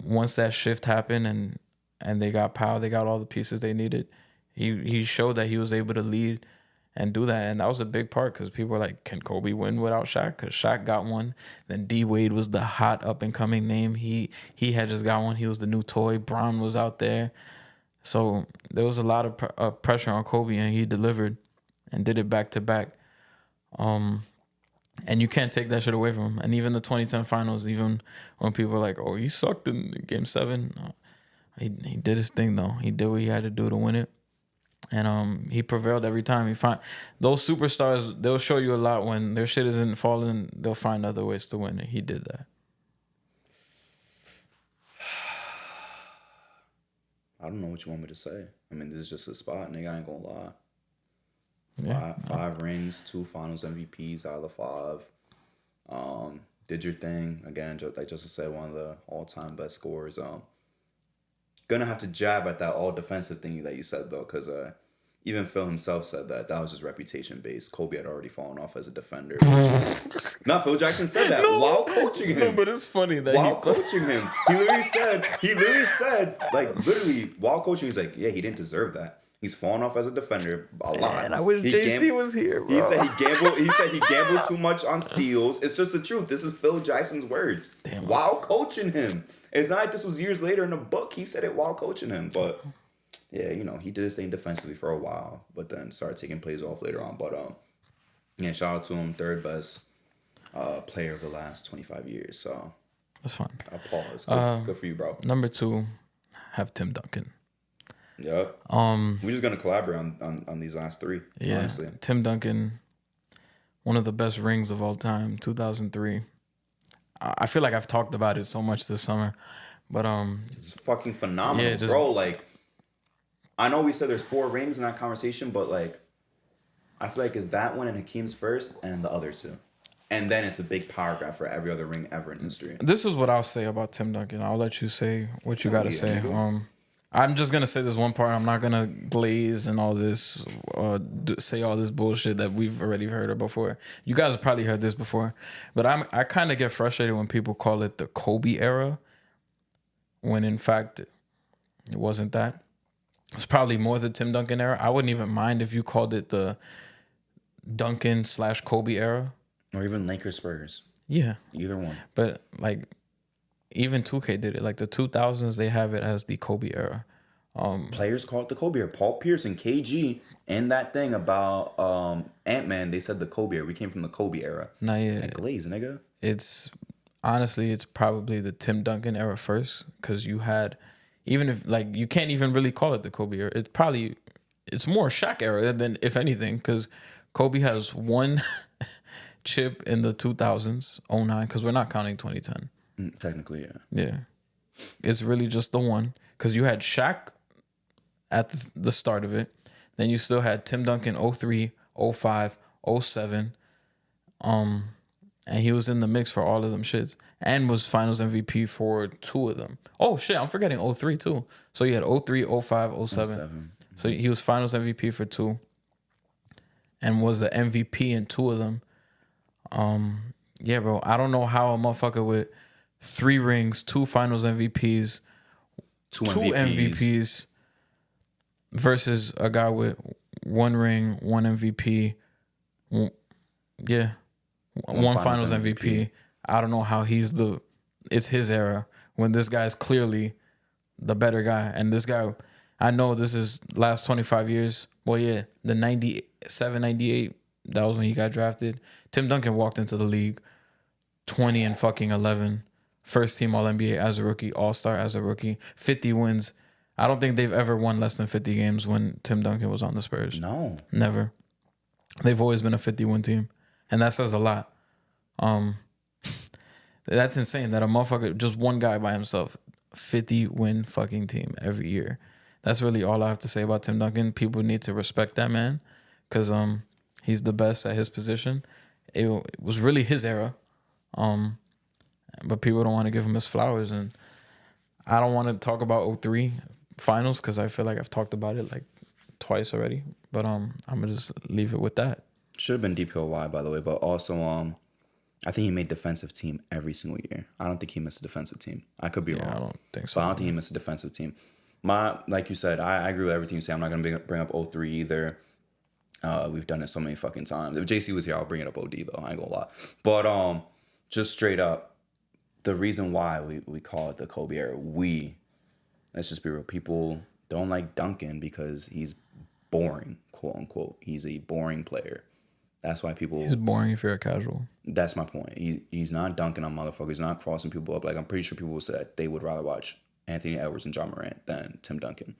once that shift happened and they got Powell, they got all the pieces they needed. He showed that he was able to lead and do that. And that was a big part because people were like, can Kobe win without Shaq? Because Shaq got one. Then D Wade was the hot up and coming name. He had just got one. He was the new toy. Brown was out there. So there was a lot of pressure on Kobe, and he delivered and did it back to back. And you can't take that shit away from him. And even the 2010 finals, even when people are like, oh, he sucked in Game 7, he did his thing, though. He did what he had to do to win it. And he prevailed every time. Those superstars, they'll show you a lot when their shit isn't falling. They'll find other ways to win it. He did that. I don't know what you want me to say. I mean, this is just a spot, nigga. I ain't gonna lie. Yeah. Five rings, 2 finals MVPs out of 5. Did your thing. Again, like Justin said, one of the all-time best scorers. Gonna have to jab at that all-defensive thing that you said, though, because even Phil himself said that was just reputation-based. Kobe had already fallen off as a defender. Not Phil Jackson said that while coaching him. No, but it's funny that while coaching him. He literally said, while coaching, he's like, yeah, he didn't deserve that. He's fallen off as a defender a lot. And I wish JC was here, bro. He said he gambled too much on steals. It's just the truth. This is Phil Jackson's words. Damn. While coaching him. It's not like this was years later in a book. He said it while coaching him. But yeah, he did his thing defensively for a while, but then started taking plays off later on. But yeah, shout out to him, 3rd best player of the last 25 years. So that's fine. I'll pause. Good for you, bro. Number 2, have Tim Duncan. Yep. We're just gonna collaborate on these last 3. Yeah. Honestly. Tim Duncan, one of the best rings of all time, 2003. I feel like I've talked about it so much this summer, but it's fucking phenomenal, bro. Like, I know we said there's 4 rings in that conversation, but like, I feel like it's that one and Hakeem's first, and the other 2, and then it's a big paragraph for every other ring ever in history. This is what I'll say about Tim Duncan. I'll let you say what you gotta say. I'm just gonna say this one part. I'm not gonna glaze and all this, say all this bullshit that we've already heard of before. You guys have probably heard this before, but I kind of get frustrated when people call it the Kobe era, when in fact it wasn't that. It's probably more the Tim Duncan era. I wouldn't even mind if you called it the Duncan/Kobe era, or even Lakers Spurs. Yeah, either one. But like, even 2K did it. Like the 2000s, they have it as the Kobe era. Players call it the Kobe era. Paul Pierce and KG and that thing about Ant-Man, they said the Kobe era. We came from the Kobe era. Nah, yeah. Like Glaze, nigga. It's honestly, it's probably the Tim Duncan era first, because you had, even if like you can't even really call it the Kobe era. It's more Shaq era than, if anything, because Kobe has one chip in the 2000s, 09, because we're not counting 2010. Technically, yeah. Yeah. It's really just the one, because you had Shaq at the start of it. Then you still had Tim Duncan 03, 05, 07. And he was in the mix for all of them shits. And was finals MVP for 2 of them. Oh shit, I'm forgetting 03 too. So you had 03, 05, 07. So he was finals MVP for 2. And was the MVP in 2 of them. Yeah, bro. I don't know how a motherfucker with 3 rings, 2 finals MVPs, 2 MVPs versus a guy with 1 ring, 1 MVP. Yeah. One finals MVP. I don't know how it's his era when this guy's clearly the better guy. And this guy, I know this is last 25 years. Well, yeah, the 97, 98, that was when he got drafted. Tim Duncan walked into the league 20 and fucking 11. First team All-NBA as a rookie, All-Star as a rookie, 50 wins. I don't think they've ever won less than 50 games when Tim Duncan was on the Spurs. No. Never. They've always been a 50-win team. And that says a lot. That's insane that a motherfucker, just one guy by himself, 50-win fucking team every year. That's really all I have to say about Tim Duncan. People need to respect that man, because he's the best at his position. It was really his era. But people don't want to give him his flowers, and I don't want to talk about 03 finals because I feel like I've talked about it like twice already. But I'm gonna just leave it with that. Should have been DPOY, by the way, but also I think he made defensive team every single year. I don't think he missed a defensive team. I could be wrong. I don't think so. But I don't think he missed a defensive team. Like you said, I agree with everything you say. I'm not gonna bring up 03 either. We've done it so many fucking times. If JC was here, I'll bring it up OD though. I ain't gonna lie. But just straight up, the reason why we call it the Kobe era, let's just be real, people don't like Duncan because he's boring, quote unquote. He's a boring player. That's why people... He's boring if you're a casual. That's my point. He's not dunking on motherfuckers. He's not crossing people up. Like, I'm pretty sure people will say that they would rather watch Anthony Edwards and John Morant than Tim Duncan,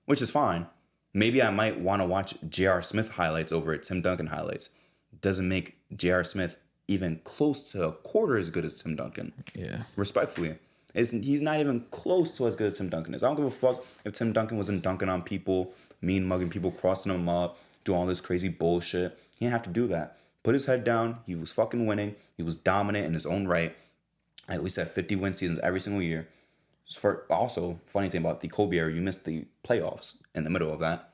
which is fine. Maybe I might want to watch J.R. Smith highlights over Tim Duncan highlights. Doesn't make J.R. Smith even close to a quarter as good as Tim Duncan. Yeah. Respectfully. He's not even close to as good as Tim Duncan is. I don't give a fuck if Tim Duncan wasn't dunking on people, mean mugging people, crossing them up, doing all this crazy bullshit. He didn't have to do that. Put his head down. He was fucking winning. He was dominant in his own right. Like we said, 50 win seasons every single year. Also, funny thing about the Kobe era, you missed the playoffs in the middle of that.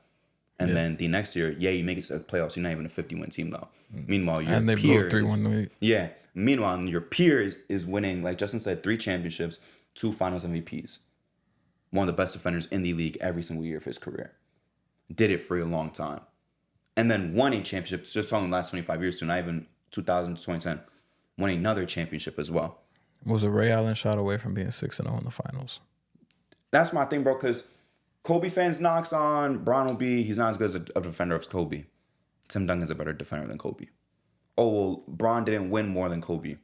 And then the next year, you make it to the playoffs. You're not even a 50-win team, though. Meanwhile, your and they peer blew 3-1 lead. Yeah. Meanwhile, your peer is winning, like Justin said, 3 championships, 2 finals MVPs. One of the best defenders in the league every single year of his career. Did it for a long time. And then won a championship, just talking the last 25 years, to not even 2000 to 2010. Won another championship as well. Was a Ray Allen shot away from being 6-0 in the finals. That's my thing, bro, because Kobe fans knocks on Bron B. He's not as good as a defender as Kobe. Tim Duncan's a better defender than Kobe. Oh, well, Bron didn't win more than Kobe.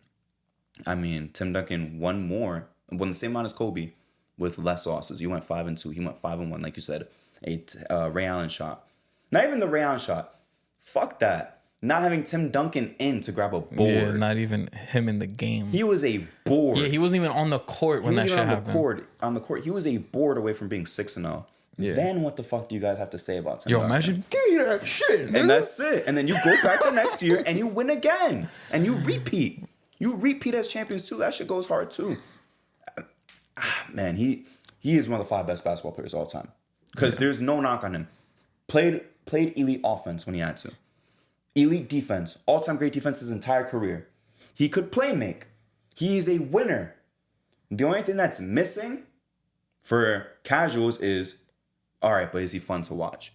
I mean, Tim Duncan won the same amount as Kobe with less losses. You went 5-2. He went 5-1, like you said. A Ray Allen shot. Not even the Ray Allen shot. Fuck that. Not having Tim Duncan in to grab a board. Yeah, not even him in the game. He was a board. Yeah, he wasn't even on the court when that shit happened. On the court, he was a board away from being 6-0. Yeah. Then what the fuck do you guys have to say about Tim Duncan? Imagine, give me that shit, nigga. And that's it. And then you go back the next year and you win again. And you repeat. You repeat as champions too. That shit goes hard too. Man, he he is one of the 5 best basketball players of all time. Because there's no knock on him. Played elite offense when he had to. Elite defense. All-time great defense his entire career. He could play make. He is a winner. The only thing that's missing for casuals is, all right, but is he fun to watch?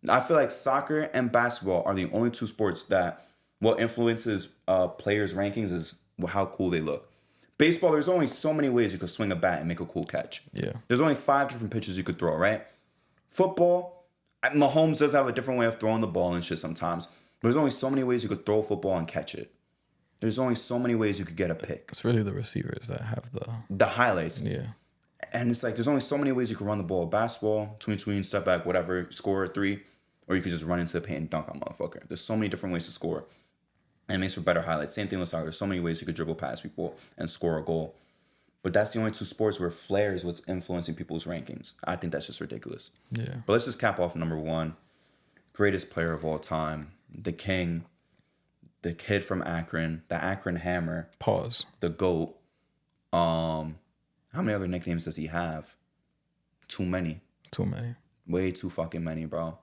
I feel like soccer and basketball are the only 2 sports that what influences players' rankings is how cool they look. Baseball, there's only so many ways you could swing a bat and make a cool catch. Yeah. There's only 5 different pitches you could throw, right? Football, Mahomes does have a different way of throwing the ball and shit sometimes. But there's only so many ways you could throw a football and catch it. There's only so many ways you could get a pick. It's really the receivers that have the highlights. Yeah. And it's like there's only so many ways you could run the ball. Basketball, tween, step back, whatever, score a 3. Or you could just run into the paint and dunk on motherfucker. There's so many different ways to score. And it makes for better highlights. Same thing with soccer. There's so many ways you could dribble past people and score a goal. But that's the only 2 sports where flair is what's influencing people's rankings. I think that's just ridiculous. Yeah. But let's just cap off number 1. Greatest player of all time. The king. The kid from Akron. The Akron Hammer. Pause. The GOAT. How many other nicknames does he have? Too many. Too many. Way too fucking many, bro.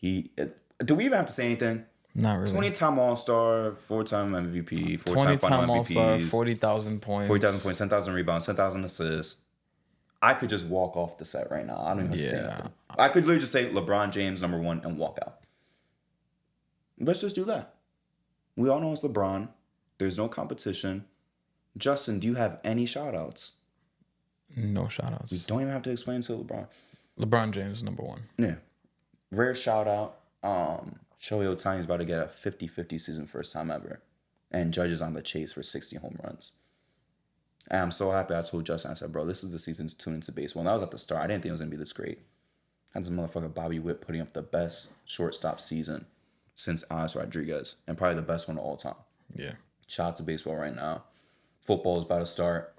Do we even have to say anything? Not really. 20-time All-Star, 4-time MVP, 4-time 20-time Final All-Star, MVPs, 40,000 points. 40,000 points, 10,000 rebounds, 10,000 assists. I could just walk off the set right now. I don't even have to say anything. I could literally just say LeBron James number 1 and walk out. Let's just do that. We all know it's LeBron. There's no competition. Justin, do you have any shout-outs? No shout-outs. We don't even have to explain to LeBron. LeBron James number 1. Yeah. Rare shout-out. Shohei Ohtani's about to get a 50-50 season first time ever. And Judge is on the chase for 60 home runs. And I'm so happy I told Justin, I said, bro, this is the season to tune into baseball. And that was at the start. I didn't think it was going to be this great. I had this motherfucker Bobby Witt putting up the best shortstop season since Alex Rodriguez. And probably the best one of all time. Yeah. Shout out to baseball right now. Football is about to start.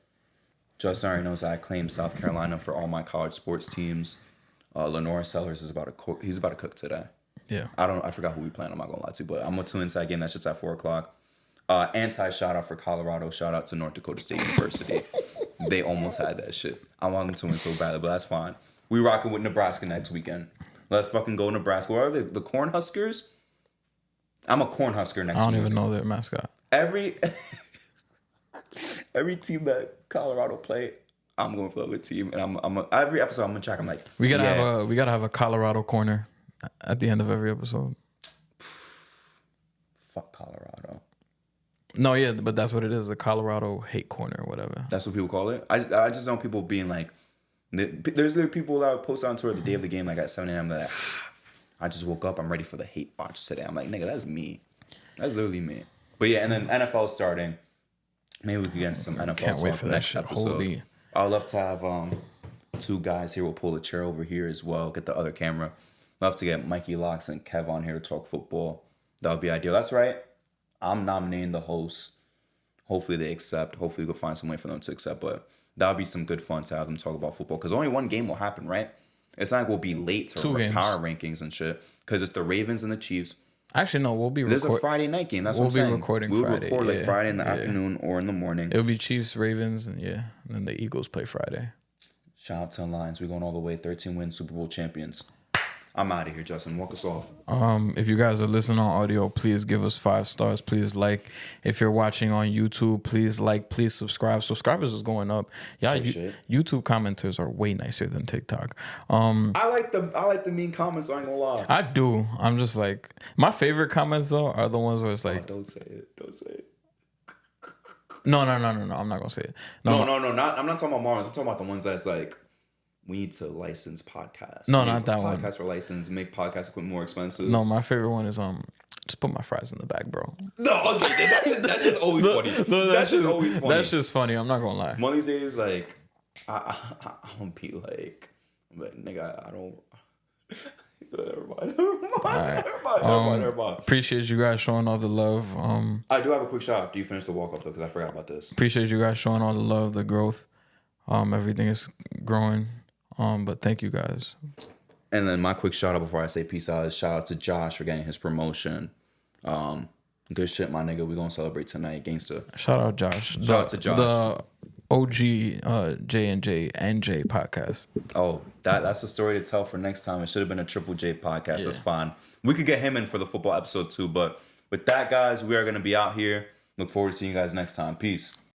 Justin already knows that I claim South Carolina for all my college sports teams. Lenore Sellers is about to cook. He's about to cook today. Yeah. I forgot who we playing. I'm not gonna lie to you, but I'm gonna tune into that game. That shit's at 4:00. Anti shout out for Colorado. Shout out to North Dakota State University. They almost had that shit. I want them to win so badly, but that's fine. We rocking with Nebraska next weekend. Let's fucking go Nebraska. What are they? The Cornhuskers? I'm a Cornhusker next week. I don't even know their mascot. Every team that Colorado play, I'm going for the other team, and I'm every episode I'm gonna check. I'm like, we gotta have a Colorado corner at the end of every episode. Fuck Colorado. No, yeah, but that's what it is, a Colorado hate corner or whatever. That's what people call it. I just don't people being like, there's people that would post on Twitter the day of the game like at 7 a.m. that I just woke up, I'm ready for the hate watch today. I'm like, nigga, that's me. That's literally me. But yeah, and then NFL starting. Maybe we could get some NFL Can't wait talk for that next shit. episode. Holy. I would love to have 2 guys here. We'll pull a chair over here as well. Get the other camera. Love to get Mikey Locks and Kev on here to talk football. That would be ideal. That's right. I'm nominating the hosts. Hopefully they accept. Hopefully we'll find some way for them to accept. But that would be some good fun to have them talk about football. Because only one game will happen, right? It's not like we'll be late to 2 games. power rankings and shit. Because it's the Ravens and the Chiefs. Actually, no, we'll be There's a Friday night game. That's we'll what I'm saying. We'll be recording Friday. Friday. We'll record like Friday in the afternoon or in the morning. It'll be Chiefs, Ravens, and then the Eagles play Friday. Shout out to the Lions. We're going all the way. 13 wins, Super Bowl champions. I'm out of here, Justin. Walk us off. If you guys are listening on audio, please give us 5 stars. Please like. If you're watching on YouTube, please like. Please subscribe. Subscribers is going up. Yeah, YouTube commenters are way nicer than TikTok. I like the mean comments. I ain't gonna lie. I do. I'm just like, my favorite comments though are the ones where it's like, don't say it. Don't say it. No. I'm not gonna say it. No. I'm not talking about Mars. I'm talking about the ones that's like, we need to license podcasts. No, not that one. Podcasts for license, make podcast equipment more expensive. No, my favorite one is just put my fries in the bag, bro. No, okay, that's just always funny. That's just always funny. That's just funny. I'm not gonna lie. One of these days, like, I don't be like, but nigga, I don't. Never mind. Appreciate you guys showing all the love. I do have a quick shout after you finish the walk off though, because I forgot about this. Appreciate you guys showing all the love, the growth. Everything is growing. But thank you guys. And then my quick shout out before I say peace out is shout out to Josh for getting his promotion. Good shit, my nigga. We gonna celebrate tonight, gangsta. Shout out Josh. Shout out to Josh. OG J&J NJ podcast. Oh, that's a story to tell for next time. It should have been a Triple J podcast. Yeah. That's fine. We could get him in for the football episode too. But with that, guys, we are going to be out here. Look forward to seeing you guys next time. Peace.